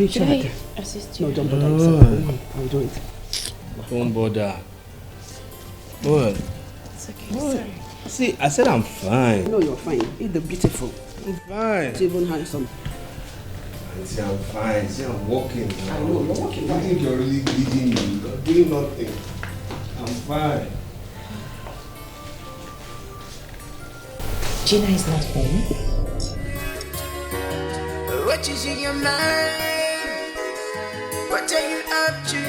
Should I assist you? No, don't bother yourself. I will do it. Don't bother. What? It's okay. What? Sorry. See, I said I'm fine. No, you're fine. You're the beautiful. I'm fine. It's even handsome. See, I'm fine. See, I'm walking. I know, you're walking. I think you're really leading me. You're doing nothing. I'm fine. Gina is not home. What is in your mind? What are you up to?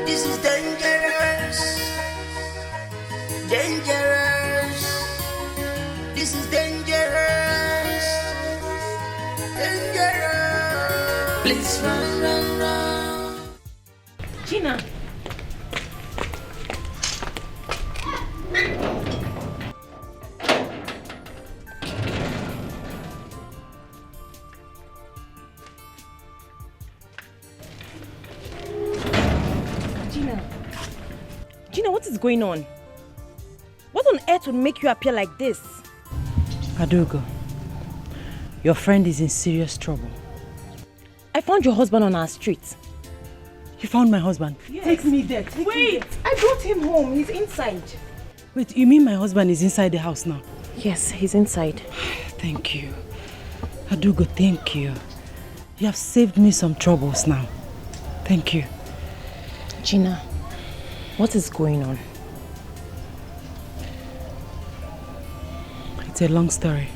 This is dangerous. Dangerous. This is dangerous. Dangerous. Please run, run, run. Gina. Gina, what is going on? What on earth would make you appear like this? Adugo, your friend is in serious trouble. I found your husband on our street. You found my husband? Yes. Take me there. Wait, I brought him home. He's inside. Wait, you mean my husband is inside the house now? Yes, he's inside. Thank you. Adugo, thank you. You have saved me some troubles now. Thank you. Gina, what is going on? It's a long story.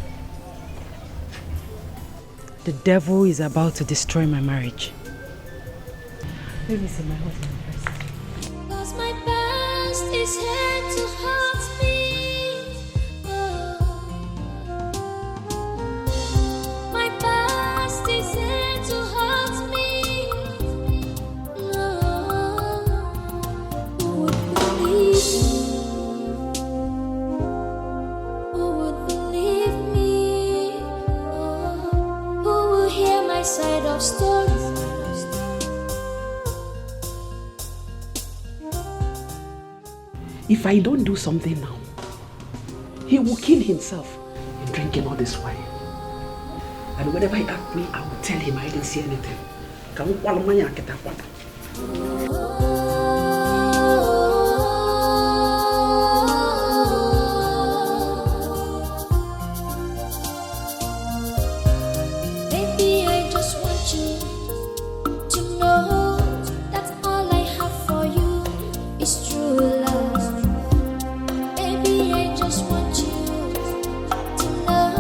The devil is about to destroy my marriage. Let me see my husband first. 'Cause my past is here to haunt me. My past is here to haunt me. Who would believe me? Who would believe me? Who will hear my side of stories? If I don't do something now, he will kill himself in drinking all this wine. And whenever he asks me, I will tell him I didn't see anything. Baby, I just want you to know that all I have for you is true love. Baby, I just want you to know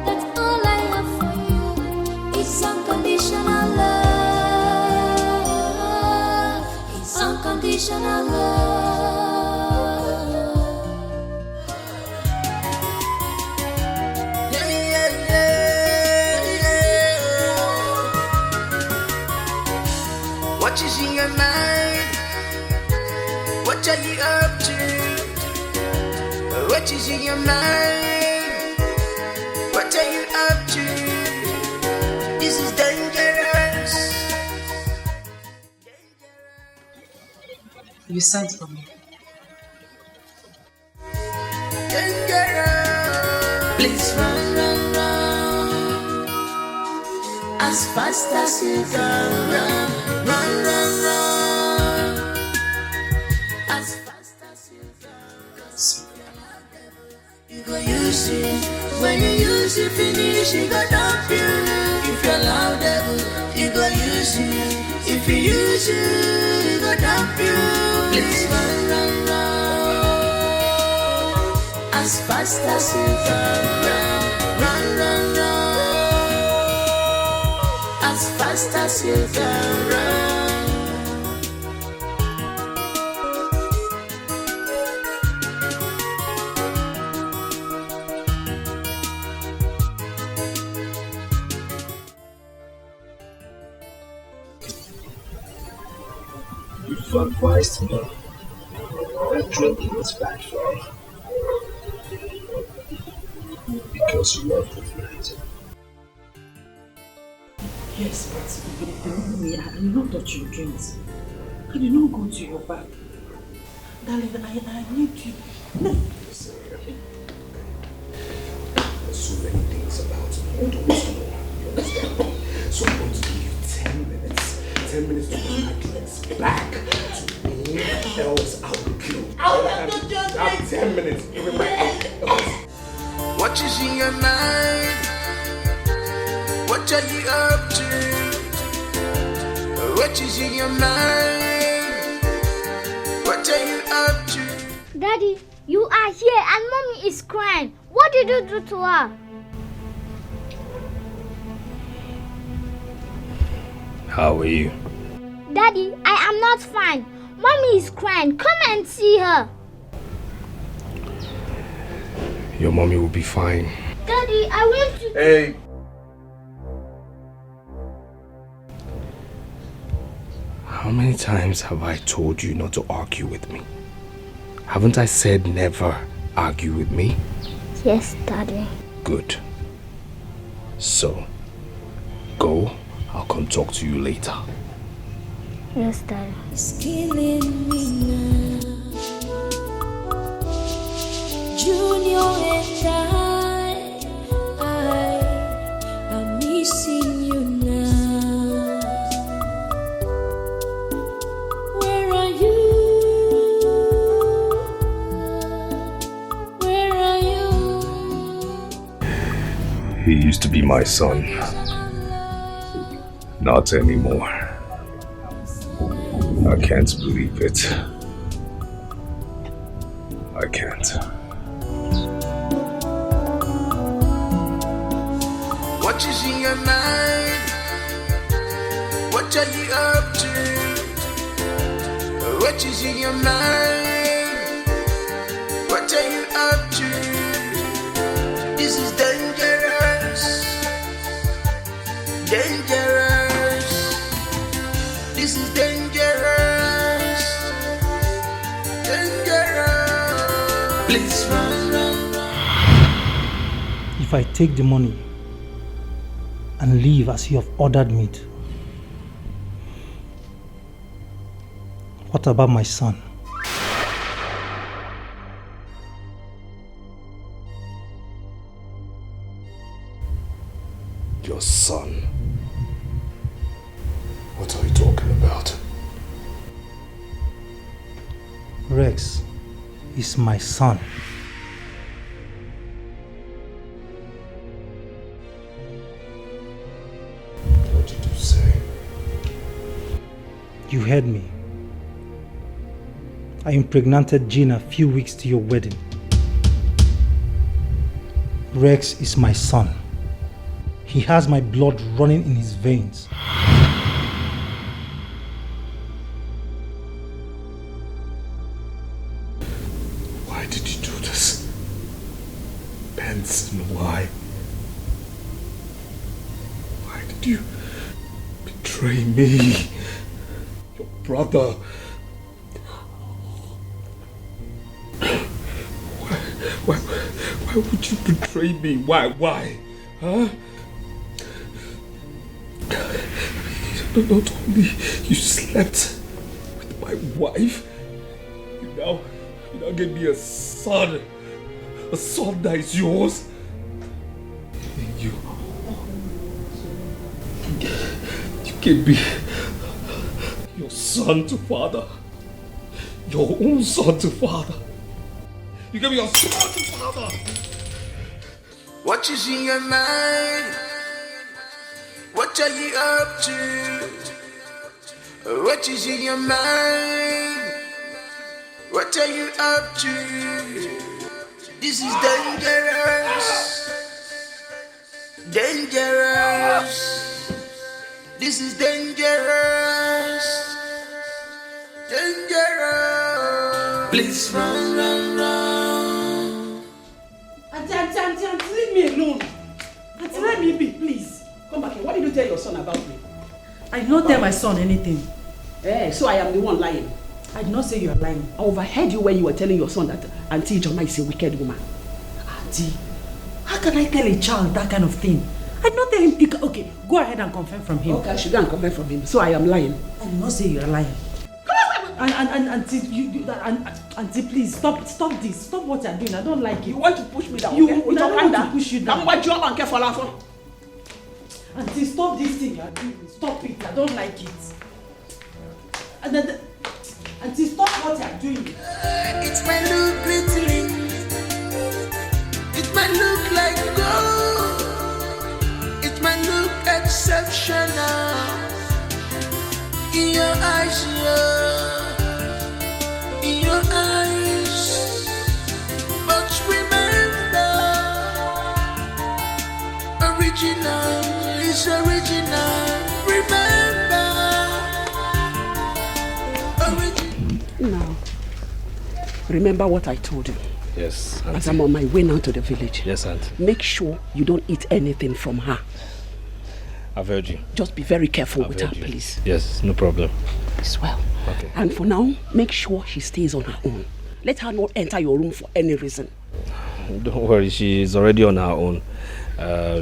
that all I have for you is unconditional love. It's unconditional love. What is in your mind? What are you up to? What is in your mind? What are you up to? This is dangerous. You sent for me. Dangerous. Please run, run, run. As fast as you can run. Run, run, run. As fast as you can run. You go use it. When you use it, finish, you go dump you. If you're loud, devil, you go use it. If you use it, you go dump you. Please run, run, run. as fast as you can run, run, run, run, as fast as you can run. You've advised me that drinking is bad for you because you love the friends. Yes, but believe me, I did not touch your drinks. I did not go to your bag. Darling, I need you. No. There's so many things about me you don't know. You understand? So I'm going to give you 10 minutes. 10 minutes to put my drinks back to me, else I will kill you. I have 10 minutes. Give me my What is in your mind? What are you up to? What is in your mind? What are you up to? Daddy, you are here and Mommy is crying. What did you do to her? How are you? Daddy, I am not fine. Mommy is crying. Come and see her. Your mommy will be fine. Daddy, I want to... Hey! How many times have I told you not to argue with me? Haven't I said never argue with me? Yes, Daddy. Good. So, go. I'll come talk to you later. Yes, Daddy. It's killing me now. Junior and I'm missing you now. Where are you? Where are you? He used to be my son. Not anymore. I can't believe it. I can't. What is in your mind? What are you up to? What is in your mind? What are you up to? This is dangerous. Dangerous. This is dangerous. Dangerous. Please run, run, run. If I take the money and leave as you have ordered me to, what about my son? Your son? What are you talking about? Rex is my son. What did you say? You heard me. I impregnated Gina a few weeks to your wedding. Rex is my son. He has my blood running in his veins. Why did you do this? Benson, why? Why did you betray me? Your brother? Why would you betray me? Why? Huh? Not only you slept with my wife, you now gave me a son that is yours. You gave me your son to father, your own son to father. You gave me your son to father. What is in your mind? What are you up to? What is in your mind? What are you up to? This is dangerous. Dangerous. This is dangerous. Dangerous. Please run, run, run. Auntie, leave me alone. Auntie, let me be, please. Come back here. What did you tell your son about me? I did not tell my son anything. So I am the one lying. I did not say you are lying. I overheard you when you were telling your son that Auntie Joma is a wicked woman. Auntie, how can I tell a child that kind of thing? I did not tell him. Okay, go ahead and confirm from him. Okay, I should go and confirm from him. So I am lying. I did not say you are lying. Auntie, please stop this. Stop what you are doing. I don't like it. You want to push me down? You okay? I don't want to push you down. Come watch your man careful. Auntie, stop this thing you are doing. Stop it. I don't like it. Auntie, stop what you are doing. It might look glittering. It might look like gold. It might look exceptional in your eyes, in your eyes. But remember, original is original. Remember, now, remember what I told you. Yes, Auntie. As I'm on my way now to the village. Yes, Auntie. Make sure you don't eat anything from her. I've heard you. Just be very careful with her, please. Yes, no problem. As well. Okay. And for now, make sure she stays on her own. Let her not enter your room for any reason. Don't worry, she is already on her own.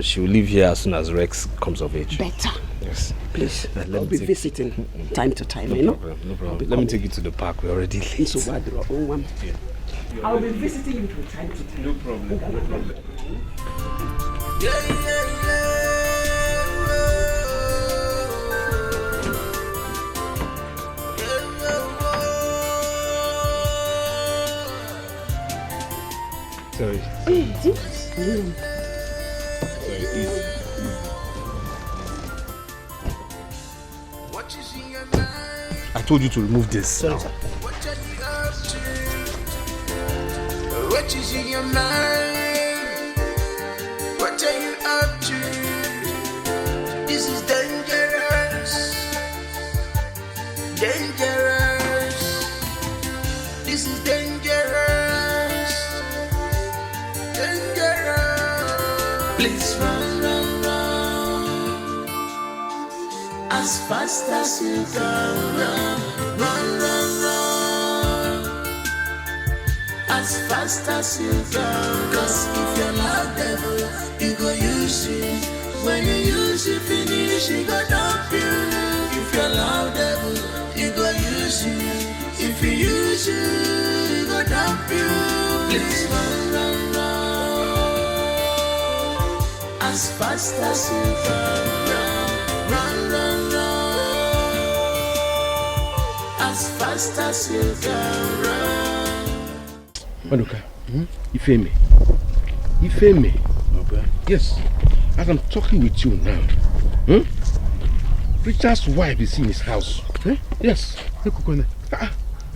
She will leave here as soon as Rex comes of age. Better. Yes. Please. I'll be visiting time to time, no you know? Problem, no problem. Let me take you to the park. We're already late. So bad, yeah. I'll be visiting you from time to time. No problem. No problem. Sorry. I told you to remove this. what is in your mind? What are you up to? This is dangerous. Dangerous. This is dangerous. Dangerous. Please run, run, run. As fast as you can run. Run, run, run. As fast as you can. Cause if you're loud devil, you go use it. When you use it, finish, you go dump you. If you're loud devil, you go use it. If you use it, you go dump you. Please run, run, run. As fast as you can run. Run, run, run. As fast as you can run. Maduka, Ifeme. Okay. Yes, as I'm talking with you now, Richard's wife is in his house. Yes.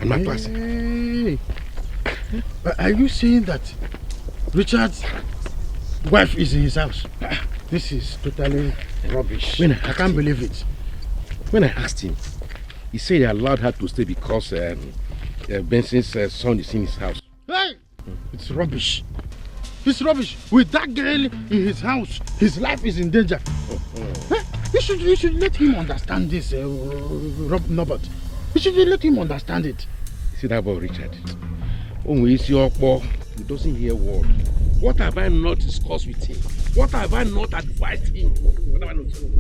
I'm not passing. Are you saying that Richard's wife is in his house? This is totally rubbish. I can't believe it. When I asked him, he said he allowed her to stay because Benson's son is in his house. Hey! It's rubbish. It's rubbish. With that girl in his house, his life is in danger. You should let him understand this, Norbert. You should let him understand it. See that about Richard? When he doesn't hear word. What have I not discussed with him? What have I not advised him? What have I not said?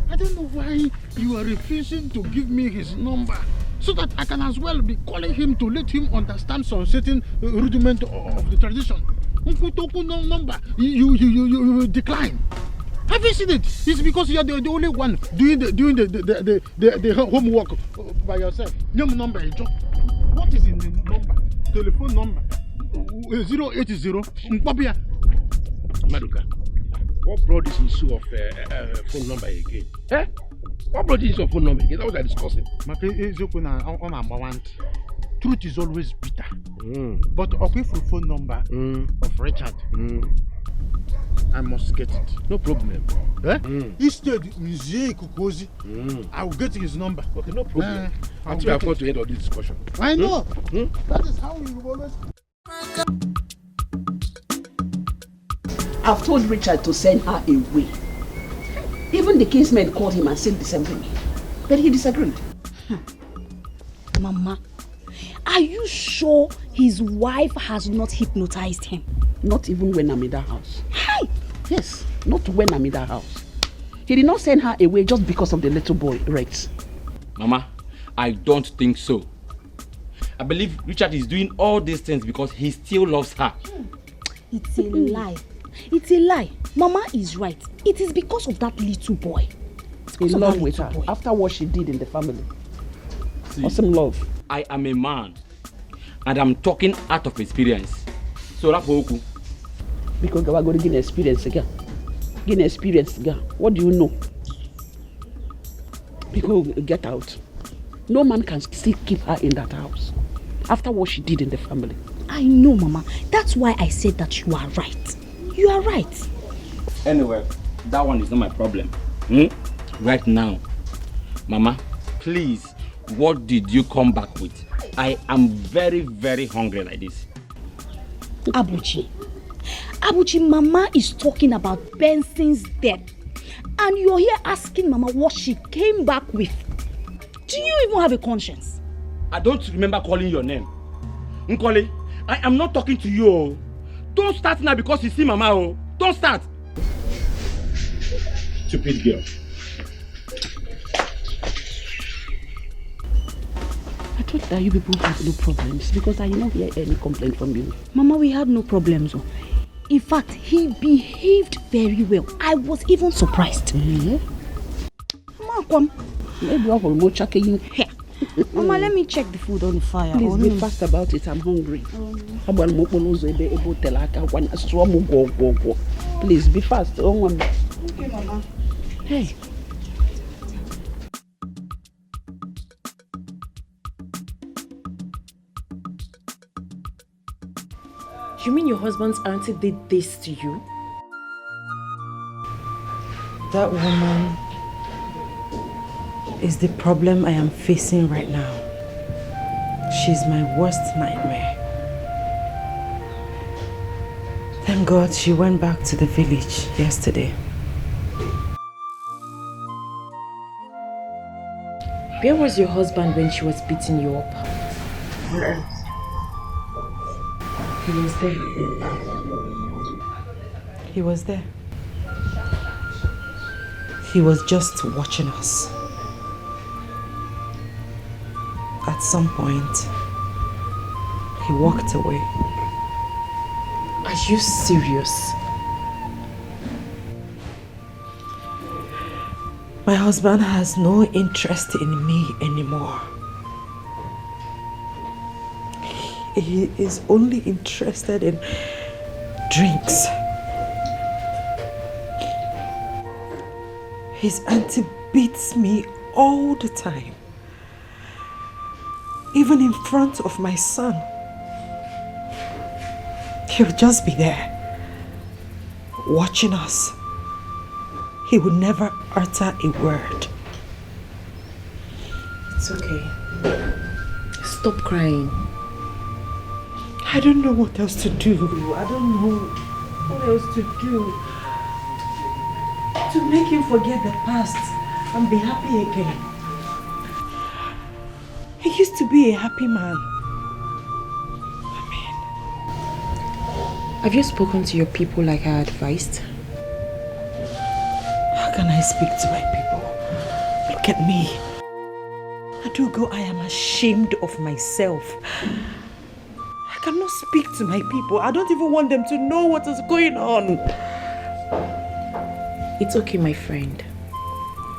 I don't know why you are refusing to give me his number, so that I can as well be calling him to let him understand some certain rudiment of the tradition. Number, you decline. Have you seen it? It's because you are the only one doing the homework by yourself. Number, what is in the number? Telephone number 080 Maduka, what brought this issue of phone number again? What brought this issue of phone number again? That was I discussing. 2 truth is always bitter. But Okwefu phone number of Richard, I must get it. No problem. Instead, I will get his number. Okay, no problem. Until I come to end of this discussion. I know. That is how we will always. I've told Richard to send her away. Even the kinsmen called him and said the same thing. But he disagreed. Mama, are you sure his wife has not hypnotized him? Not even when I'm in that house. Hi! Yes, not when I'm in that house. He did not send her away just because of the little boy, Rex. Mama, I don't think so. I believe Richard is doing all these things because he still loves her. It's a lie. It's a lie. Mama is right. It is because of that little boy. He's in love with her after what she did in the family. See, awesome love. I am a man and I'm talking out of experience. So Rapoku. Because we're going to gain experience again. Gain experience again. What do you know? Because get out. No man can still keep her in that house after what she did in the family. I know, Mama. That's why I said that you are right. You are right. Anyway, that one is not my problem. Right now, Mama, please, what did you come back with? I am very, very hungry like this. Abuchi, Mama is talking about Benson's death. And you're here asking Mama what she came back with. Do you even have a conscience? I don't remember calling your name. Nkole, I am not talking to you. Don't start now because you see Mama. Don't start. Stupid girl. I thought that you people had no problems because I did not hear any complaint from you. Mama, we had no problems. In fact, he behaved very well. I was even surprised. Mama, come. Maybe I will more check in here. Mama, let me check the food on the fire. Please be fast about it. I'm hungry. Please be fast. Okay, Mama. Hey. You mean your husband's auntie did this to you? That woman is the problem I am facing right now. She's my worst nightmare. Thank God she went back to the village yesterday. Where was your husband when she was beating you up? Where? He was there. He was there. He was just watching us. At some point, he walked away. Are you serious? My husband has no interest in me anymore. He is only interested in drinks. His auntie beats me all the time. Even in front of my son. He'll just be there, watching us. He would never utter a word. It's okay. Stop crying. I don't know what else to do. I don't know what else to do to make him forget the past and be happy again. He used to be a happy man. Have you spoken to your people like I advised? How can I speak to my people? Look at me. Adugo, I am ashamed of myself. I cannot speak to my people. I don't even want them to know what is going on. It's okay, my friend.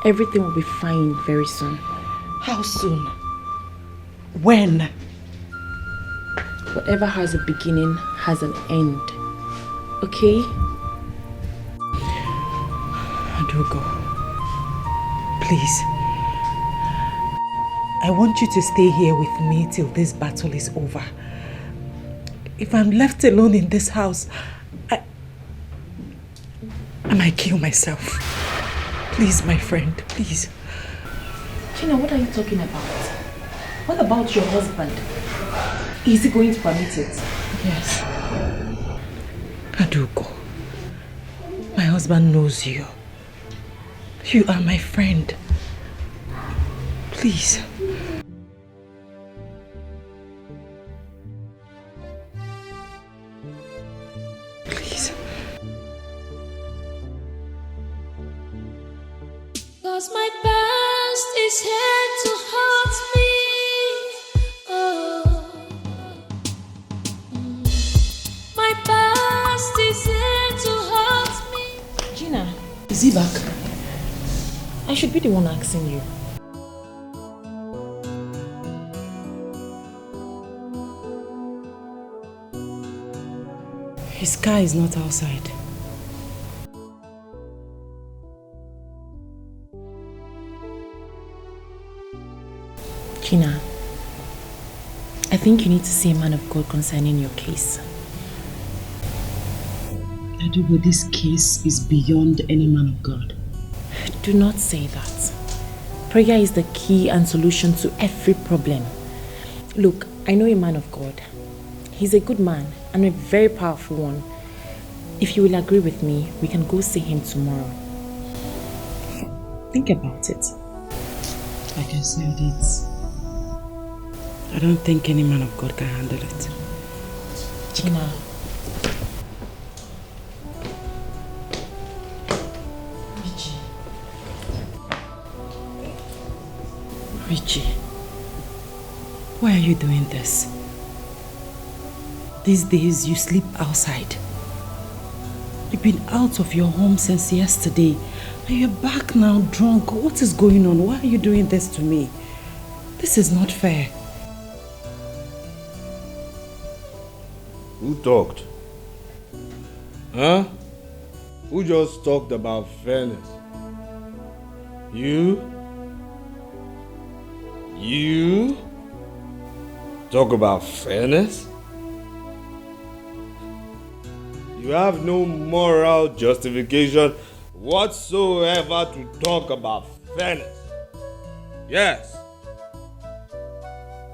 Everything will be fine very soon. How soon? When? Whatever has a beginning has an end. Okay? Adugo, please. I want you to stay here with me till this battle is over. If I'm left alone in this house, I might kill myself. Please, my friend, please. Gina, what are you talking about? What about your husband? Is he going to permit it? Yes. Aduko, my husband knows you. You are my friend. Please. Please. 'Cause my past is here to haunt me. Oh. My past is here to haunt me. Gina, is he back? I should be the one asking you. His car is not outside. Gina, I think you need to see a man of God concerning your case. Adugo, this case is beyond any man of God. Do not say that. Prayer is the key and solution to every problem. Look, I know a man of God. He's a good man and a very powerful one. If you will agree with me, we can go see him tomorrow. Think about it. Like I said, I don't think any man of God can handle it. Gina. Richie, why are you doing this? These days you sleep outside. You've been out of your home since yesterday and you're back now drunk. What is going on? Why are you doing this to me? This is not fair. Who talked? Huh? Who just talked about fairness? You? You? Talk about fairness? You have no moral justification whatsoever to talk about fairness. Yes.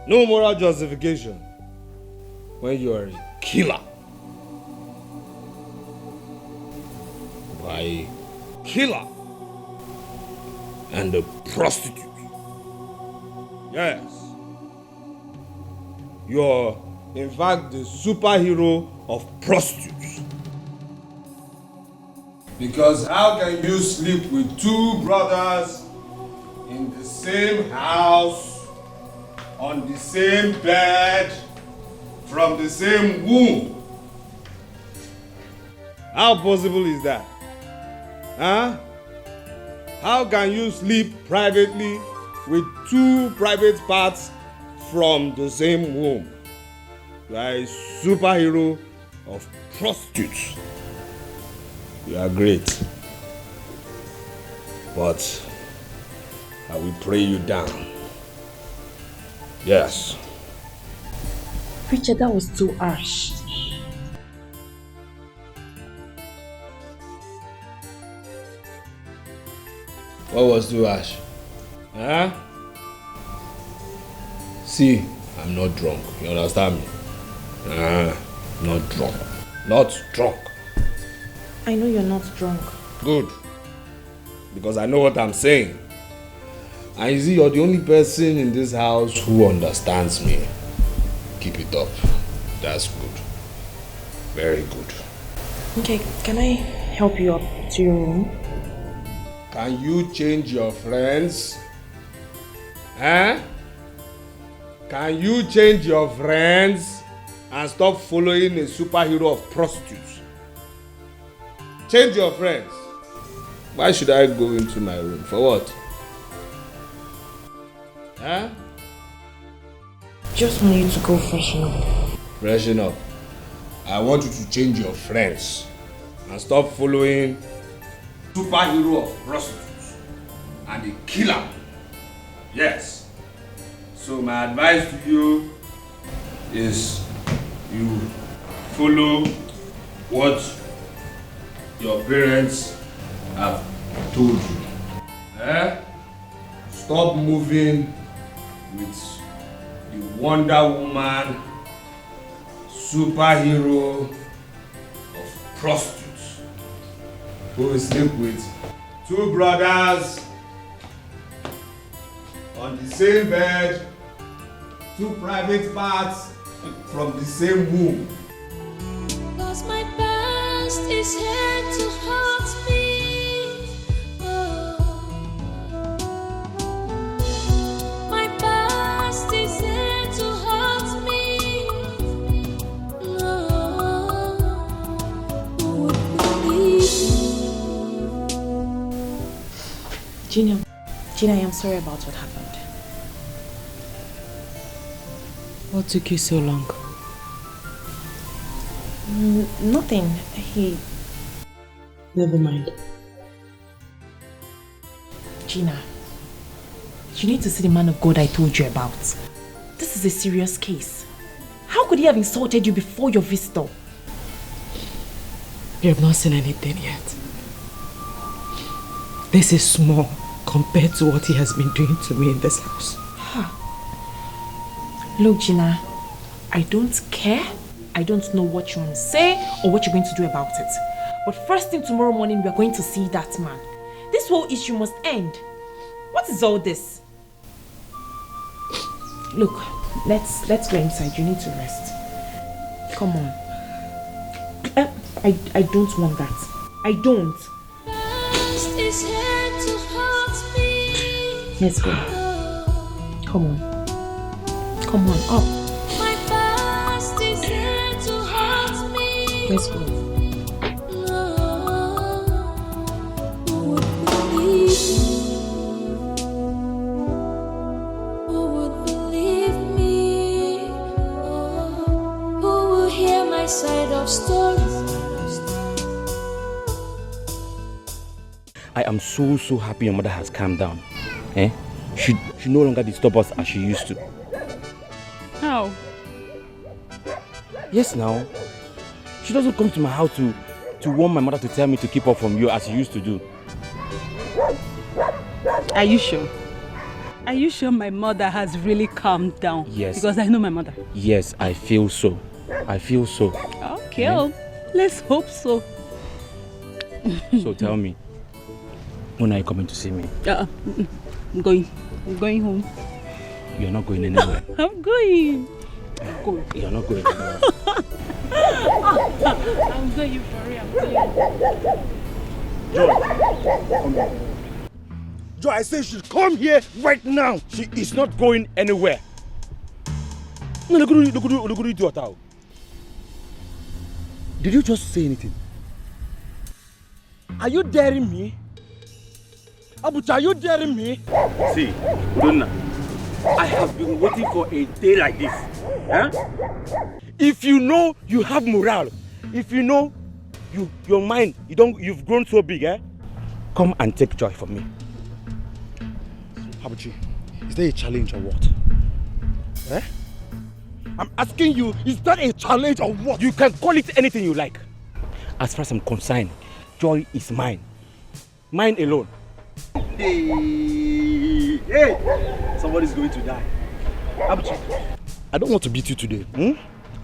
No moral justification when you are a killer. By a killer and a prostitute. Yes. You're, in fact, the superhero of prostitutes. Because how can you sleep with two brothers in the same house, on the same bed, from the same womb? How possible is that? Huh? How can you sleep privately with two private parts from the same womb? You are a superhero of prostitutes. You are great. But I will pray you down. Yes. Richard, that was too harsh. What was too harsh? Huh? See, I'm not drunk. You understand me? Not drunk. Not drunk. I know you're not drunk. Good. Because I know what I'm saying. And you see, you're the only person in this house who understands me. Keep it up. That's good. Very good. Okay, can I help you up to your room? Can you change your friends? Huh? Can you change your friends and stop following a superhero of prostitutes? Change your friends. Why should I go into my room? For what? Huh? Just want you to go freshen up. Freshen up. I want you to change your friends and stop following superhero of prostitutes and a killer. Yes. So my advice to you is you follow what your parents have told you. Stop moving with the Wonder Woman, superhero of prostitutes who will sleep with two brothers on the same bed, two private parts from the same womb. Cause my past is here to haunt me. My past is here to haunt me. Who would believe me? Gina, I am sorry about what happened. What took you so long? Nothing. Never mind. Gina, you need to see the man of God I told you about. This is a serious case. How could he have insulted you before your visitor? You have not seen anything yet. This is small compared to what he has been doing to me in this house. Look, Gina, I don't care. I don't know what you want to say or what you're going to do about it. But first thing tomorrow morning, we are going to see that man. This whole issue must end. What is all this? Look, let's go inside. You need to rest. Come on. I don't want that. I don't. Past is here to haunt me. Let's go. Come on. Come on, up. My past is here to haunt me. Let's go. Who would believe me? Who would believe me? Who will hear my side of story? I am so happy your mother has calmed down. She no longer disturb us as she used to. How? Yes, now. She doesn't come to my house to warn my mother to tell me to keep up from you as she used to do. Are you sure? Are you sure my mother has really calmed down? Yes. Because I know my mother. Yes, I feel so. I feel so. Okay, let's hope so. So tell me, when are you coming to see me? I'm going home. You're not going anywhere. I'm going. You're not going anywhere. I'm going for real. I'm going. Joy, come here. Joy, I say she should come here right now. She is not going anywhere. No, look at you. Did you just say anything? Are you daring me? Abucha, are you daring me? See, Donna, I have been waiting for a day like this. If you know you have morale, if you know your mind, you've grown so big, come and take Joy from me. Abuchi, is there a challenge or what? I'm asking you, is that a challenge or what? You can call it anything you like. As far as I'm concerned, Joy is mine. Mine alone. Hey! Somebody's going to die. Abuchi, I don't want to beat you today.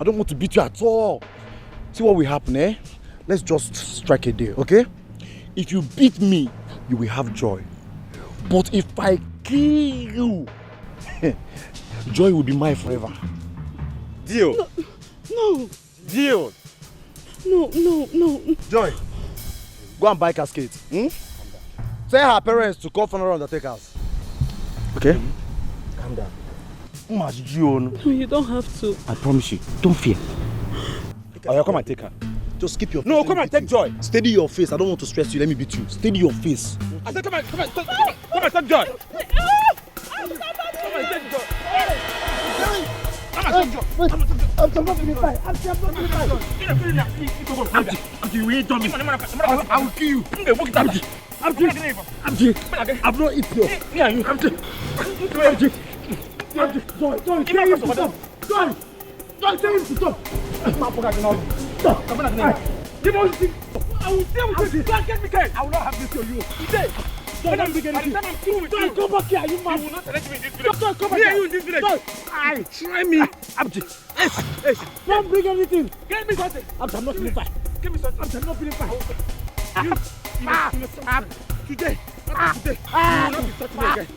I don't want to beat you at all. See what will happen, Let's just strike a deal, okay? If you beat me, you will have Joy. But if I kill you, Joy will be mine forever. Deal? No. Deal? No. Joy, go and buy cascades. Tell her parents to call funeral undertakers. Okay? Calm down. No, you don't have to. I promise you. Don't fear. Oh, come and take her. Just keep your face. No, come and take Joy. Steady your face. I don't want to stress you. Let me beat you. Steady your face. I said, come and take Joy. Come and take Joy. I'm supposed to be fine. You ain't done me. I will kill you. I've not eaten you. Joy, tell him to stop. Joy, tell him to stop. Stop. Come on, you won't see. I will deal with you. Get me care. I will not have this on you. Today. When I'm beginning, I'm through with you. Come back here. You mad? You will not let me in this village. Come back here. You in this village. I try me. Hey, don't bring anything. Get me something. I'm not feeling fine. Give me something. I'm not feeling fine. Today. Today. You will not be touching me again.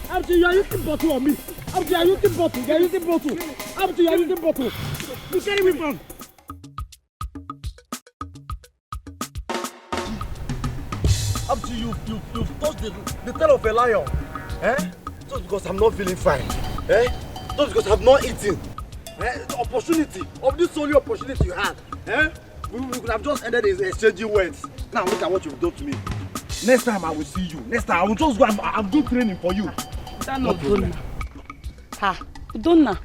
Abdi, you are using bottle on me. Abdi, you are using bottle. You are using bottle. Abdi, you are using bottle. You carry me from. Abdi, you've touched the tail of a lion. Just because I'm not feeling fine. Just because I'm not eating. The opportunity of this only opportunity you had. We could have just ended exchanging words. Now look at what you've done to me. Next time I will see you. Next time I will just go and do training for you. No problem. Donna.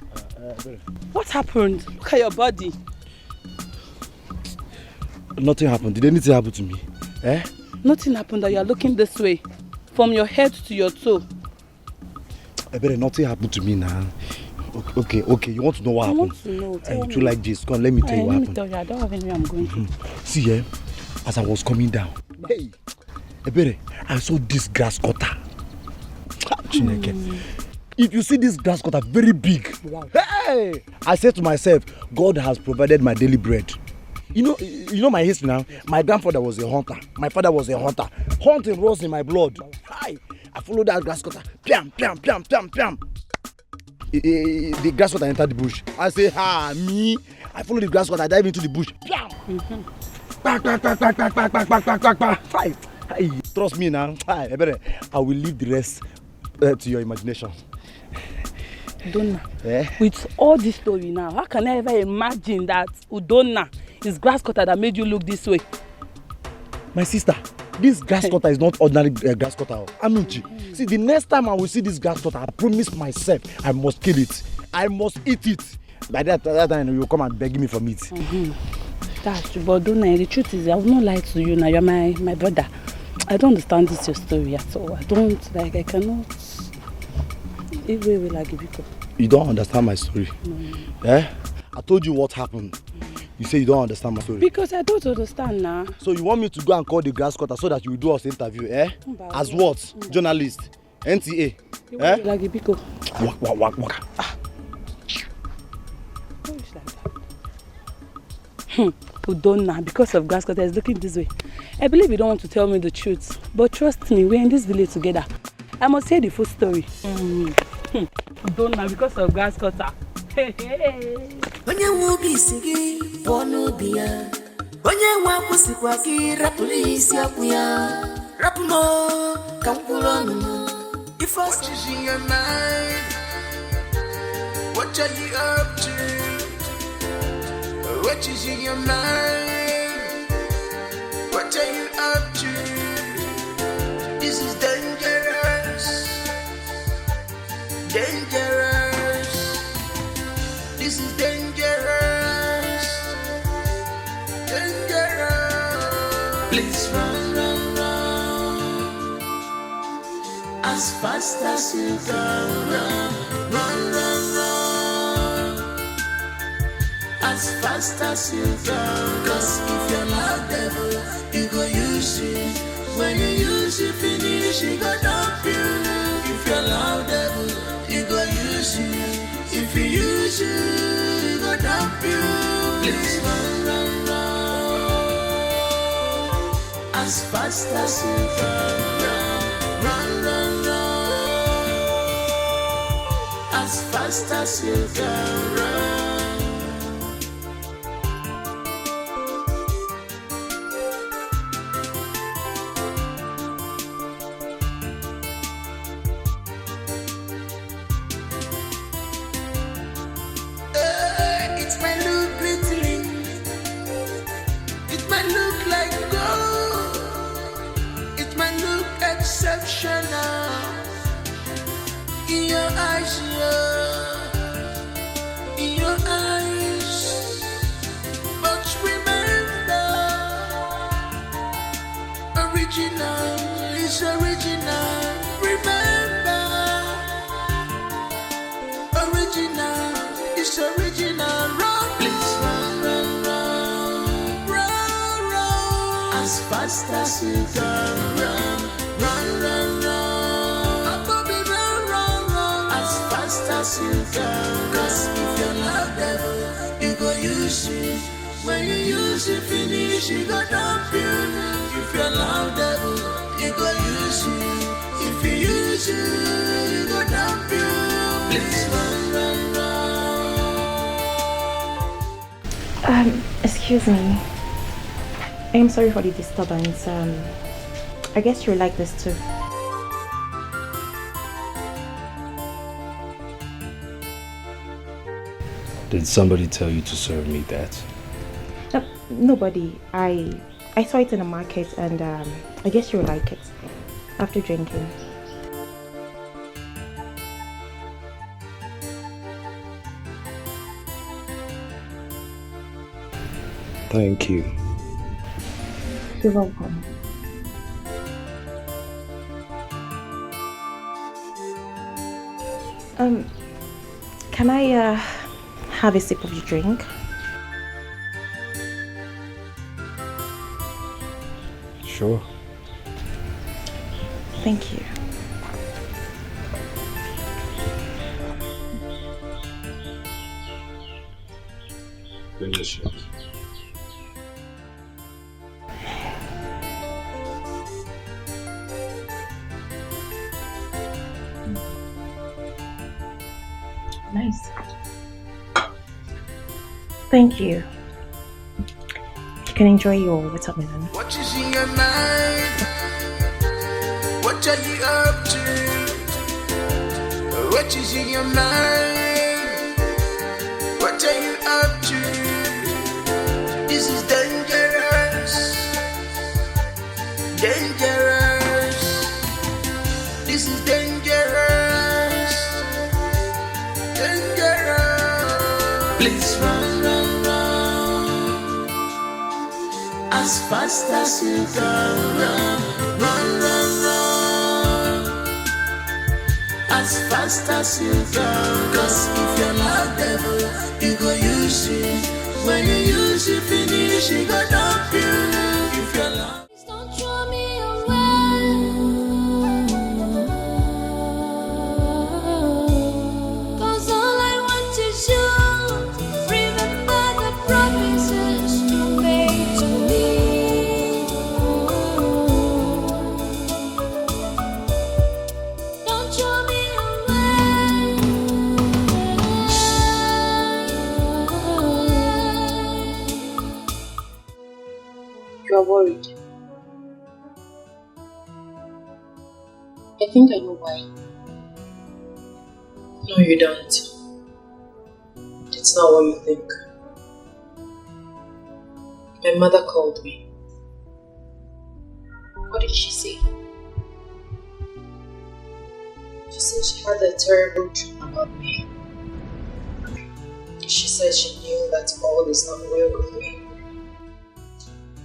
What happened? Look at your body. Nothing happened. Did anything happen to me? Nothing happened that you are looking this way. From your head to your toe. Nothing happened to me now. Okay. You want to know what happened? I want to know. Tell me. You like this? Come on, let me tell you what happened. Let me tell you. I don't have anywhere I'm going to. See, as I was coming down, I saw this grass cutter. If you see this grass cutter, very big. Wow. Hey! I said to myself, God has provided my daily bread. You know my history now? My grandfather was a hunter. My father was a hunter. Hunting runs in my blood. Hi! I followed that grass cutter. Piam. The grass cutter entered the bush. I say, me. I follow the grass cutter. I dive into the bush. Piam! Fight! Hey, trust me now. I will leave the rest to your imagination. Udonna, with all this story now, how can I ever imagine that Udonna is grass cutter that made you look this way? My sister, this grass cutter is not ordinary grass cutter. Anuchi. See, the next time I will see this grass cutter, I promise myself I must kill it. I must eat it. By that time, you will come and beg me for meat. That's true, but Udonna, the truth is, I will not lie to you now. You're my brother. I don't understand this your story at all. I cannot. You don't understand my story. I told you what happened. You say you don't understand my story. Because I don't understand now. So you want me to go and call the grass cutter so that you will do us interview, As what? Journalist? NTA? Waka. Udonna, because of grass cutter is looking this way. I believe you don't want to tell me the truth. But trust me, we're in this village together. I must hear the full story. Udonna, because of grass cutter. Onye wubi sigi bono bia. Onye wakusi kwa ki rapulisi akuya. Rapumo kampulono. If I is in your mind, what are you up to? What is in your mind? What are you up to? This is dangerous. This is dangerous. Please run. As fast as you can run. As fast as you can. Cause if you're loud devil, you go use it. When you use it, finish, you go dump you. If you're loud devil, you go use it. If you use it, you go dump you. Please run. As fast as you can run. As fast as you can run. In your eyes, but remember, original is original. Remember, fast as you can run, run, run, run. Bobby, run, run, run. As fast as you can. Cause if you love devil, you go use it. When you use it, finish, you go dump you. If you love devil, you go use it. If you use it, you go dump you. Please run, run, run. Excuse me. I'm sorry for the disturbance. I guess you like this too. Did somebody tell you to serve me that? Nobody. I saw it in the market and I guess you like it after drinking. Thank you. You're welcome. Can I have a sip of your drink? Sure. Thank you. Finish it. Nice. Thank you. You can enjoy your watermelon. What is in your mind? What are you up to? What is in your mind? What are you up to? This is dangerous. Dangerous. This is dangerous. Dangerous. Please run, run, run. As fast as you can run, run, run, run. As fast as you can. Cause if you're not devil, you go use it. When you use it, finish, you go dump you. If you're not, Don't throw me away. Cause all I want is you. Remember the promises you made to me. Don't throw me You are worried. I think I know why. No, you don't. It's not what you think. My mother called me. What did she say? She said she had a terrible dream about me. She said she knew that all is not well with me.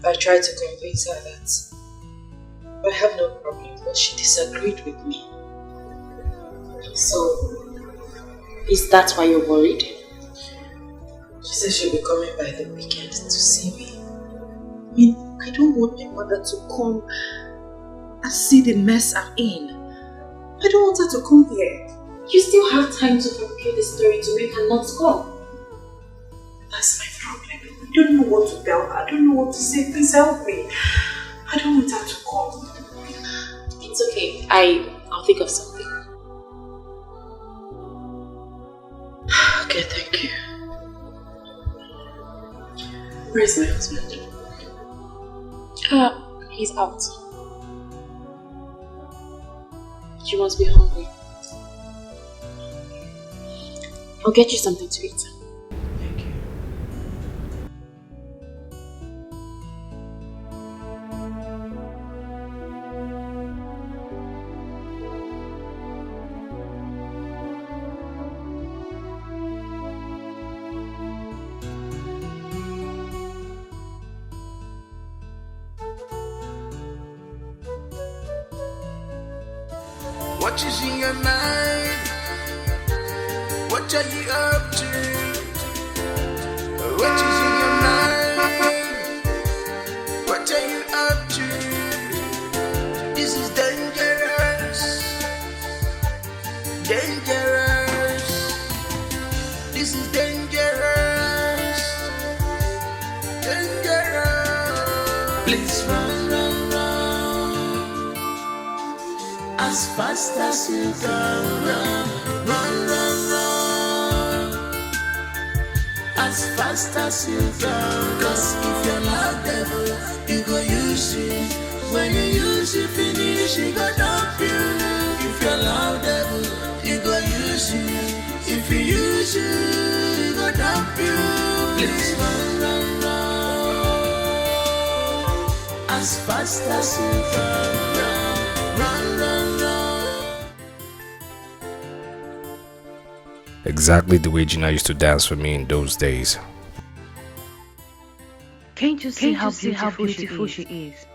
I tried to convince her that I have no problem, but she disagreed with me. So, is that why you're worried? She said she'll be coming by the weekend to see me. I mean, I don't want my mother to come and see the mess I'm in. I don't want her to come here. You still have time to fabricate the story to make her not come. That's my problem. I don't know what to tell her. I don't know what to say. Please help me. I don't want her to come. It's okay. I'll think of something. Okay, thank you. Where's my husband? He's out. You must be hungry. I'll get you something to eat. Thank you. what is in your mind? What are you up to? What is in your mind? What are you up to? Please run, run, run. As fast as you can run, run, run, run. As fast as you can. Cause if you're loud devil, you go use it. When you use it, finish, you go dump you. If you're loud devil, you go use it. If you use it, you go dump you. Please run, run, run. As fast as you can run, run, run, run. Exactly the way Gina used to dance for me in those days. Can't you see how beautiful she is?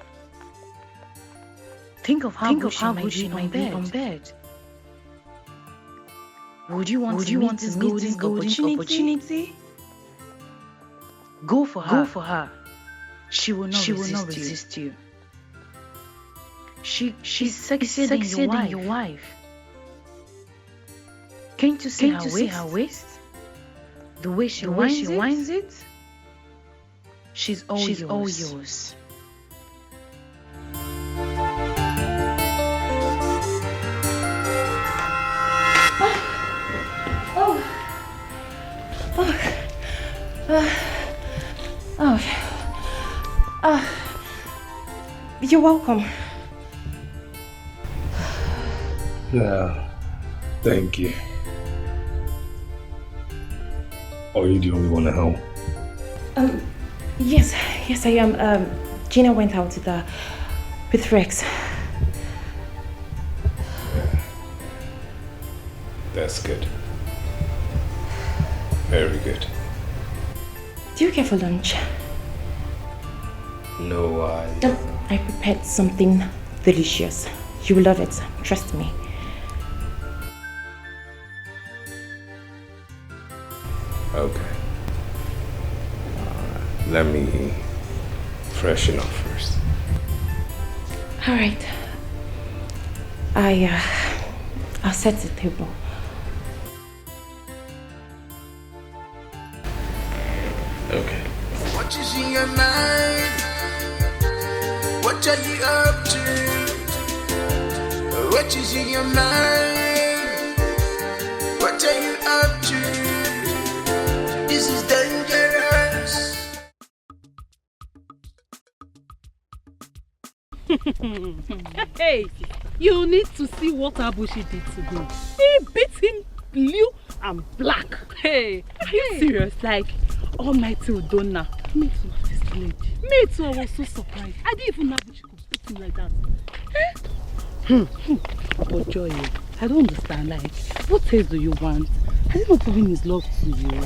Think of how good she might be on bed. Would you want to meet this golden opportunity? Go for her. She will not resist you. She's sexier than your wife. Can't you see her waist? The way she winds it? She's all yours. You're welcome. Yeah, thank you. Are you the only one at home? Yes, I am. Gina went out with Rex. That's good. Very good. Do you care for lunch? No, I prepared something delicious. You will love it. Trust me. Okay. Let me freshen up first. All right. I'll set the table. Okay. What is in your mind? What are you up to? What is in your mind? What are you up to? This is dangerous. Hey, you need to see what Abushi did today. He beat him blue and black. Hey, are you serious? Like, Almighty Udonna. Me too, this village. Me too, I was so surprised. I didn't even know Abushi could beat him like that. But Joy, I don't understand. Like, what taste do you want? Has he not proven his love to you?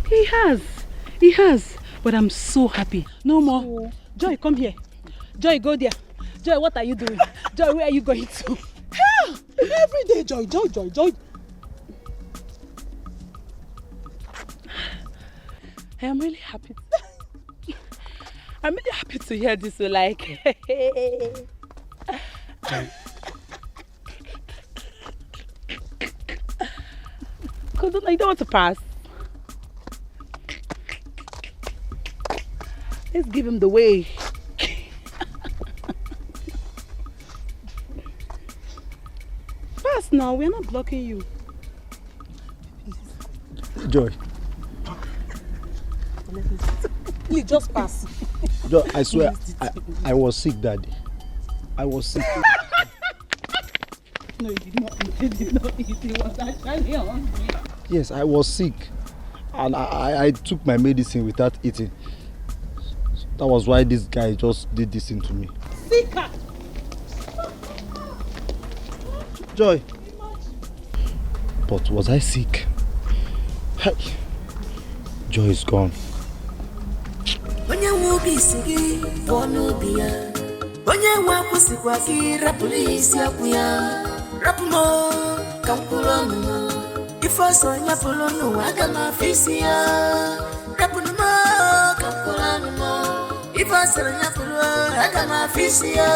He has. But I'm so happy. No more. Joy, come here. Joy, go there. Joy, what are you doing? Joy, where are you going to? Hell! Every day, Joy. I'm really happy. I'm really happy to hear this. So, like, because I don't want to pass. Let's give him the way. Pass now, we're not blocking you. Joy. Please just pass. Joy, I swear, I was sick, Daddy. I was sick. No, you did not eat. He was actually hungry. Yes, I was sick. And I took my medicine without eating. That was why this guy just did this thing to me. Sicker! Joy. But was I sick? Hey. Joy is gone. Onye nwoke isi gị pụọ n'obi ya. Onye nwe akwụsịkwa gị rapụrụ isi akwụ ya. Rapụ m ka mkpụrụ ọnụ m. Ife ọsọ nyapụrụ n'ụwa aga m afọ isi ya. Rapụrụ m ka mkpụrụ ọnụ m. Ife ọsọ nyapụrụ aga m afọ isi ya.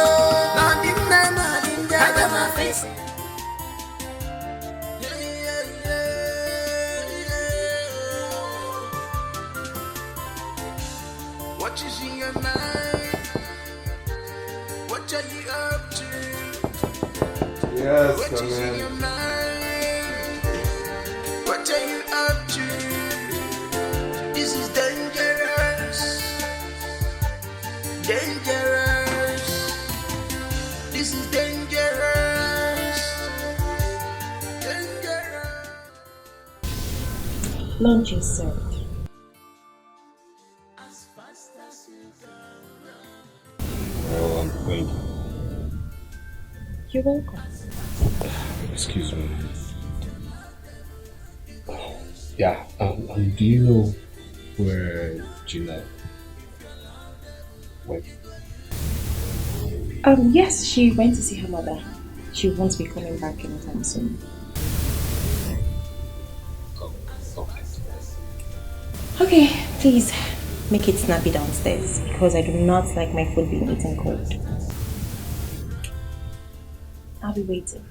Ma dị mma ma dị ndị aga m afọ isi ya. What What is in your mind? What are you up to? Yes, What is in your mind? What are you up to? This is dangerous. Dangerous. This is dangerous. Dangerous. Lunch is served. Oh, I'm going. You're welcome. Excuse me. Yeah, do you know where Gina went? Yes, she went to see her mother. She won't be coming back anytime soon. Oh, okay. Okay, please make it snappy downstairs because I do not like my food being eaten cold. I'll be waiting.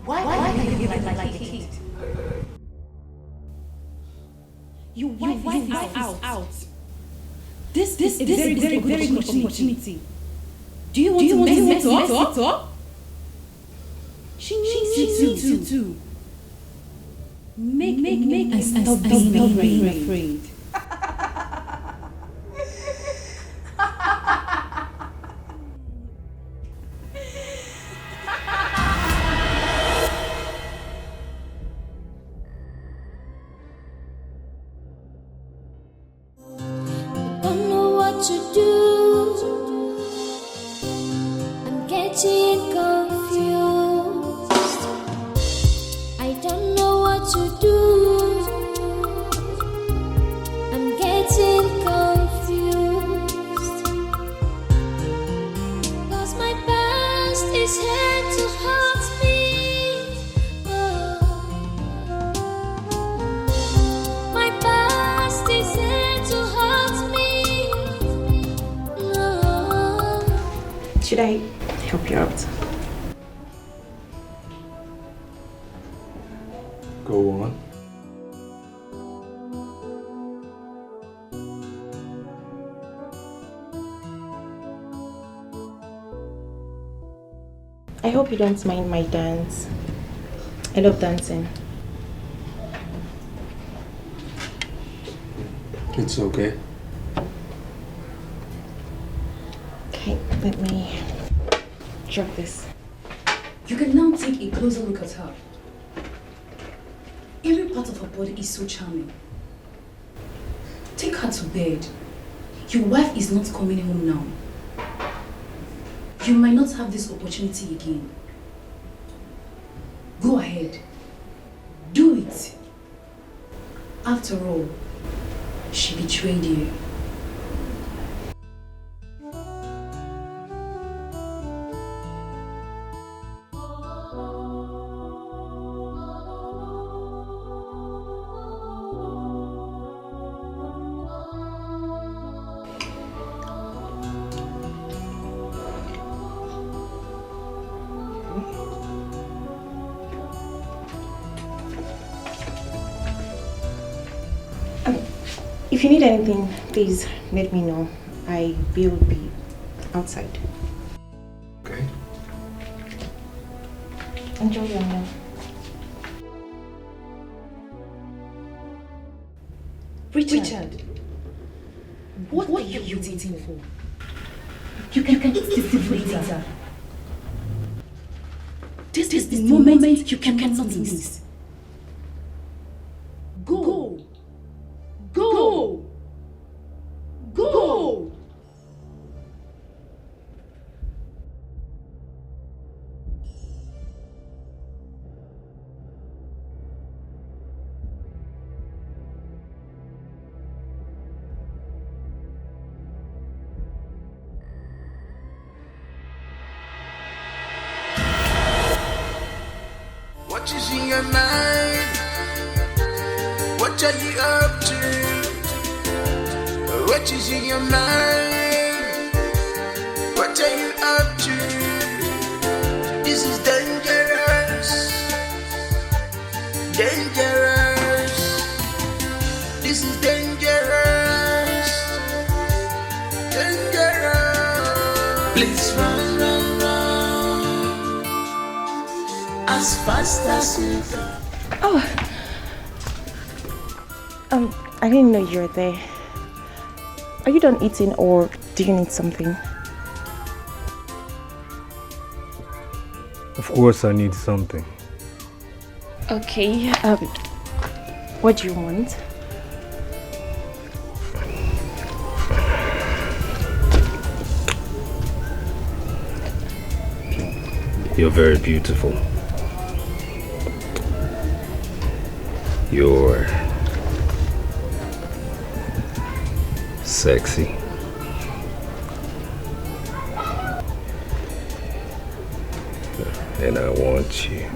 Why do you like the kid? You wife out. This is a very good opportunity. Do you want to mess it up? She needs you to make and stop being afraid. Don't know what to do. I'm getting confused. I don't know what to do. I'm getting confused. 'Cause my past is here to haunt me. My past is here to haunt me. Should I help you out? Go on. I hope you don't mind my dance. I love dancing. It's okay. Okay, let me drop this. You can now take a closer look at her. Every part of her body is so charming. Take her to bed. Your wife is not coming home now. You might not have this opportunity again. Go ahead. Do it. After all, she betrayed you. If you need anything, please let me know. I will be outside. Okay. Enjoy your meal. Richard, what are you waiting for? You can eat this food later. This is the moment you cannot miss. Go! Go! Go! What is in your mind? What are you up to? What is in your mind? What are you up to? This is dangerous. Dangerous. This is dangerous. Dangerous. Please run, run, run. As fast as you can. Oh. I didn't know you were there. Are you done eating or do you need something? Of course I need something. Okay, what do you want? You're very beautiful. You're sexy. And I want you.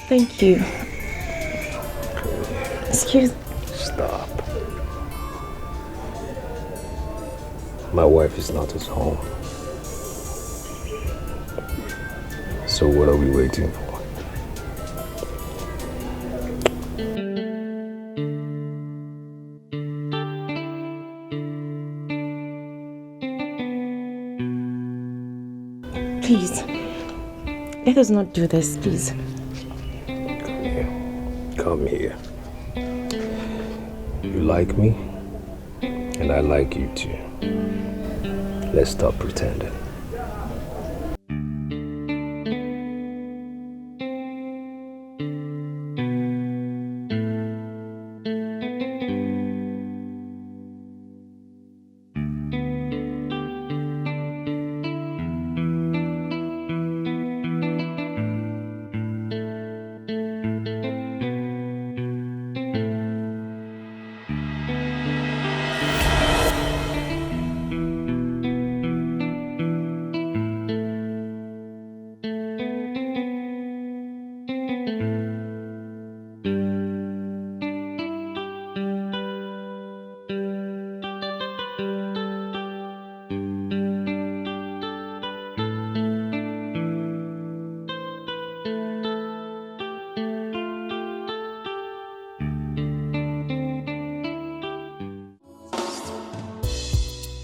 Thank you. Excuse me. Stop. My wife is not at home. So what are we waiting for? Please, let us not do this, please. Come here. You like me, and I like you too. Let's stop pretending.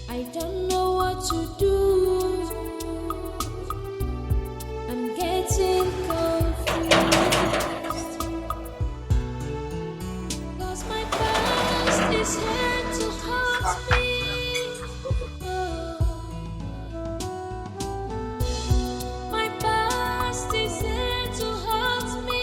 I don't know what to do. I'm getting confused. 'Cause my past is here to hurt me. My past is here to hurt me.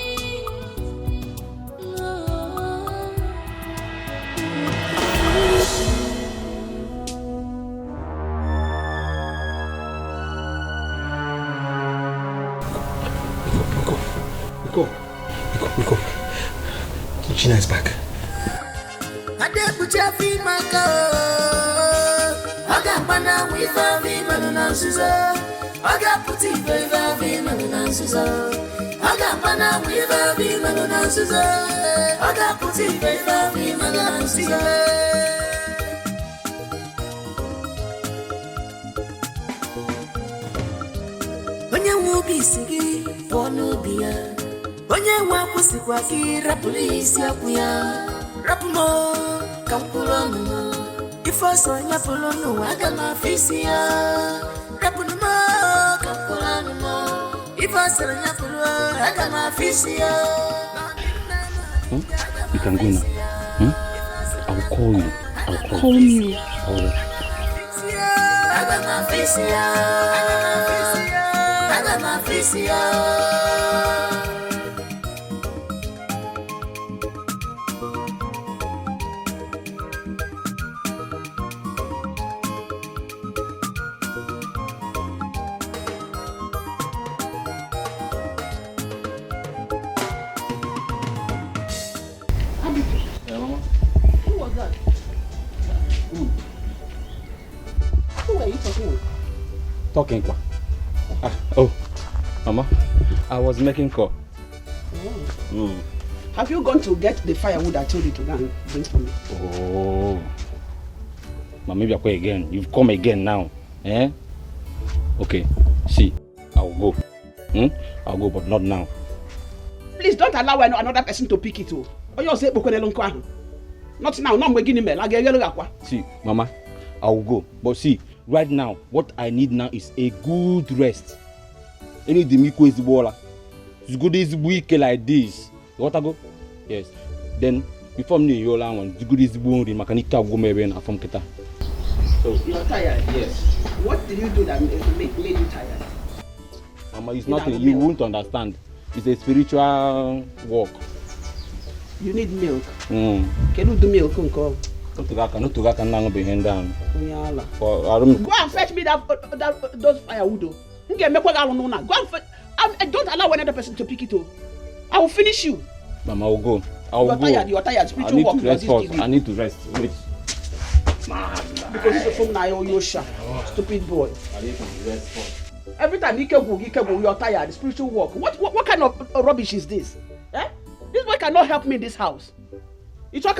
Nico. Gina is back. I did put your feet, my girl. I got banana with a woman and Susan. I got put it with a woman and Susan. I got banana with a woman and Susan. I got put it with a woman and Susan. Onye wubi sigi, wonu biya. Onye wapu sikwa ki rapulisi akuya. Rapumo, kampulono. Ifo sonya pulono, agama fisia. Rapumo, kampulono. Ifo sonya pulono, agama fisia. You can go now. I'll call you. Call me. Agama fisia. Agama fisia. Talking. Mama, I was making call. Have you gone to get the firewood I told you to go and bring for me? Oh, But maybe I'll call again. You've come again now. Eh? Okay. See, I'll go. I'll go, but not now. Please don't allow another person to pick it. Or you say not now, not beginning mail. See, Mama, I'll go. But see, right now, what I need now is a good rest. Any demiko is the baller. It's good this week like this. You want to go? Yes. Then before me you all one, it's good is the bone mechanic go maybe and from Kita. So you're tired? Yes. What did you do that made you tired? Mama, it's nothing. You won't understand. It's a spiritual walk. You need milk. Can you do milk, Uncle? Not to go now be hand down. Go and fetch me those firewood. Go and fetch. Don't allow another person to pick it. I will finish you. Mama, I will go. You're tired. Spiritual walk. I need to rest. Wait. Because it's a phone now, you're sharp. Stupid boy. I need to rest first. Every time you go, you're tired. Spiritual walk. What kind of rubbish is this? Eh? This boy cannot help me in this house. You talk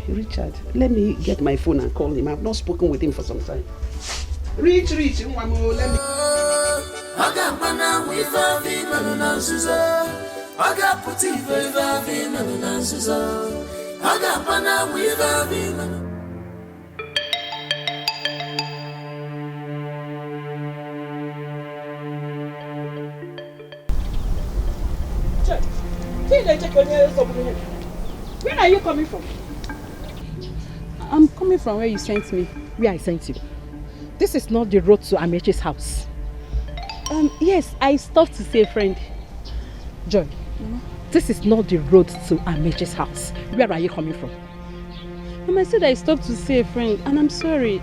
Richard, let me get my phone and call him. I've not spoken with him for some time. Reach, let me. Where are you coming from? I'm coming from where you sent me. Where I sent you. This is not the road to Ameche's house. Yes, I stopped to see a friend. Joy, this is not the road to Ameche's house. Where are you coming from? Mama, I said I stopped to see a friend, and I'm sorry.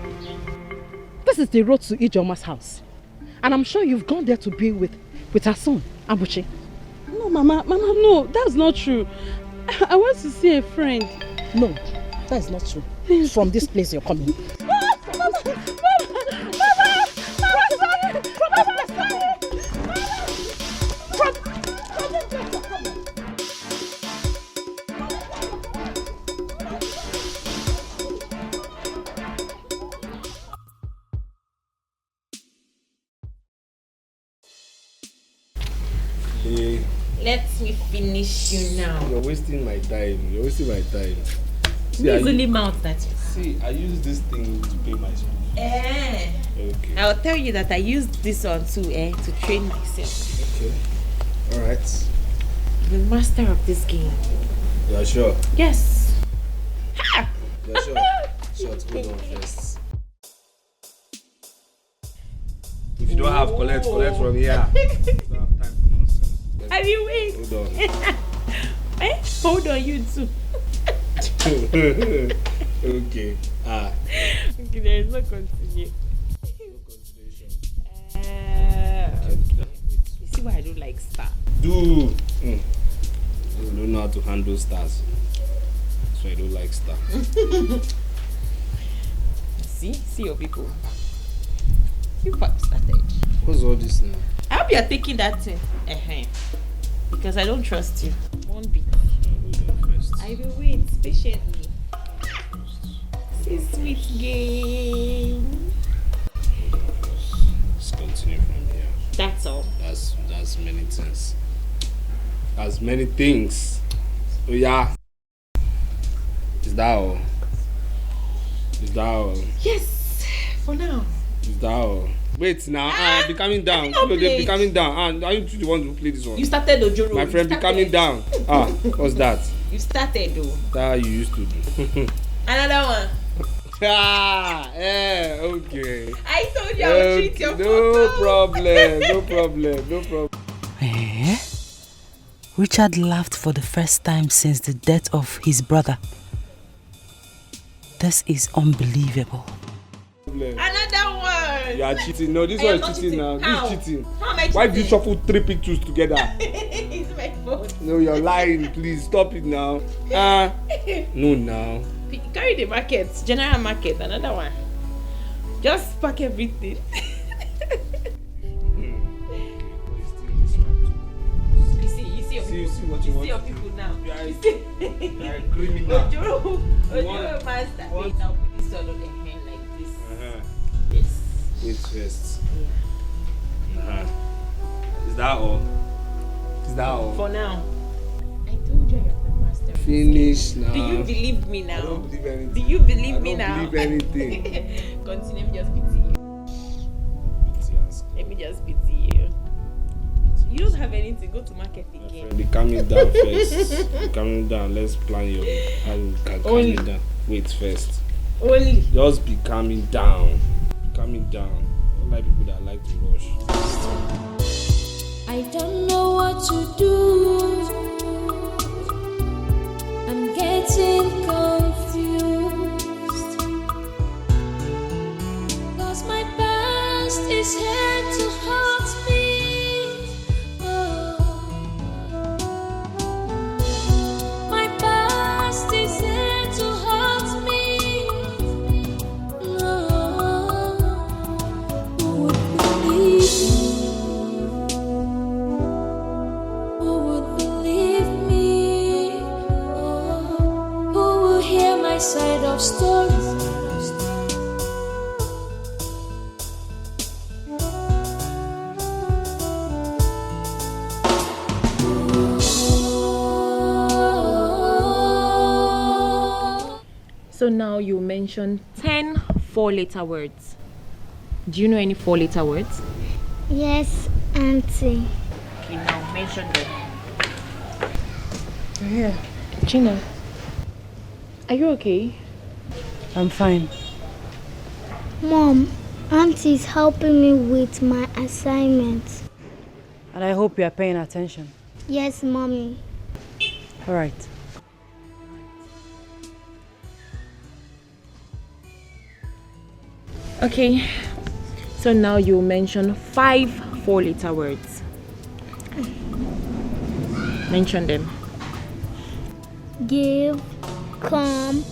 This is the road to Ijeoma's house. And I'm sure you've gone there to be with her son, Abuchi. No, Mama, no, that's not true. I want to see a friend. No, that is not true. From this place you're coming. Let me finish you now. You're wasting my time. See, only mouth that. See, I use this thing to pay my school. Okay. I'll tell you that I used this one too, to train myself. Okay. Alright. The master of this game. You are sure? Yes. Ha! You are sure? Short, hold on first. If you don't have collect from here. You don't have time for nonsense. I mean, wait. Hold on. Hold on, you too. Okay. Okay, there is no continue. Okay. You see why I don't like star? You don't know how to handle stars. That's why I don't like star. See your people. You started. What's all this now? I hope you are taking that thing. Because I don't trust you. One bit. I will wait patiently. It's a sweet game. Let's continue from here. That's all. That's many things. That's many things. Oh yeah. Is that all? Yes, for now. Is that all? Wait now, be coming down. Be coming down. Are you the one who play this one? You started, Ojoro. My friend, be coming down. What's that? You started, though. That you used to do. Another one. Okay. I told you I would treat your No problem. Richard laughed for the first time since the death of his brother. This is unbelievable. Another one. You are cheating. No, this one is cheating now. How? This is cheating. How am I cheating? Why did you shuffle 3 pictures together? It's my fault. No, you're lying. Please stop it now. No, now. Carry the market, general market, another one. Just pack everything. You see see what you see want your to do. people now. You are You see? you are a criminal. Ojo master. Wait, I'll put this all on the hand like this. Yes. Wait first. Is that all? Is that all? For now. I told you I am the master. Finish now. Do you believe me now? I don't believe anything. Do you believe me I now? don't believe anything. Continue, let me just pity you. Let me just pity you. You don't have anything. Go to market again. Be calming down first. Be calming down. Let's plan your how we can calm Only. it down. Wait first. Only. Just be calming down. Be calming down. I don't like people that like to rush. I don't know what to do. I'm getting confused. 'Cause my past is here to haunt me. Oh. My past is here to haunt me. No. Who would believe me? Who would believe me? Oh, who will hear my side of story? So now you mention 10 4-letter words. Do you know any 4-letter words? Yes, Auntie. Okay, now mention them. Here. Gina, are you okay? I'm fine. Mom, Auntie's helping me with my assignments. And I hope you are paying attention. Yes, Mommy. All right. Okay, so now you mention 5 4-letter words. Mention them. Give, come,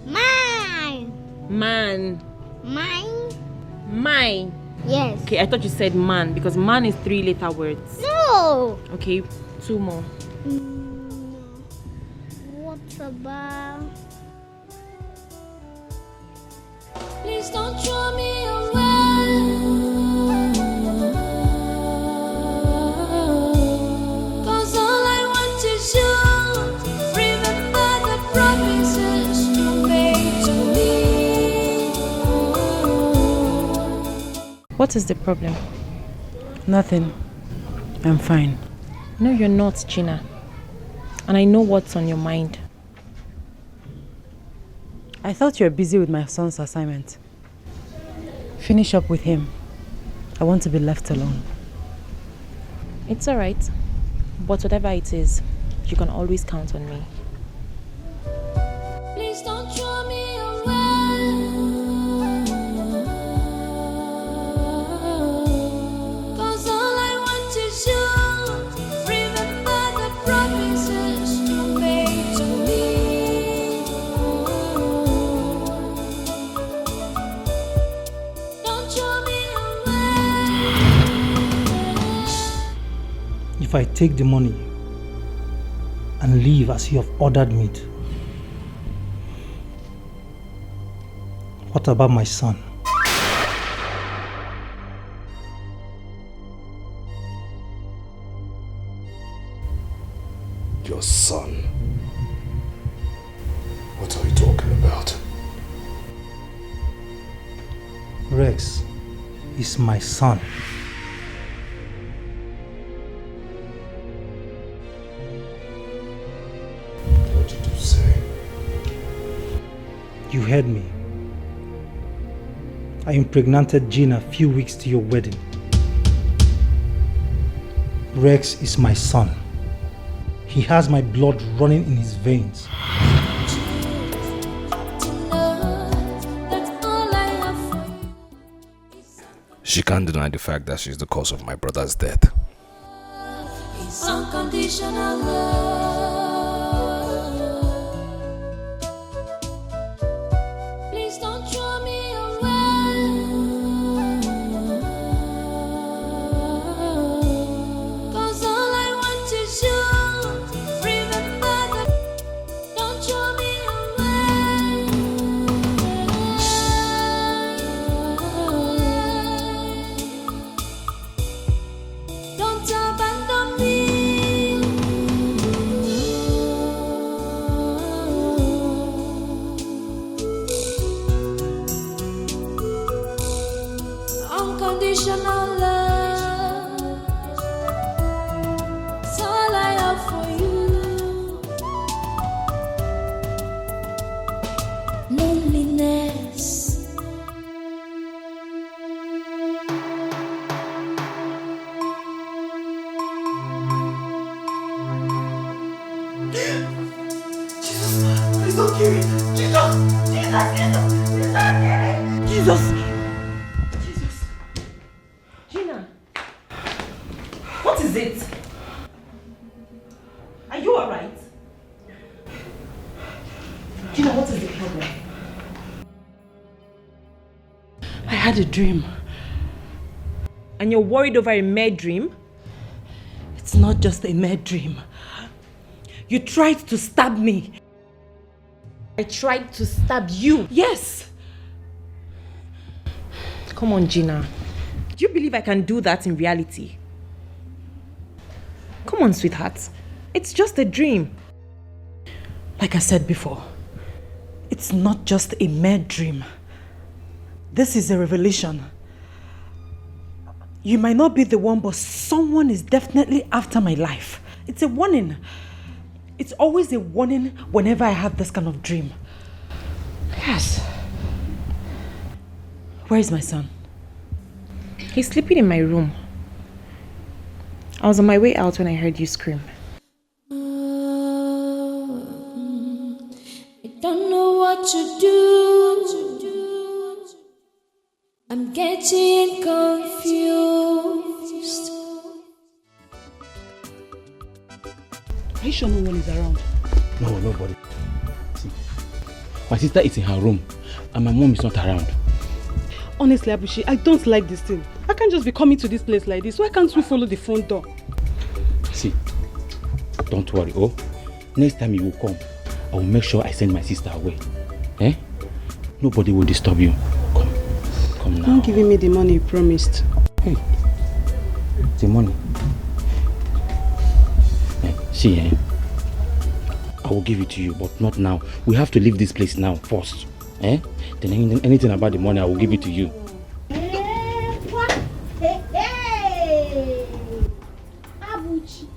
mine. Man. Mine. Yes. Okay, I thought you said man because man is 3-letter words. No. Okay, 2 more. What about? Please don't throw me away. 'Cause all I want is you. Remember the promises you made to me. What is the problem? Nothing. I'm fine. No, you're not, Gina. And I know what's on your mind. I thought you were busy with my son's assignment. Finish up with him. I want to be left alone. It's alright. But whatever it is, you can always count on me. Please don't throw me away. 'Cause all I want is you. Remember the promises you made to me. Don't throw me away. If I take the money and leave as you have ordered me to, what about my son? Your son? What are you talking about? Rex is my son. What did you say? You heard me. I impregnated Gina a few weeks to your wedding. Rex is my son. He has my blood running in his veins. She can't deny the fact that she's the cause of my brother's death. It's unconditional love. Please don't throw me away. 'Cause all I want is you. Please don't kill me. Jesus. Gina, what is it? Are you alright? Gina, what is the problem? I had a dream. And you're worried over a mere dream? It's not just a mere dream. You tried to stab me. I tried to stab you? Yes. Come on, Gina. Do you believe I can do that in reality? Come on, sweetheart. It's just a dream. Like I said before, it's not just a mere dream. This is a revelation. You might not be the one, but someone is definitely after my life. It's a warning. It's always a warning whenever I have this kind of dream. Yes. Where is my son? He's sleeping in my room. I was on my way out when I heard you scream. I don't know what to do. I'm getting confused. Are you sure no one is around? No, nobody. See, my sister is in her room and my mom is not around. Honestly, Abuchi, I don't like this thing. I can't just be coming to this place like this. Why can't we follow the front door? See, don't worry, oh. Next time you will come, I will make sure I send my sister away. Eh? Nobody will disturb you. Come now. Don't give me the money you promised. Hey, the money. See, I will give it to you, but not now. We have to leave this place now first. Eh? Then anything about the money, I will give it to you. Abuchi.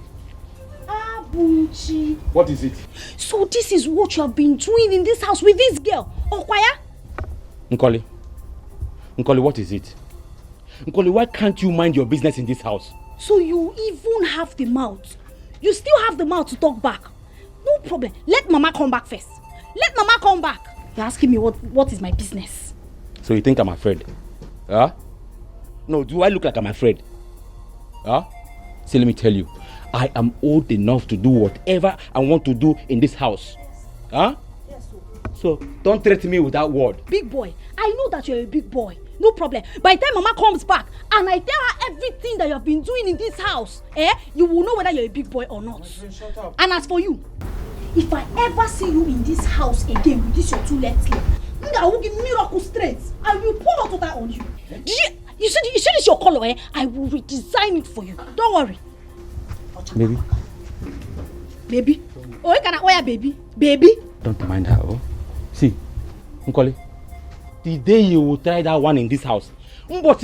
What is it? So this is what you have been doing in this house with this girl, Okwaya? Nkoli, what is it? Nkoli, why can't you mind your business in this house? So you even have the mouth. You still have the mouth to talk back. No problem. Let Mama come back first. Let Mama come back. You're asking me what is my business? So you think I'm afraid? Huh? No, do I look like I'm afraid? Huh? See, let me tell you. I am old enough to do whatever I want to do in this house. Huh? Yes, sir. So don't threaten me with that word. Big boy, I know that you're a big boy. No problem. By the time Mama comes back and I tell her everything that you have been doing in this house, you will know whether you're a big boy or not. Shut up. And as for you, if I ever see you in this house again with this your two left leg, I will give miracle straight. I will pour hot water on you. You said it's your color, I will redesign it for you. Don't worry. Baby. Baby? Oh, you can wear baby. Baby? Don't mind her, oh. See, Nkoli, the day you will try that one in this house, that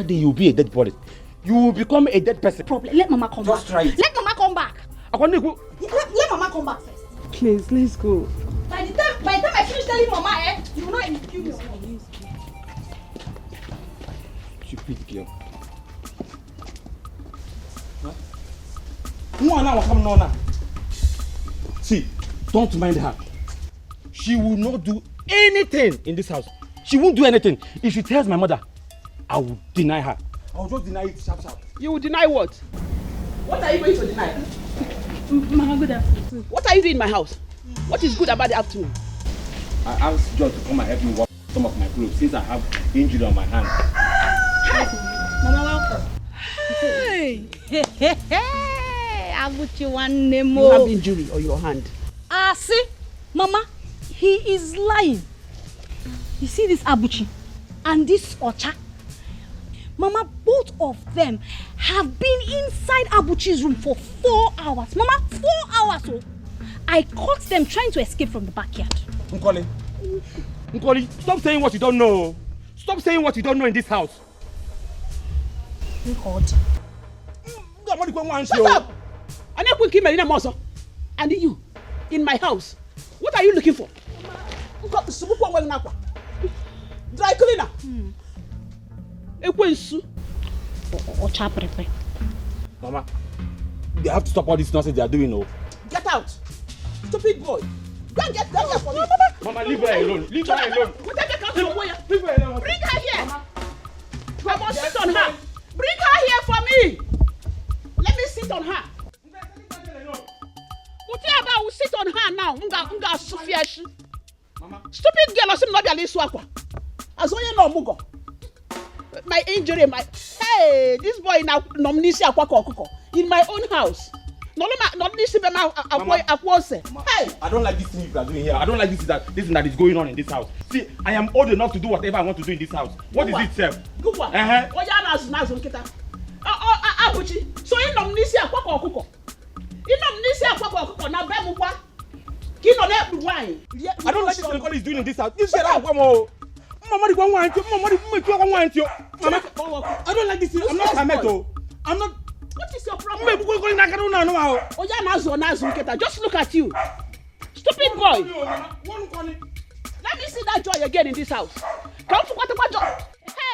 day you will be a dead body. You will become a dead person. Problem. Let Mama come back. Just try it. Let Mama come back. Let Mama come back first. Please, let's go. By the time I finish telling Mama, you will not even kill me. Stupid girl. See, don't mind her. She will not do anything in this house. She won't do anything. If she tells my mother, I will deny her. I will just deny it sharp. You will deny what? What are you going to deny? Mama, good afternoon. What are you doing in my house? What is good about the afternoon? I asked John to come and help me wash some of my clothes since I have injury on my hand. Mama, welcome. Hey. Abuchi one name. You have injury on your hand. See, Mama, he is lying. You see this Abuchi and this Ocha? Mama, both of them have been inside Abuchi's room for 4 hours. Mama, 4 hours. Oh. I caught them trying to escape from the backyard. Nkoli, stop saying what you don't know. Stop saying what you don't know in this house. God. Shut up! And you, in my house, what are you looking for? Dry cleaner. Mama, they have to stop all this nonsense they are doing, no? Get out! Stupid boy! Go and get that for me! Mama, leave her alone. Leave her alone. Bring her here! I must sit on her! Bring her here for me! Let me sit on her! Whatever I will sit on her now. Nga Sophia. Stupid girl, I not be swakwa. As only no mugo. My injury, hey, this boy now nomination in my own house. No, hey. I don't like this thing you are doing here. I don't like this thing that is going on in this house. See, I am old enough to do whatever I want to do in this house. What is it, sir? Good one. Abuchi. So in nomination akuko. In nomination na bemukwa. Kino na wine. I don't like this thing is doing in this house. This shit out, Mama, I don't like this thing. I'm not Hameto. I'm not. What is your problem? Just look at you. Stupid boy. Let me see that joy again in this house. Come for what joy?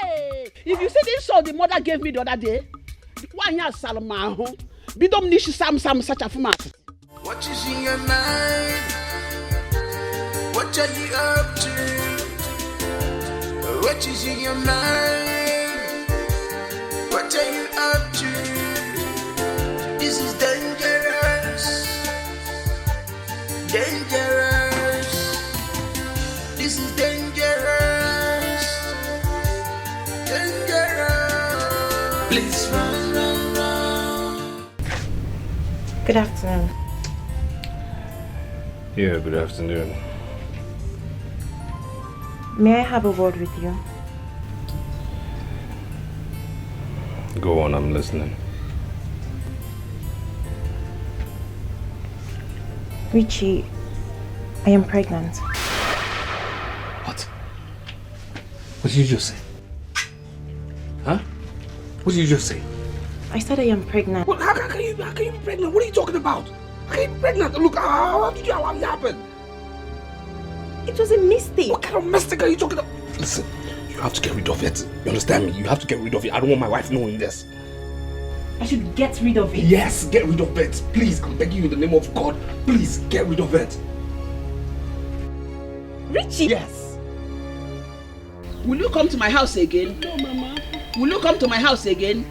Hey, if you see this song the mother gave me the other day, one year Salma, bidom nishi sam such a format. What is in your mind? What are you up to? What is in your mind? What are you up to? This is dangerous. Dangerous. This is dangerous. Dangerous. Please run. Good afternoon. Yeah, good afternoon. May I have a word with you? Go on, I'm listening. Richie, I am pregnant. What? What did you just say? Huh? What did you just say? I said I am pregnant. What? How can you be pregnant? What are you talking about? How can you be pregnant? Look, how did you allow it to happen? It was a mistake. What kind of mistake are you talking about? Listen, you have to get rid of it. You understand me? You have to get rid of it. I don't want my wife knowing this. I should get rid of it? Yes, get rid of it. Please, I'm begging you in the name of God. Please, get rid of it. Richie? Yes. Will you come to my house again? No, Mama. Will you come to my house again?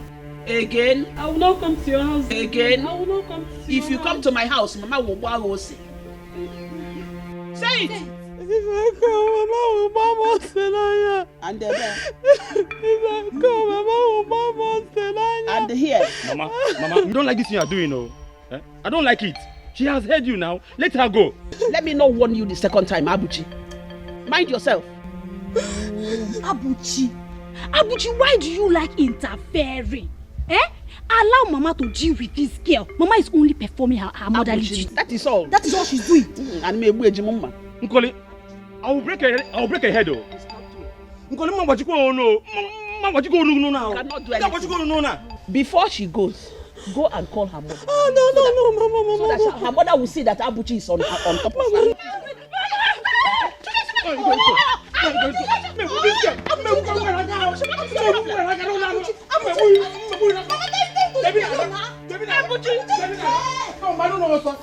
Again? I will not come to your house. Again? I will not come to your house. If you come to my house, Mama will borrow. Say it. If I come, Mama will mama Selaya. And the there. If I come, Mama will mama Selaya. And here. Mama, you don't like this thing you are doing, no? Eh? I don't like it. She has heard you now. Let her go. Let me not warn you the second time, Abuchi. Mind yourself. Abuchi, why do you like interfering? Allow Mama to deal with this girl. Mama is only performing her motherly duty. That is all. That is all she's doing. And me Mama. Nkoli, I will break her head, though. Nkoli, Mama, what you going to do now? Cannot do anything. Before she goes, go and call her mother. Oh, no, Mama. So that her mother will see that Abuchi is on top of her.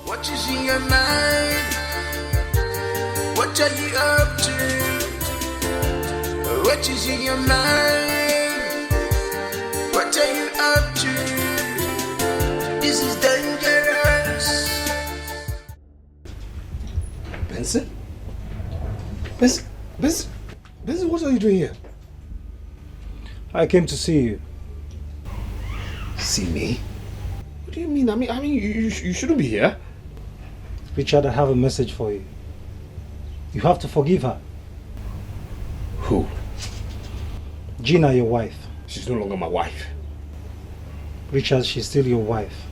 What is in your mind? What are you up to? What is in your mind? What are you up to? This is dangerous. Benson? Benson, what are you doing here? I came to see you. See me? What do you mean? I mean, you shouldn't be here. Richard, I have a message for you. You have to forgive her. Who? Gina, your wife. She's no longer my wife. Richard, she's still your wife.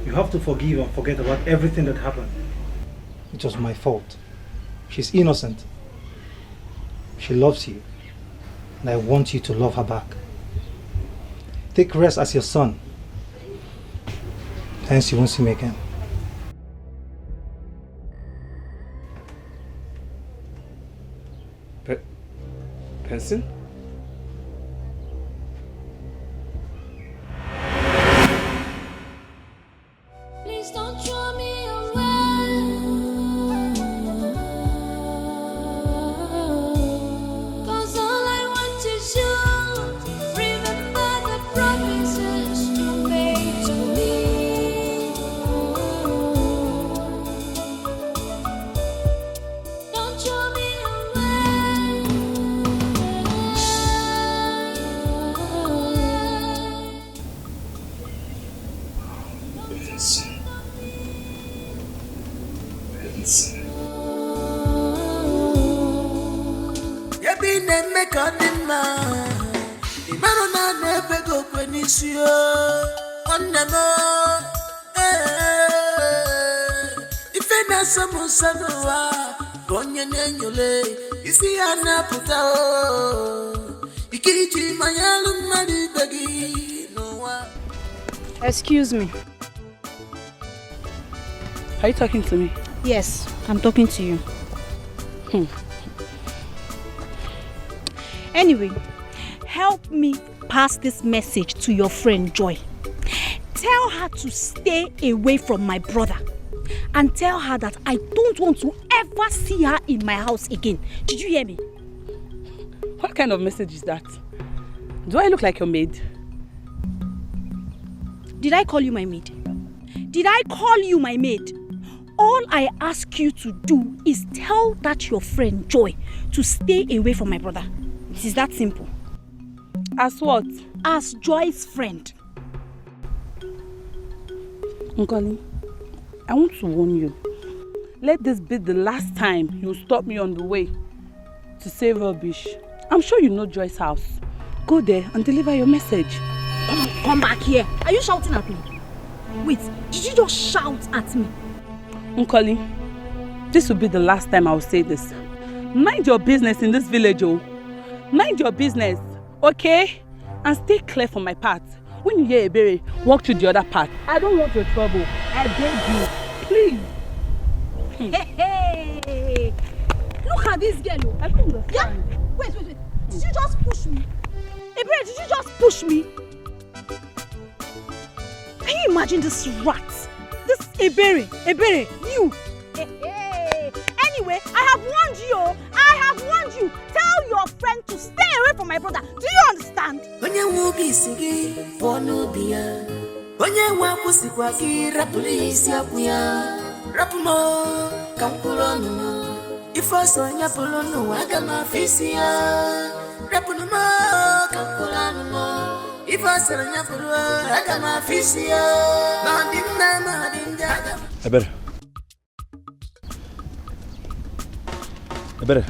You have to forgive and forget about everything that happened. It was my fault. She's innocent. She loves you. And I want you to love her back. Take rest as your son. Hence you won't see me again. Benson? Benson. Benson. Excuse me. Are you talking to me? Yes, I'm talking to you. Anyway, help me pass this message to your friend Joy. Tell her to stay away from my brother. And tell her that I don't want to ever see her in my house again. Did you hear me? What kind of message is that? Do I look like your maid? Did I call you my maid? Did I call you my maid? All I ask you to do is tell that your friend Joy to stay away from my brother. It is that simple. As what? As Joy's friend. Nkoli, I want to warn you. Let this be the last time you stop me on the way to say rubbish. I'm sure you know Joy's house. Go there and deliver your message. Come back here. Are you shouting at me? Wait, did you just shout at me? Nkoli, this will be the last time I will say this. Mind your business in this village, oh. Mind your business, okay? And stay clear from my path. When you hear Ebere, walk to the other path. I don't want your trouble. I beg you. Please. Hey. Look at this girl. I don't understand. Yeah. Wait. Did you just push me? Ebere, did you just push me? Can you imagine this rat? This Ebere, you. Anyway, I have warned you. Tell your friend to stay away from my brother. Do you understand? Ebere.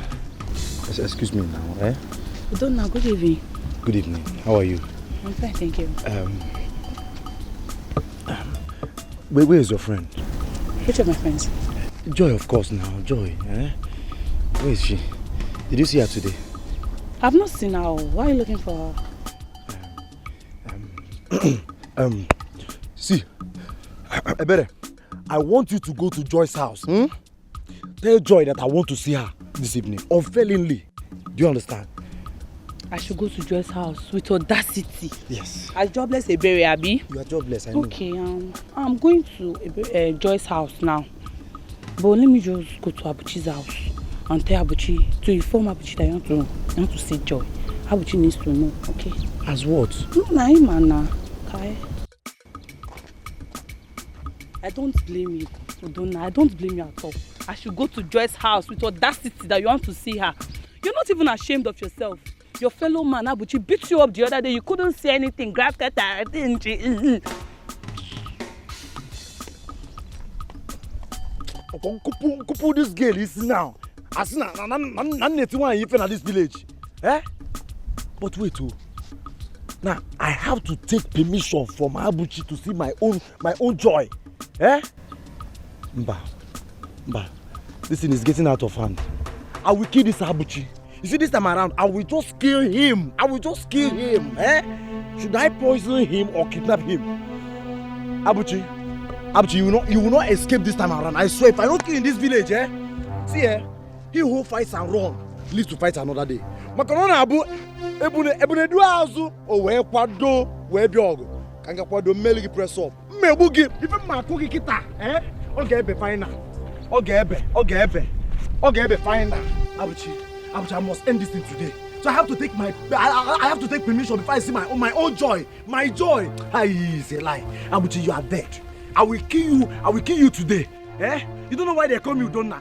Excuse me now, eh? Don't know. Good evening. Good evening. How are you? I'm fine, thank you. Where is your friend? Which of my friends? Joy, of course now. Joy, eh? Where is she? Did you see her today? I've not seen her. Why are you looking for her? See, Ebere, I want you to go to Joy's house. Tell Joy that I want to see her this evening, unfailingly. Do you understand? I should go to Joy's house with audacity. Yes. As jobless Ebere, Abi. You are jobless, I know. Okay, I'm going to Joy's house now. But let me just go to Abuchi's house and tell Abuchi to inform Abuchi that you want to see Joy. Abuchi needs to know, okay? As what? No, okay? I don't blame you, Udonna. I don't blame you at all. I should go to Joy's house with audacity that you want to see her. You're not even ashamed of yourself. Your fellow man, Abuchi, beat you up the other day. You couldn't say anything. Grab Kata, didn't you? Kupu, this girl is now. As now, I'm in this village. Eh? But wait, now I have to take permission from Abuchi to see my own Joy. Eh? Mba, this thing is getting out of hand. I will kill this Abuchi. You see, this time around, I will just kill him. Eh? Should I poison him or kidnap him? Abuchi, you will not escape this time around. I swear, if I don't kill in this village, eh? See, he who fights and runs lives to fight another day. Makarona abu, ebune du azu, o we kwado, we biogo. Kanga kwado meligi press up. Mebugi, even makugi kita, eh? Okay, be fine now. Okay, fine now. Abuchi, I must end this thing today. So I have to take I have to take permission before I see my own Joy. My Joy. It's a lie. Abuchi, you are dead. I will kill you today. Eh? You don't know why they call me Udonna.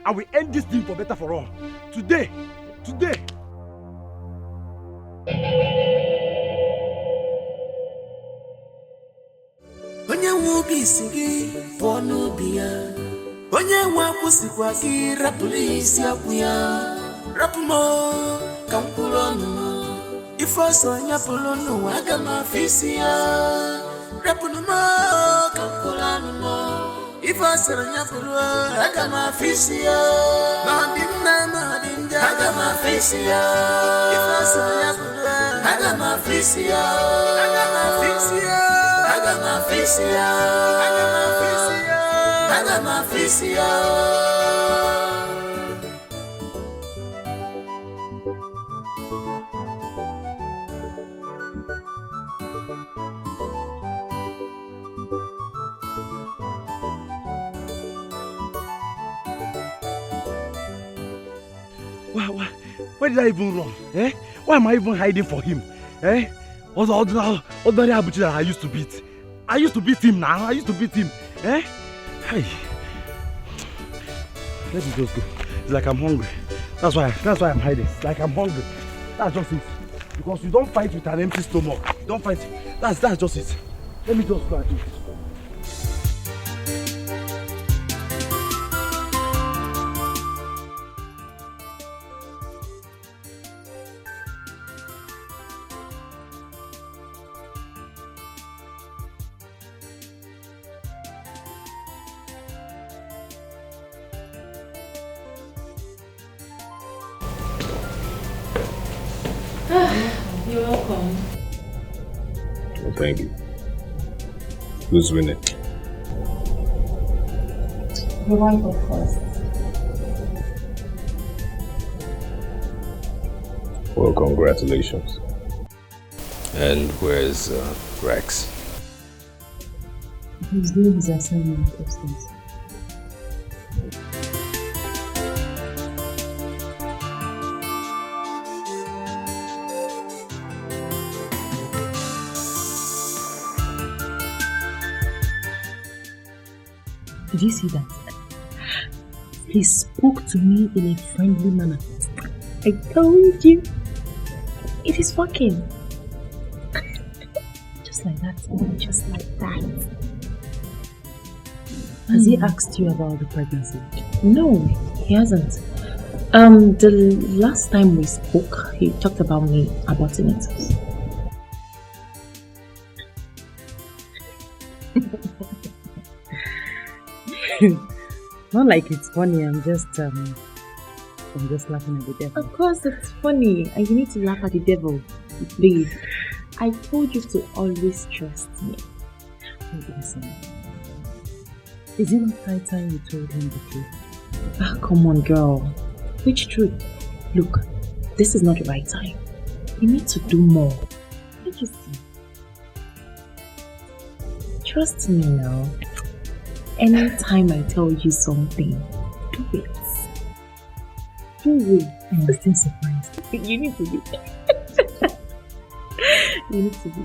I will end this thing for better for all. Today. nwe obi isi gị pụọ n'obi ya. Onye nwe akwụsịkwa gị rapụrụ isi akwụ ya. Rapụ m ka m kwụrụ ọnụ m. Ife ọsọ nyapụrụ n'ụwa aga m afọ isi ya. Rapụrụ m ka m kwụrụ ọnụ m. Ife ọsọ nyapụrụ aga m afọ isi ya. Ma ọ dị mma ma ọ dị njọ aga m afọ isi ya. Ife ọsọ nyapụrụ aga m afọ isi ya. Aga m afọ isi ya. Aga m afọ isi ya. Aga m afọ isi ya. Aga m afọ isi ya. Why did I even run? Eh? Why am I even hiding for him? Eh? Ordinary Abuchi that I used to beat. I used to beat him now. I used to beat him. Eh? Hey. Let me just go. It's like I'm hungry. That's why I'm hiding. It's like I'm hungry. That's just it. Because you don't fight with an empty stomach. You don't fight. That's just it. Let me just go and eat. You're welcome. Well, thank you. Who's winning? The wife, of course. Well, congratulations. And where's Rex? He's doing his assignment upstairs. Did you see that? He spoke to me in a friendly manner. I told you. It is working. Just like that. Just like that. Has he asked you about the pregnancy? No, he hasn't. The last time we spoke, he talked about me aborting it. Not like it's funny, I'm just laughing at the devil. Of course it's funny, and you need to laugh at the devil. Please, I told you to always trust me. Listen, is it not high time you told him the truth? Ah, come on, girl. Which truth? Look, this is not the right time. You need to do more. Can't you see? Trust me now. Anytime I tell you something, do it. Do it. I'm still surprised. You need to be. You need to be.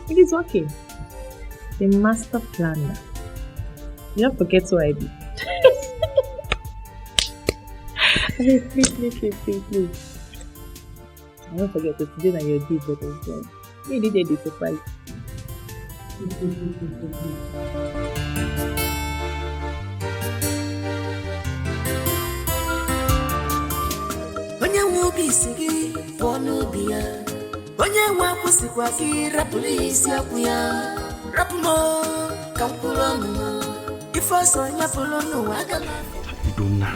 It is working. The master planner. You don't forget what I did. Please. I don't forget that today that you did, but it's well. You did a surprise. Onye nwe obi isi gị pụọ n'obi ya. Onye nwe akwụsịkwa gị rapụrụ isi akwụ ya. Rapụ m ka m kwụrụ ọnụ m. Ife ọsọ nyapụrụ n'ụwa aga m. Donna,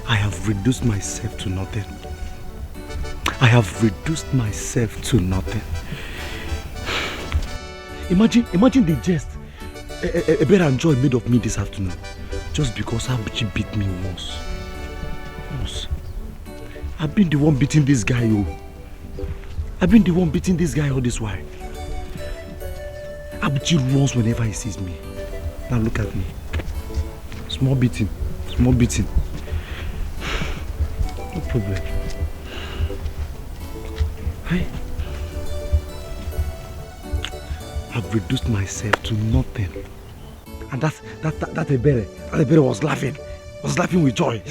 I have reduced myself to nothing. I have reduced myself to nothing. Imagine the jest Ebere and Joy made of me this afternoon, just because Abuchi beat me once. I've been the one beating this guy, I've been the one beating this guy all this while. Abuchi runs whenever he sees me. Now look at me. Small beating. No problem. Hey. I've reduced myself to nothing. And that Ebere was laughing with joy.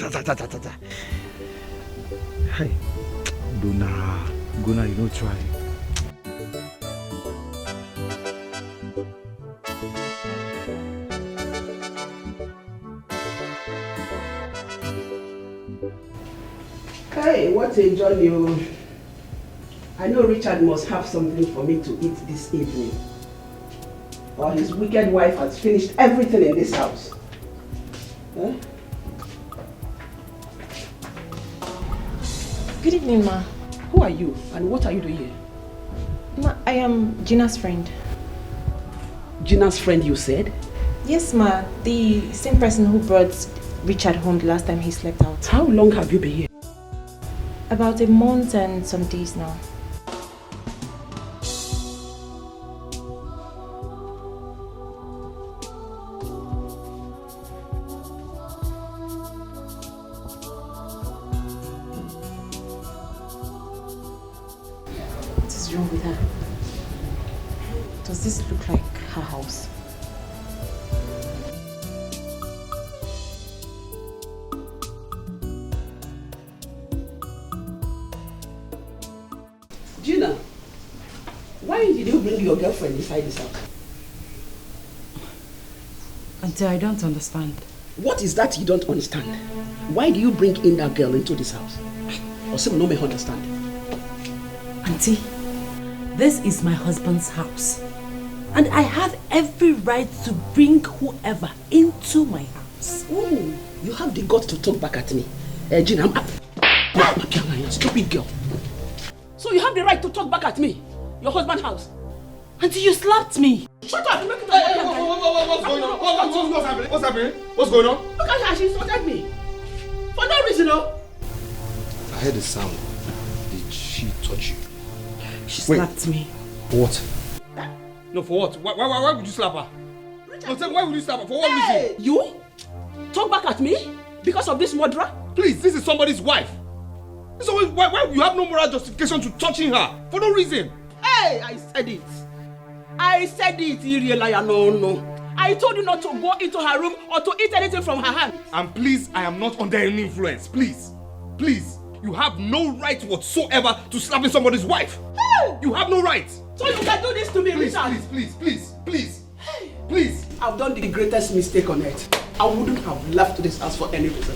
Hey, Gona, you don't try. Hey, what a jolly. I know Richard must have something for me to eat this evening. Or his wicked wife has finished everything in this house. Huh? Good evening, Ma. Who are you and what are you doing here? Ma, I am Gina's friend. Gina's friend, you said? Yes, Ma. The same person who brought Richard home the last time he slept out. How long have you been here? About a month and some days now. What is wrong with her? Does this look like her house? Gina, why did you bring your girlfriend inside this house? Auntie, I don't understand. What is that you don't understand? Why do you bring in that girl into this house? Or some no may understand. Auntie, this is my husband's house. And I have every right to bring whoever into my house. Oh, you have the guts to talk back at me. Gina, I'm stupid girl. So you have the right to talk back at me? Your husband's house? Auntie, you slapped me. Shut up! Make it What's going on? What's happening? What's happening? What's going on? Look at her, she insulted me. For no reason, no? I heard a sound. Did she touch you? She slapped me. What? No, for what? Why would you slap her? No, tell me, why would you slap her? For what reason? You? Talk back at me? Because of this murderer? Please, this is somebody's wife. So why you have no moral justification to touching her? For no reason. Hey, I said it. I said it, you liar. No. I told you not to go into her room or to eat anything from her hand. And please, I am not under any influence. Please. You have no right whatsoever to slapping somebody's wife. Hey! You have no right. So you can do this to me, Richard? Please. I've done the greatest mistake on earth. I wouldn't have left this house for any reason.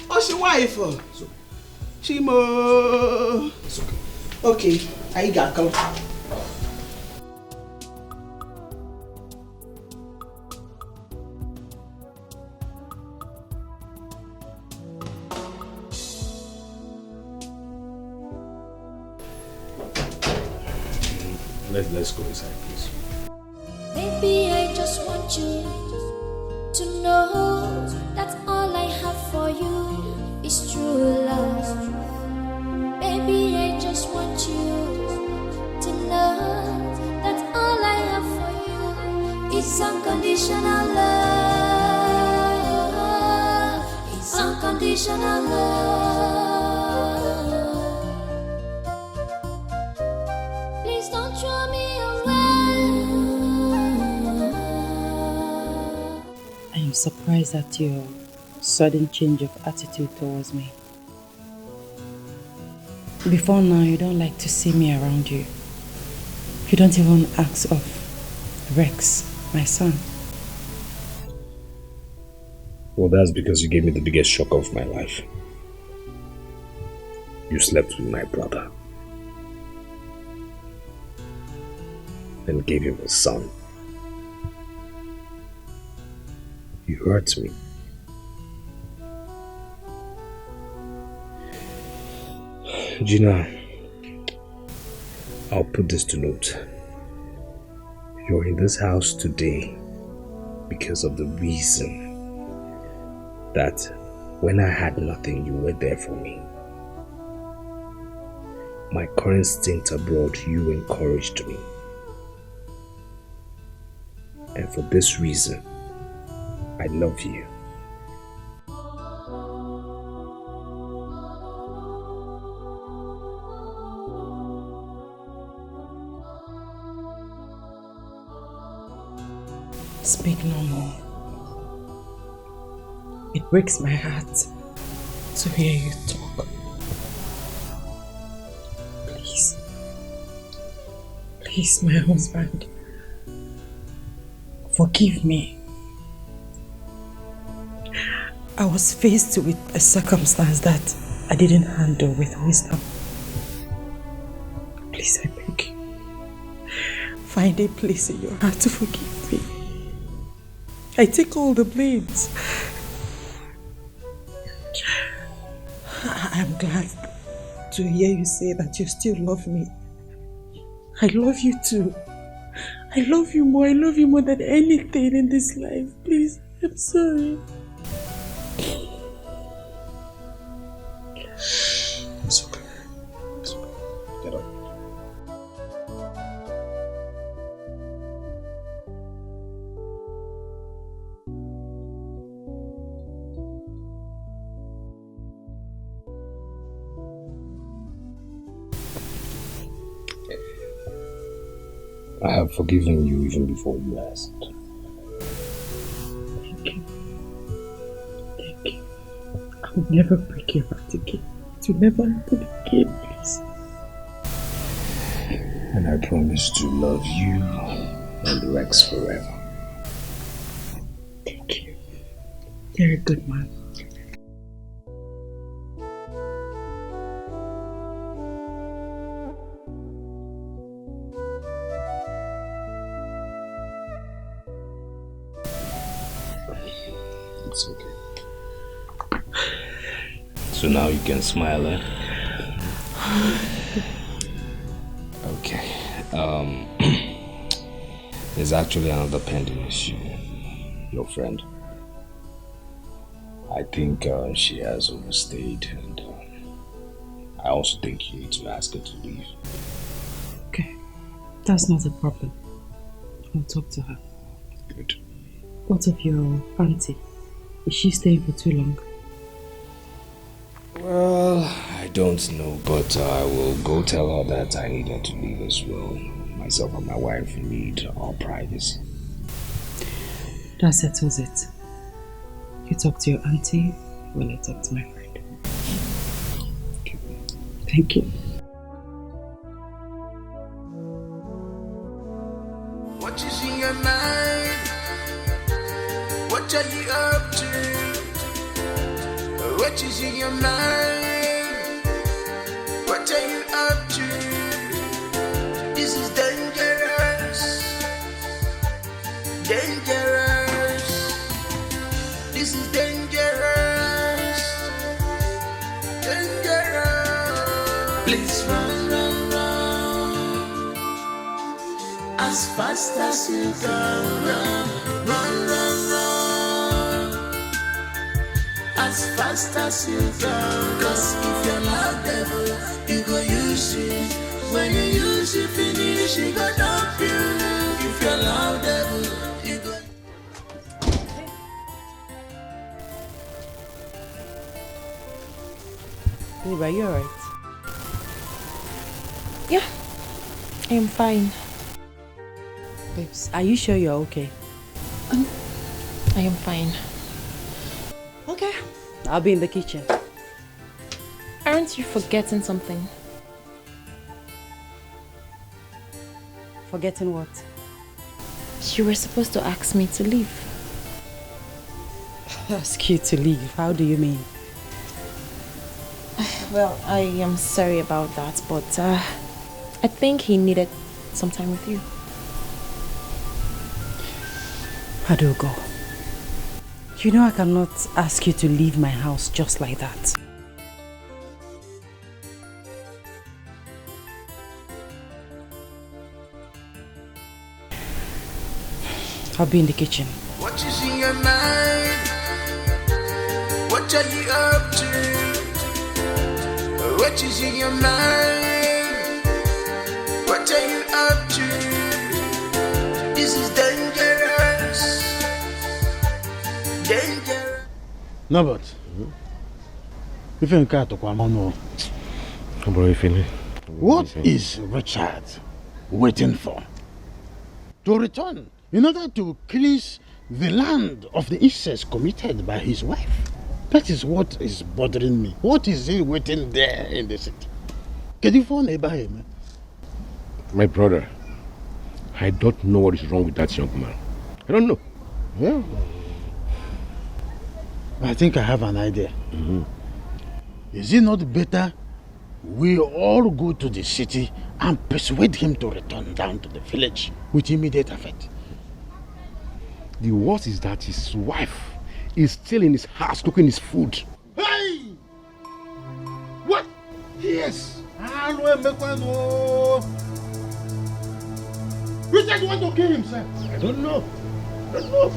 Oh, she wife. Chimo. It's okay. Okay, I got come. Let's go inside, please. Baby, I just want you to know that all I have for you is true love. Baby, I just want you to know that all I have for you is unconditional love. It's unconditional love. Please don't throw me away. I am surprised at your sudden change of attitude towards me. Before now, you don't like to see me around you. You don't even ask of Rex, my son. Well, that's because you gave me the biggest shock of my life. You slept with my brother. And gave him a son. You hurt me. Gina, I'll put this to note. You're in this house today because of the reason that when I had nothing, you were there for me. My current stint abroad, you encouraged me. And for this reason, I love you. Speak no more. It breaks my heart to hear you talk. Please, my husband, forgive me. I was faced with a circumstance that I didn't handle with wisdom. Please, I beg you. Find a place in your heart to forgive me. I take all the blames. I'm glad to hear you say that you still love me. I love you too. I love you more. I love you more than anything in this life. Please, I'm sorry. It's okay. It's okay. Get up. I have forgiven you even before you asked. Thank you. Thank you. I will never break your heart again. It will never happen again, please. And I promise to love you and Rex forever. Thank you. You're a good man. It's okay. So now you can smile, eh? Okay. There's actually another pending issue. Your friend. I think she has overstayed, and I also think you need to ask her to leave. Okay. That's not a problem. I'll talk to her. Good. What of your auntie? Is she staying for too long? Well, I don't know, but I will go tell her that I need her to leave as well. Myself and my wife need our privacy. That settles it. You talk to your auntie while I talk to my friend. Okay. Thank you. What is in your mind? What are you up to? What is in your mind? What are you up to? This is dangerous. Dangerous. This is dangerous. Dangerous. Please run, run, run. As fast as you can run. Run, run, run. As fast as you can. Cause if you're loud devil, you go use it. When you use it, finish, you go dump you. If you're loud devil, you go. Babe, are you alright? Yeah, I am fine. Babes, are you sure you're okay? I am fine. Okay. I'll be in the kitchen. Aren't you forgetting something? Forgetting what? You were supposed to ask me to leave. Ask you to leave? How do you mean? Well, I am sorry about that, but I think he needed some time with you. Adogo, you know I cannot ask you to leave my house just like that. I'll be in the kitchen. What is in your mind? What are you up to? What is in your mind? What are you up to? This is dangerous. Dangerous. No, but if you can't talk about no. What is Richard waiting for? To return in order to cleanse the land of the incest committed by his wife. That is what is bothering me. What is he waiting there in the city? Can you phone him? My brother, I don't know what is wrong with that young man. I don't know. Yeah. I think I have an idea. Is it not better we all go to the city and persuade him to return down to the village with immediate effect? The worst is that his wife is still in his house cooking his food. Hey! What? Yes! Richard want to kill himself. I don't know. I don't know.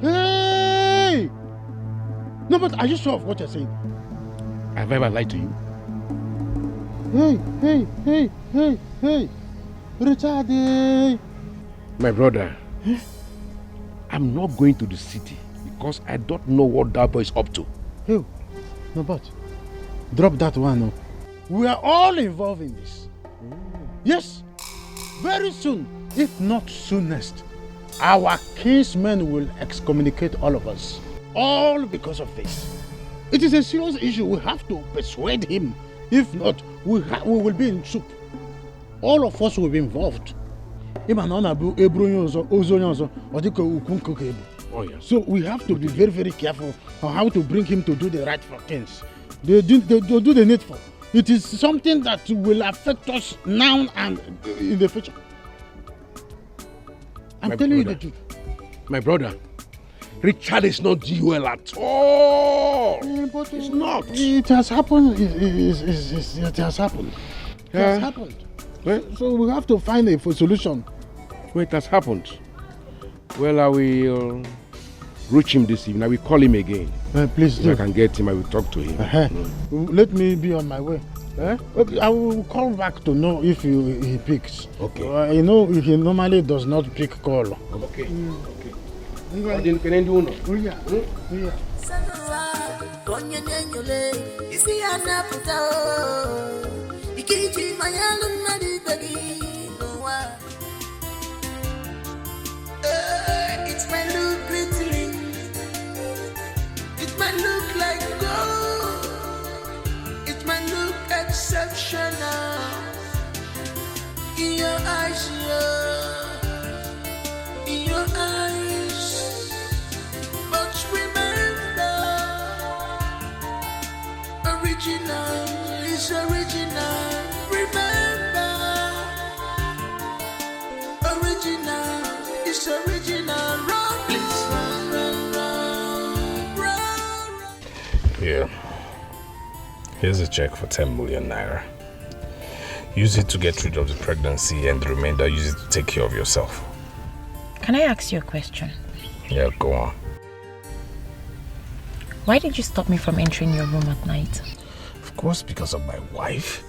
Hey! No, but are you sure of what you're saying? Have I ever lied to you? Hey! Richard! Hey. My brother, I'm not going to the city because I don't know what that boy is up to. Hey, no, but drop that one. No. We are all involved in this. Yes, very soon, if not soonest, our kinsmen will excommunicate all of us. All because of this. It is a serious issue. We have to persuade him. If not, we will be in soup. All of us will be involved. Oh, yeah. So we have to be very, very careful on how to bring him to do the rightful things. They do the needful. It is something that will affect us now and in the future. I'm telling you the truth. My brother, Richard is not dual at all. But it's not. It has happened. It has happened. It has happened. Well, so we have to find a solution. Well, it has happened. Well, I will reach him this evening. I will call him again. Please do. If I can get him, I will talk to him. Let me be on my way. I will call back to know if he picks. Okay. You know, he normally does not pick call. Okay. It might look glittering, it might look like gold, it might look exceptional in your eyes, in your eyes. But remember, original is original. Remember, original is original. Run, please, run. Here. Here's a check for 10 million naira. Use it to get rid of the pregnancy, and the remainder use it to take care of yourself. Can I ask you a question? Yeah, go on. Why did you stop me from entering your room at night? Of course, because of my wife.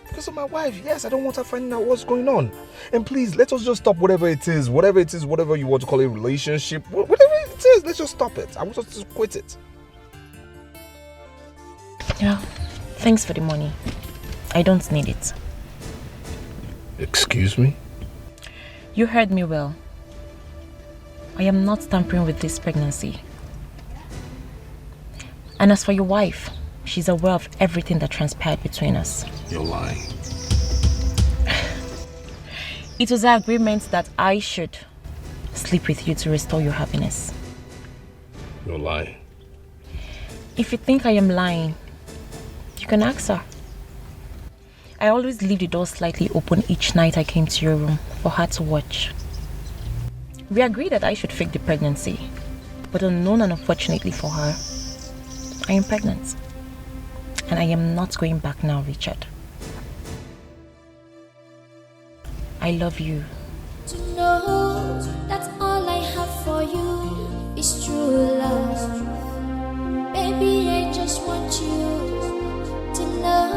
Because of my wife, yes, I don't want her finding out what's going on. And please, let us just stop whatever it is, whatever you want to call it, relationship, whatever it is, let's just stop it. I want us to quit it. Yeah, thanks for the money. I don't need it. Excuse me? You heard me well. I am not tampering with this pregnancy. And as for your wife, she's aware of everything that transpired between us. You're lying. It was our agreement that I should sleep with you to restore your happiness. You're lying. If you think I am lying, you can ask her. I always leave the door slightly open each night I came to your room for her to watch. We agreed that I should fake the pregnancy, but unknown and unfortunately for her, I am pregnant. And I am not going back now, Richard. I love you. To know that all I have for you is true love. Baby, I just want you to know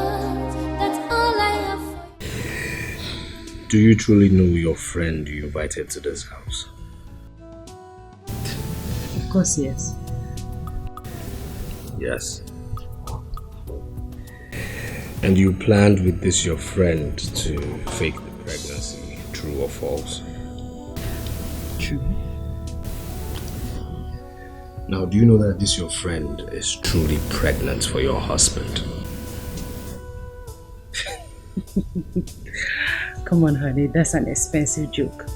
that all I have for you. Do you truly know your friend you invited to this house? Of course, yes. Yes. And you planned with this your friend to fake the pregnancy, true or false? True. Now, do you know that this your friend is truly pregnant for your husband? Come on, honey, that's an expensive joke.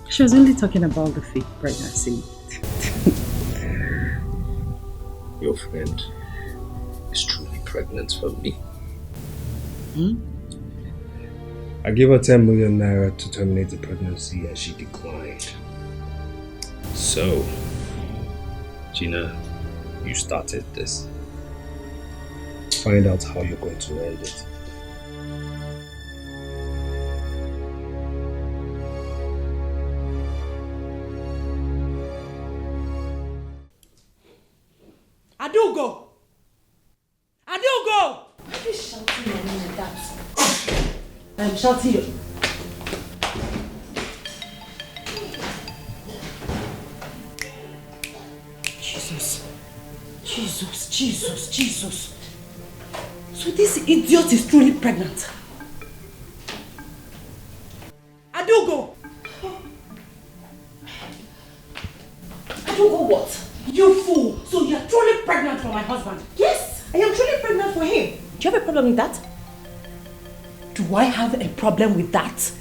She was only talking about the fake pregnancy. Your friend pregnant for me. I gave her 10 million naira to terminate the pregnancy and she declined. So, Gina, you started this. Find out how you're going to end it. Adugo! Adugo! Why are you shouting at me like that? I'm shouting you. Jesus. So this idiot is truly pregnant. Adugo! Adugo what? You fool! So you're truly pregnant for my husband? Yes, I am truly pregnant for him. Do you have a problem with that? Do I have a problem with that?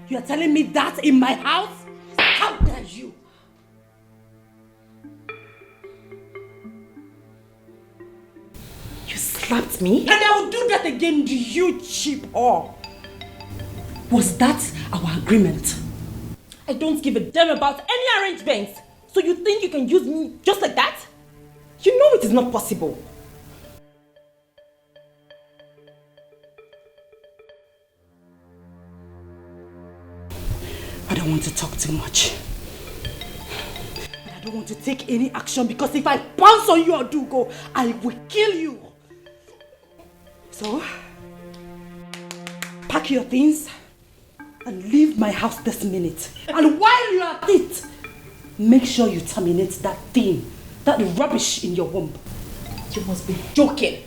You are telling me that in my house? How dare you? You slapped me? And I will do that again, you cheap whore. Was that our agreement? I don't give a damn about any arrangements. So you think you can use me just like that? You know it is not possible. I don't want to talk too much. And I don't want to take any action because if I bounce on you, Adugo, I will kill you. So, pack your things and leave my house this minute. And while you are at it, make sure you terminate that thing, that rubbish in your womb. You must be joking.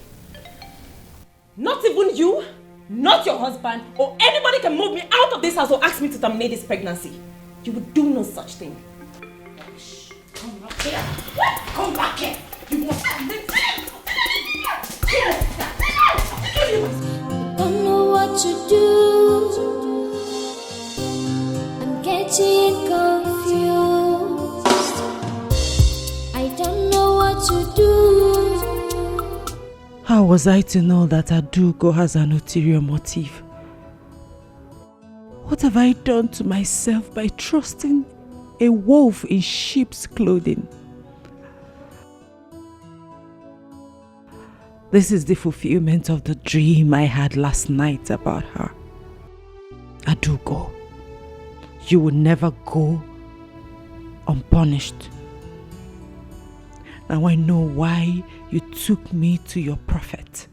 Not even you, not your husband, or anybody can move me out of this house or ask me to terminate this pregnancy. You would do no such thing. Come back here. Come back here. You must terminate. Don't know what to do. I'm getting confused. I don't know what to do. How was I to know that Adugo has an ulterior motive? What have I done to myself by trusting a wolf in sheep's clothing? This is the fulfillment of the dream I had last night about her. Adugo, you will never go unpunished. Now I know why you took me to your prophet.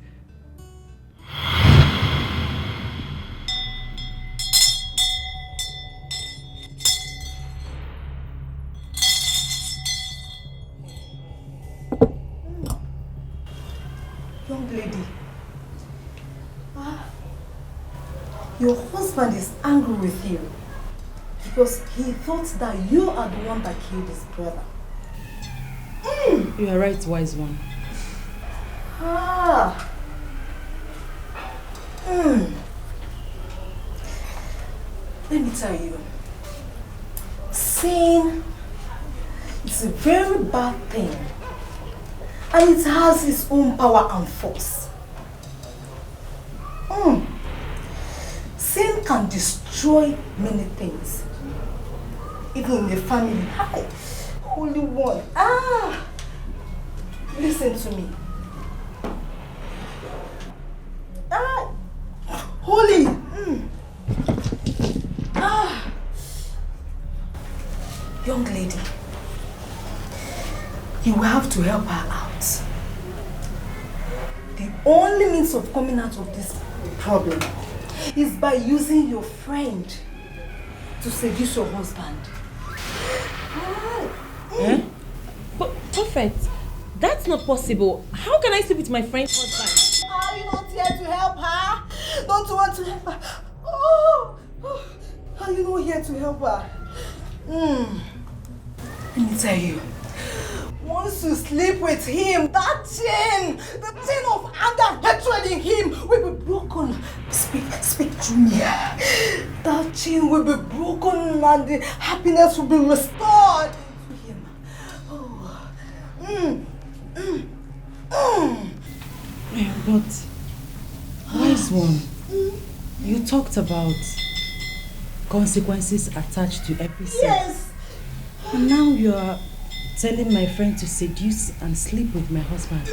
Young lady, your husband is angry with you because he thought that you are the one that killed his brother. You are right, wise one. Let me tell you, sin is a very bad thing and it has its own power and force. Sin can destroy many things, even in the family. Hi, Holy One. Listen to me. Holy. Young lady, you will have to help her out. The only means of coming out of this problem is by using your friend to seduce your husband. But Prophet, that's not possible. How can I sleep with my friend's husband? Are you not here to help her? Don't you want to help her? Are you not here to help her? Let me tell you, once you sleep with him, that chain, the chain of anger, hatred in him will be broken. Speak to me. That chain will be broken and the happiness will be restored to him. But, wise one, you talked about consequences attached to every sin. Yes. And now you are telling my friend to seduce and sleep with my husband.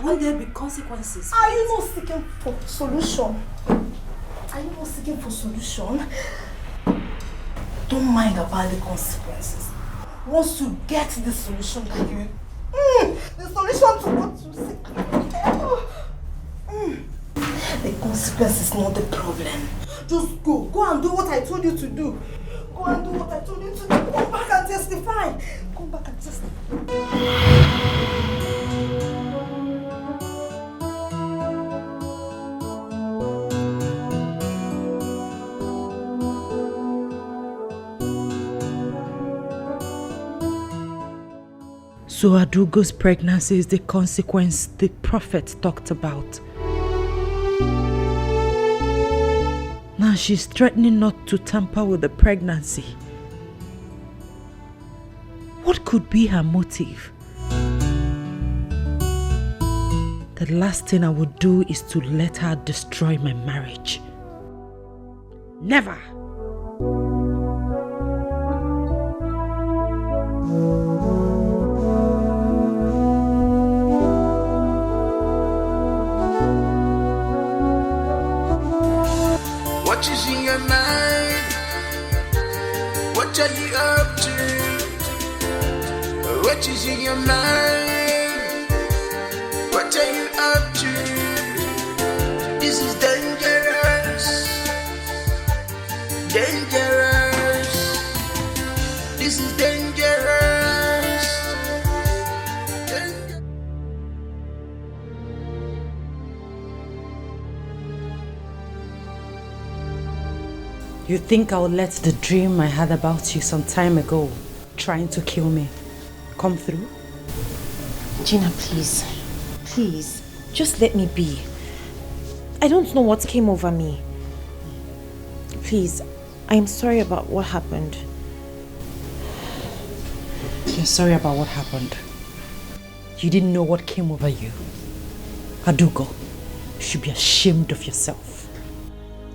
Will there be consequences? Are you not seeking for solution? Are you not seeking for solution? Don't mind about the consequences. Once you get the solution that you... the solution to what you seek. The consequence is not the problem. Just go. Go and do what I told you to do. Go and do what I told you to do. Come back and testify. Come back and testify. So Adugo's pregnancy is the consequence the prophet talked about. Now she's threatening not to tamper with the pregnancy. What could be her motive? The last thing I would do is to let her destroy my marriage. Never! What is in your mind? What are you up to? What is in your mind? What are you up to? This is dangerous. Dangerous. This is dangerous. You think I'll let the dream I had about you some time ago, trying to kill me, come through? Gina, please. Please. Just let me be. I don't know what came over me. Please. I am sorry about what happened. You're sorry about what happened. You didn't know what came over you. Adugo, you should be ashamed of yourself.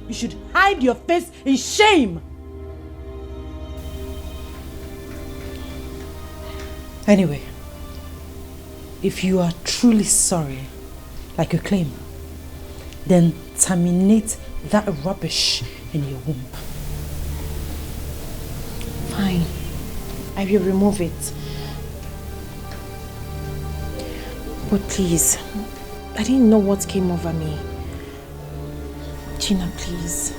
You should hide your face in shame. Anyway, if you are truly sorry, like you claim, then terminate that rubbish in your womb. Fine. I will remove it. But please, I didn't know what came over me. Gina, please.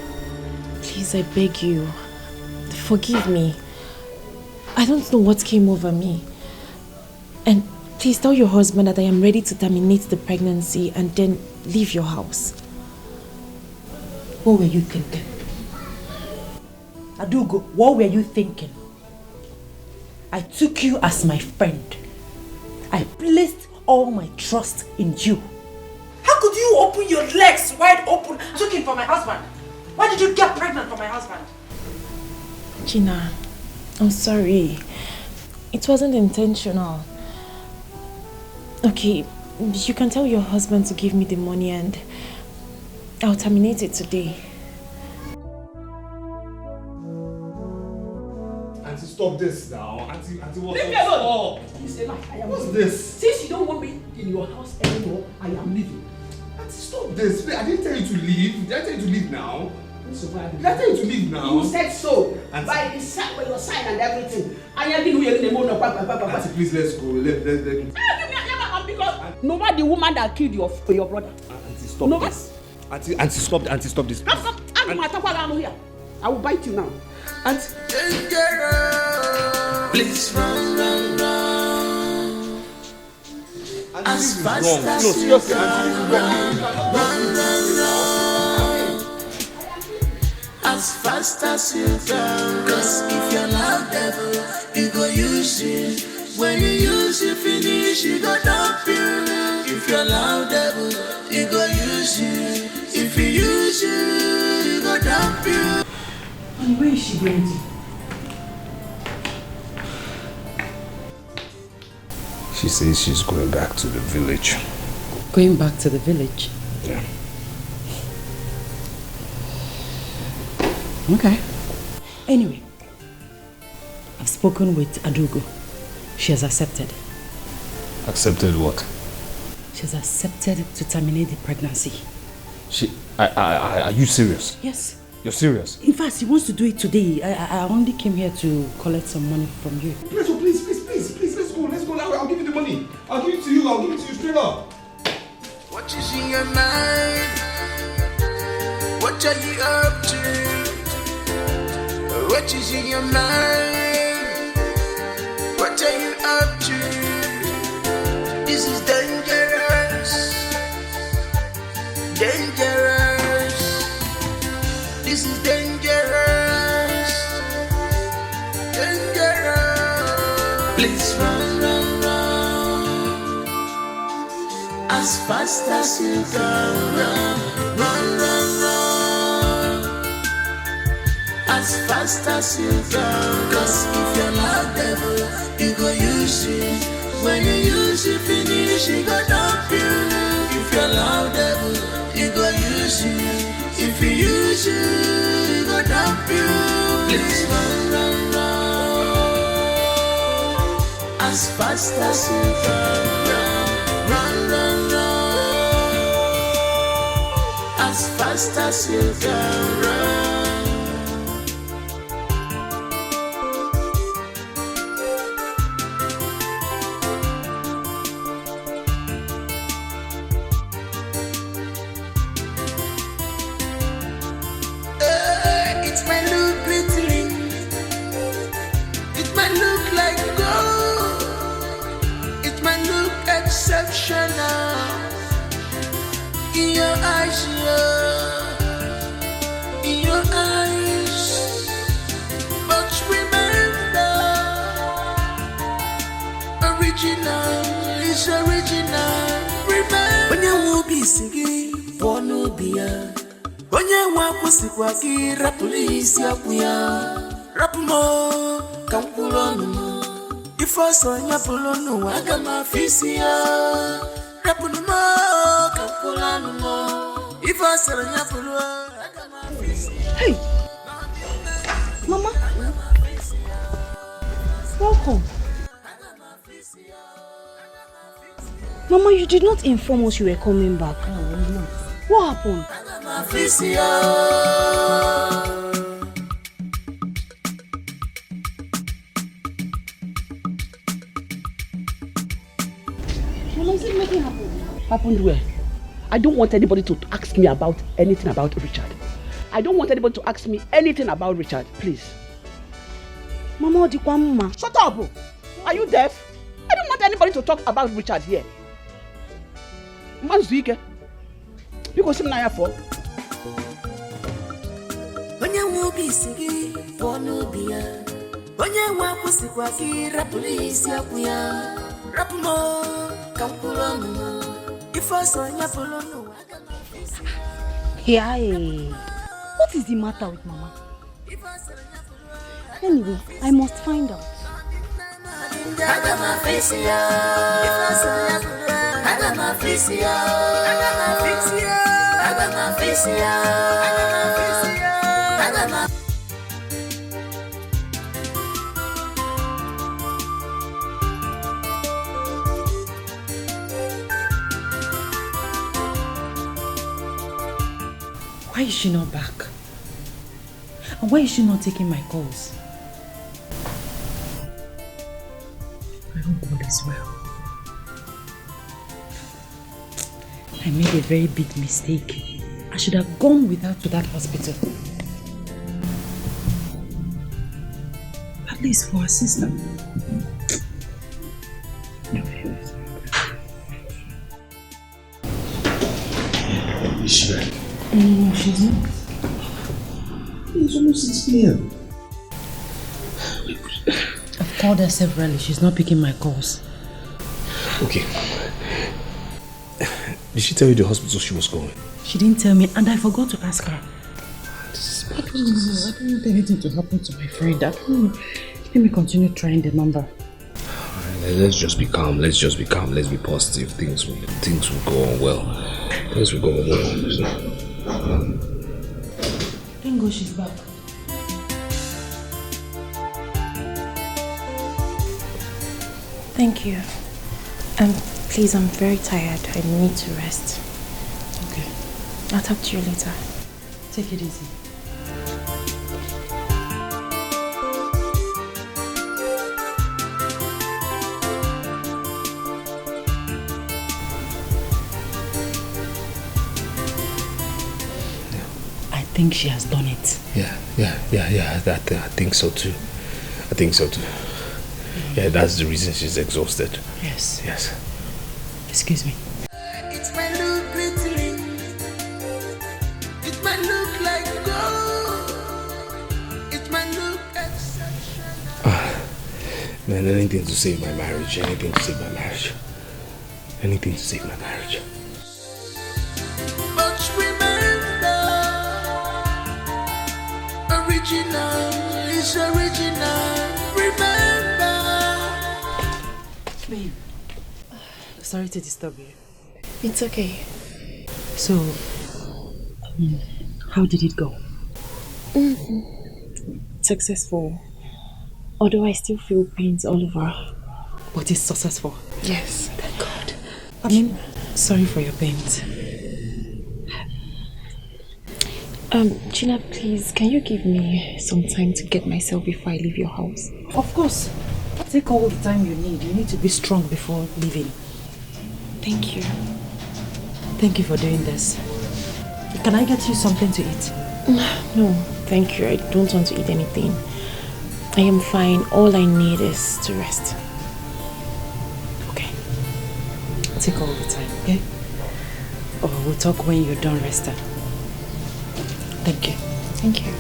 Please, I beg you. Forgive me. I don't know what came over me. And please tell your husband that I am ready to terminate the pregnancy and then leave your house. What were you thinking? Adugo, what were you thinking? I took you as my friend. I placed all my trust in you. How could you open your legs wide open looking for my husband? Why did you get pregnant for my husband? Gina, I'm sorry. It wasn't intentional. Okay, you can tell your husband to give me the money and I'll terminate it today. Auntie, stop this now. Auntie, what's Leave me alone! Stop. It's a lie. I am What's leaving. this? Since you don't want me in your house anymore, I am leaving. Auntie, stop this. Wait, I didn't tell you to leave. Did I tell you to leave now? Did I tell you to leave now? You said so. Auntie. By the sign, by your sign and everything. I am leaving in the morning. Auntie, please, let's go. Let Because nobody the woman that killed your brother. Auntie, stop this. Auntie, stop this. Come. I will bite you now. Auntie. Please run. As fast as you can run. As fast as you can. Cause if you love devil, you go use it. When you use it finish, you go dump you. If you love devil, you go use it. If you use it, you go dump you. And where is she going to? She says she's going back to the village. Going back to the village? Yeah. Okay. Anyway, I've spoken with Adugo. She has accepted. Accepted what? She has accepted to terminate the pregnancy. Are you serious? Yes. You're serious? In fact, he wants to do it today. I only came here to collect some money from you. Please, let's go. I'll give you the money. I'll give it to you straight up. What is in your mind? What are you up to? What is in your mind? What are you up to? This is dangerous. Dangerous. This is dangerous. Dangerous. Please run, run, run. As fast as you can run. Run, run, run. As fast as you can. Cause if you're not devil, you go use it. When you use it, finish, you go dump you. If you're loud devil, you go use it. If you use it, you go dump you. Please run, run, run. As fast as you can run. Run, run, run. As fast as you can run. In your eyes, yeah. In your eyes. But remember, original is original. Remember, when you will be singing, born will be a. When you want to see what you rap, police, ya, rap more, come pull on more. If I saw you pull on no, I got my face here. Rap no more, come pull on no more. If I saw you pull on, I got my face here. Hey, Mama, welcome. Mama, you did not inform us you were coming back. What happened? I got my face here. Happened where? I don't want anybody to ask me about anything about Richard. I don't want anybody to ask me anything about Richard, please. Mama, shut up! Are you deaf? I don't want anybody to talk about Richard here. Manzuike, you go see me for. When you will be singing, born will be a. When you want to see what you rap, police, ya, rap more. If I saw you follow no, I got my face. Yeah, what is the matter with Mama? Anyway, I must find out. I got my face here. If I saw you follow, I got my face here. I got my face here. I got my face here. I got my face here. I got my. Why is she not back? And why is she not taking my calls? I hope all is well. I made a very big mistake. I should have gone with her to that hospital. At least for her sister. Is she back? No, she's not. It's almost 6 p.m. I've called her severally. She's not picking my calls. Okay. Did she tell you the hospital she was going? She didn't tell me, and I forgot to ask her. I don't want anything to happen to my friend. I don't know. Let me continue trying the number. Alright Let's just be calm. Let's just be calm. Let's be positive. Things will go on well. Things will go on well. So, Thank God she's back. Thank you. Please, I'm very tired. I need to rest. Okay. I'll talk to you later. Take it easy. I think she has done it. yeah. I think so too. Yeah, that's the reason she's exhausted. Yes. Yes. Excuse me. It might look pretty, it might look like gold, it might look exceptional. Man, anything to save my marriage. Anything to save my marriage. Anything to save my marriage. But remember, original is original. Remember. Babe, sorry to disturb you. It's okay. So, how did it go? Successful. Although I still feel pains all over. But it's successful. Yes. Thank God. I mean, sorry for your pains. Gina, please, can you give me some time to get myself before I leave your house? Of course. Take all the time you need. You need to be strong before leaving. Thank you. Thank you for doing this. Can I get you something to eat? No, thank you. I don't want to eat anything. I am fine. All I need is to rest. Okay. Take all the time, okay? Or we'll talk when you're done resting. Thank you. Thank you.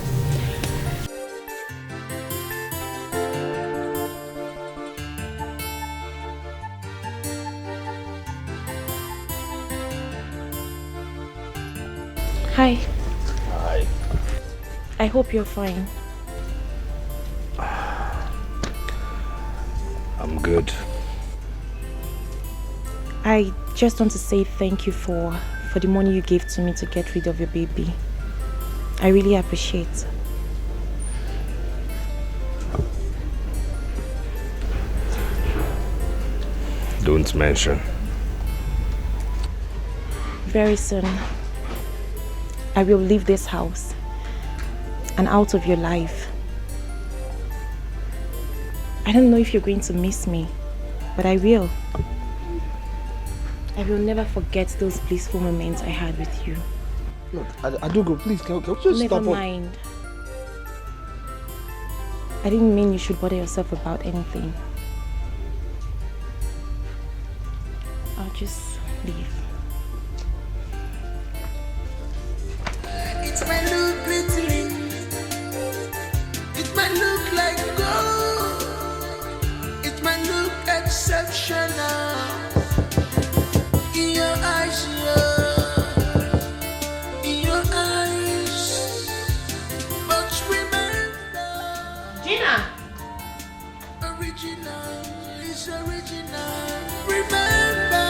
Hi. Hi. I hope you're fine. I'm good. I just want to say thank you for the money you gave to me to get rid of your baby. I really appreciate. Don't mention. Very soon, I will leave this house and out of your life. I don't know if you're going to miss me, but I will. I will never forget those blissful moments I had with you. Look, Adugo, please, can you just Never stop? mind. I didn't mean you should bother yourself about anything. I'll just leave. It might look pretty, it might look like gold, it might look exceptional in your eyes, in your eyes. But remember, Gina, original is original. Remember,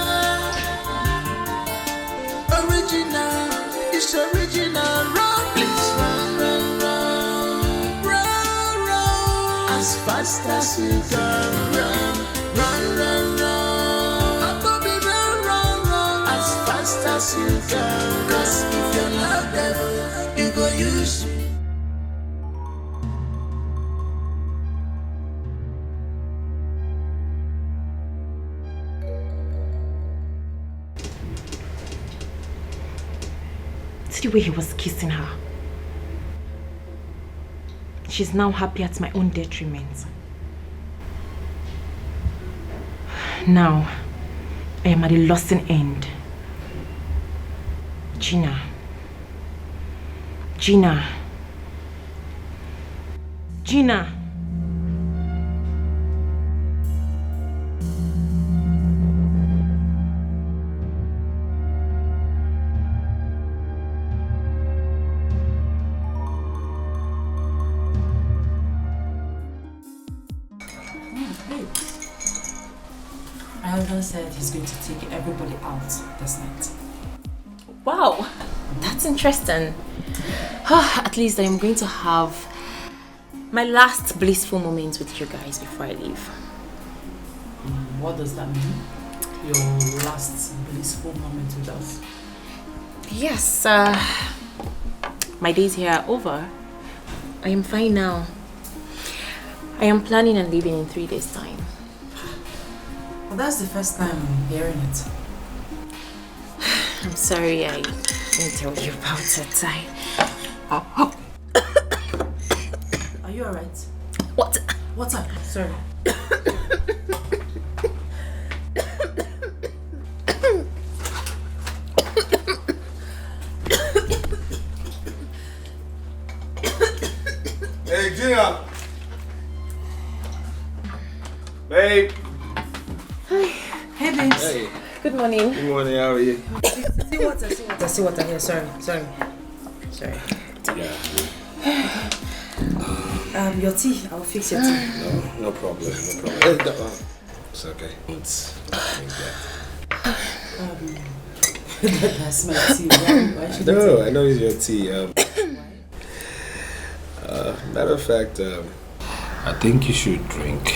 original is original. Run, please, run, run, run, run, run, as fast as you can. Run, run, run, run, Bobby, run, run, run, as fast as you can. 'Cause if you love devil, you go use. see the way he was kissing her. She's now happy at my own detriment. Now, I am at a losing end. Gina. Gina. Gina. Elder said he's going to take everybody out this night. Wow, that's interesting. At least I am going to have my last blissful moment with you guys before I leave. What does that mean? Your last blissful moment with us? Yes, my days here are over. I am fine now. I am planning on leaving in 3 days' time. Well, that's the first time I'm hearing it. I'm sorry I didn't tell you about it. Are you alright? What? What's up? Sorry. Hey, Gina! Babe! Hey, babes. Hey. Good morning. Good morning, how are you? See water here. Sorry. Yeah. Your tea. I'll fix your tea. No problem. It's okay. That's my tea. Why should No, I know it's your tea. Matter of fact, I think you should drink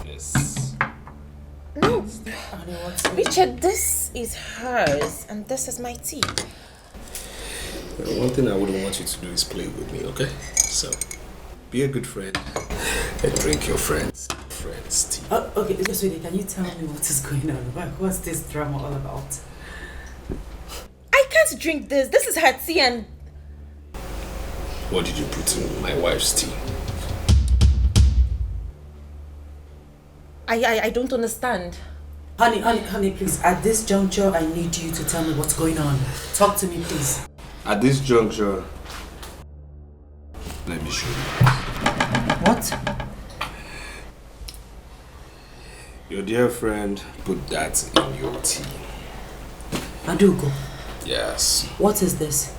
this. No. Richard, this is hers and this is my tea. One thing I wouldn't want you to do is play with me, okay? So, be a good friend and drink your friend's tea. Okay, just wait. Can you tell me what is going on? What's this drama all about? I can't drink this. This is her tea and... What did you put in my wife's tea? I don't understand. Honey, please. At this juncture, I need you to tell me what's going on. Talk to me, please. At this juncture, let me show you. What? Your dear friend put that in your tea. Adugo. Yes. What is this?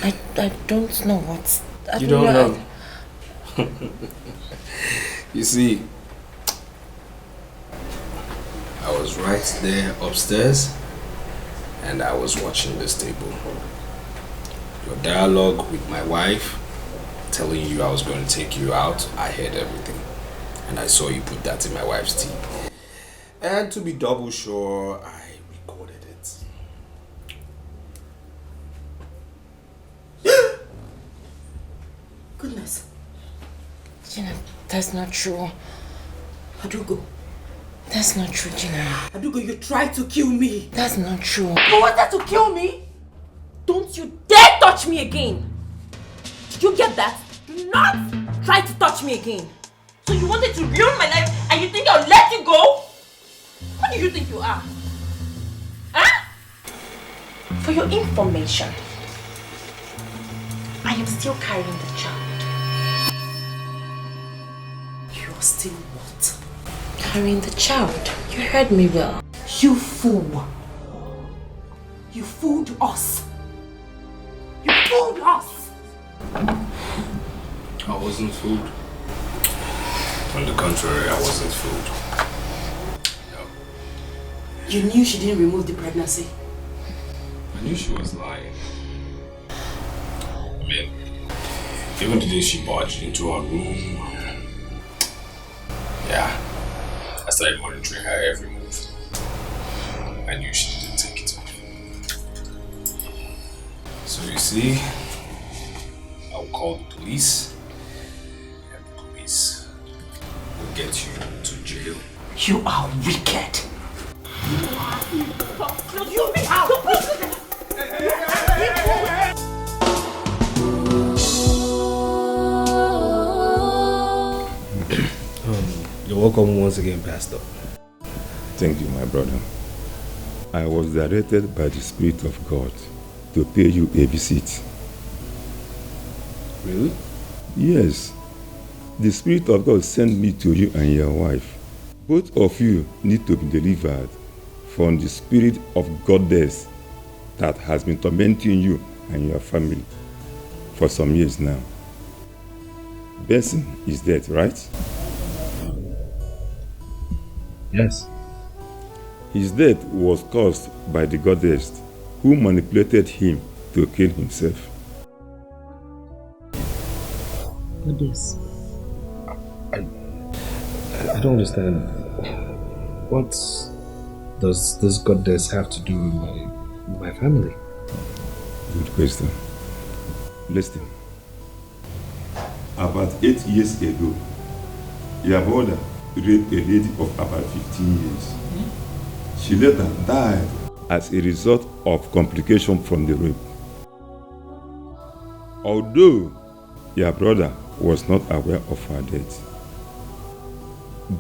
I don't know what... You don't know? You see, I was right there upstairs and I was watching this table. Your dialogue with my wife, telling you I was going to take you out, I heard everything. And I saw you put that in my wife's tea. And to be double sure, I recorded it. Goodness. Gina, that's not true. Adugo. That's not true, Gina. Adugo, you tried to kill me. That's not true. You wanted to kill me? Don't you dare touch me again! Did you get that? Do not try to touch me again. So you wanted to ruin my life and you think I'll let you go? Who do you think you are? Huh? For your information, I am still carrying the child. You're still what? Carrying the child. You heard me well. You fool. You fooled us. You fooled us. I wasn't fooled. On the contrary, I wasn't fooled. No. You knew she didn't remove the pregnancy. I knew she was lying. I mean, even the day she barged into our room, yeah, I started monitoring her every move. I knew she didn't take it off. So you see, I'll call the police, and the police will get you to jail. You are wicked. You be out! You're welcome once again, Pastor. Thank you, my brother. I was directed by the Spirit of God to pay you a visit. Really? Yes. The Spirit of God sent me to you and your wife. Both of you need to be delivered from the spirit of goddess that has been tormenting you and your family for some years now. Benson is dead, right? Yes. His death was caused by the goddess who manipulated him to kill himself. Goddess. I don't understand. What does this goddess have to do with my family? Good question. Listen. About 8 years ago, your brother raped a lady of about 15 years. She later died as a result of complication from the rape. Although your brother was not aware of her death,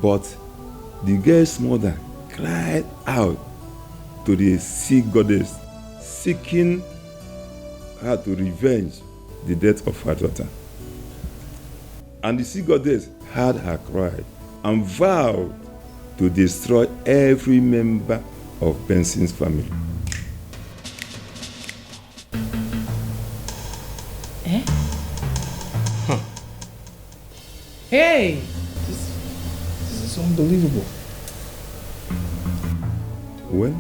but the girl's mother cried out to the sea goddess, seeking her to revenge the death of her daughter. And the sea goddess heard her cry and vowed to destroy every member of Benson's family. Eh? Huh. Hey! This is unbelievable. Well,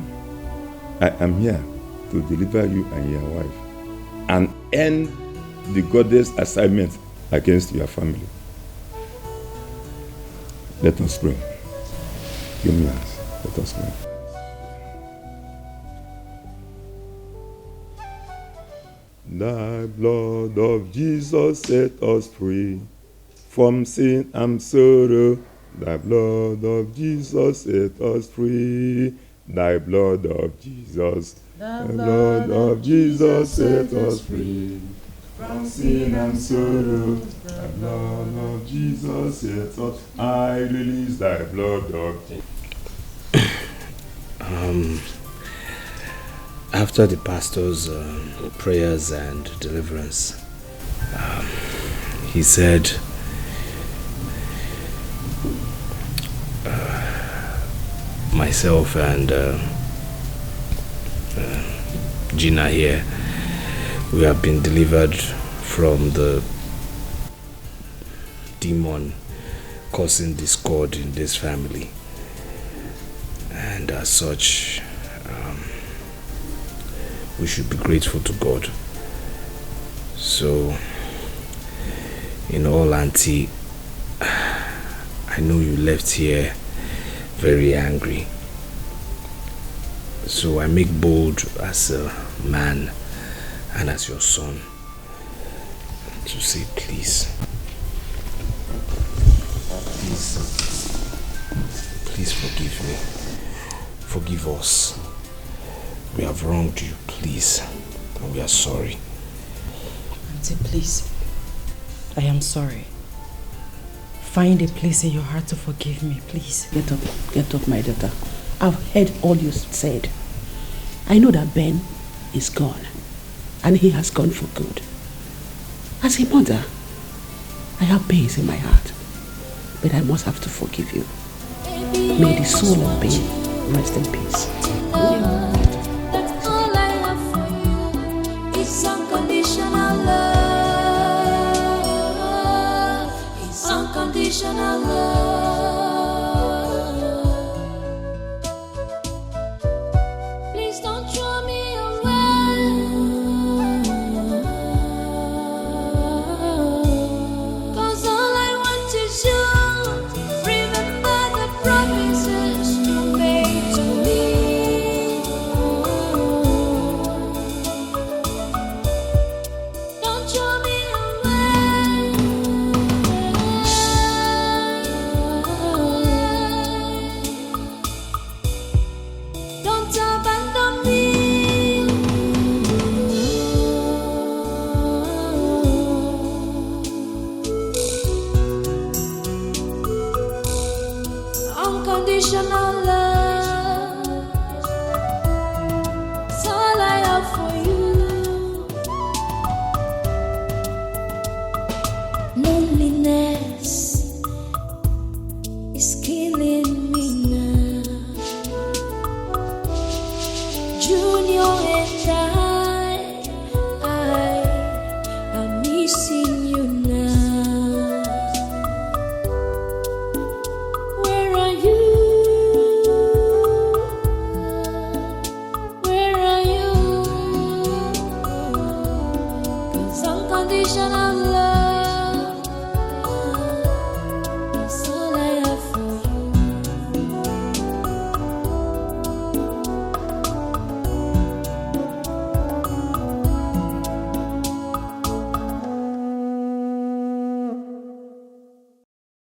I am here to deliver you and your wife and end the goddess assignment against your family. Let us pray. Give me hands. Let us pray. The blood of Jesus set us free from sin and sorrow. The blood of Jesus set us free. Thy blood of Jesus. The blood of Jesus set us free from sin and sorrow. The blood of Jesus set us. I release thy blood of Jesus. After the pastor's prayers and deliverance, he said, myself and Gina here, we have been delivered from the demon causing discord in this family, and as such, we should be grateful to God. So, in all, Auntie, I know you left here very angry. So I make bold as a man and as your son to say, please forgive me. Forgive us. We have wronged you, please. And we are sorry. Auntie, please. I am sorry. Find a place in your heart to forgive me, please. Get up, my daughter. I've heard all you said. I know that Ben is gone, and he has gone for good. As a mother, I have pains in my heart, but I must have to forgive you. May the soul of Ben rest in peace. That's all I have for you. It's unconditional love. It's unconditional love. Please don't throw me away. 'Cause all I want is you. Remember the promises you made to me. Don't throw me away. Don't abandon me. Unconditional love.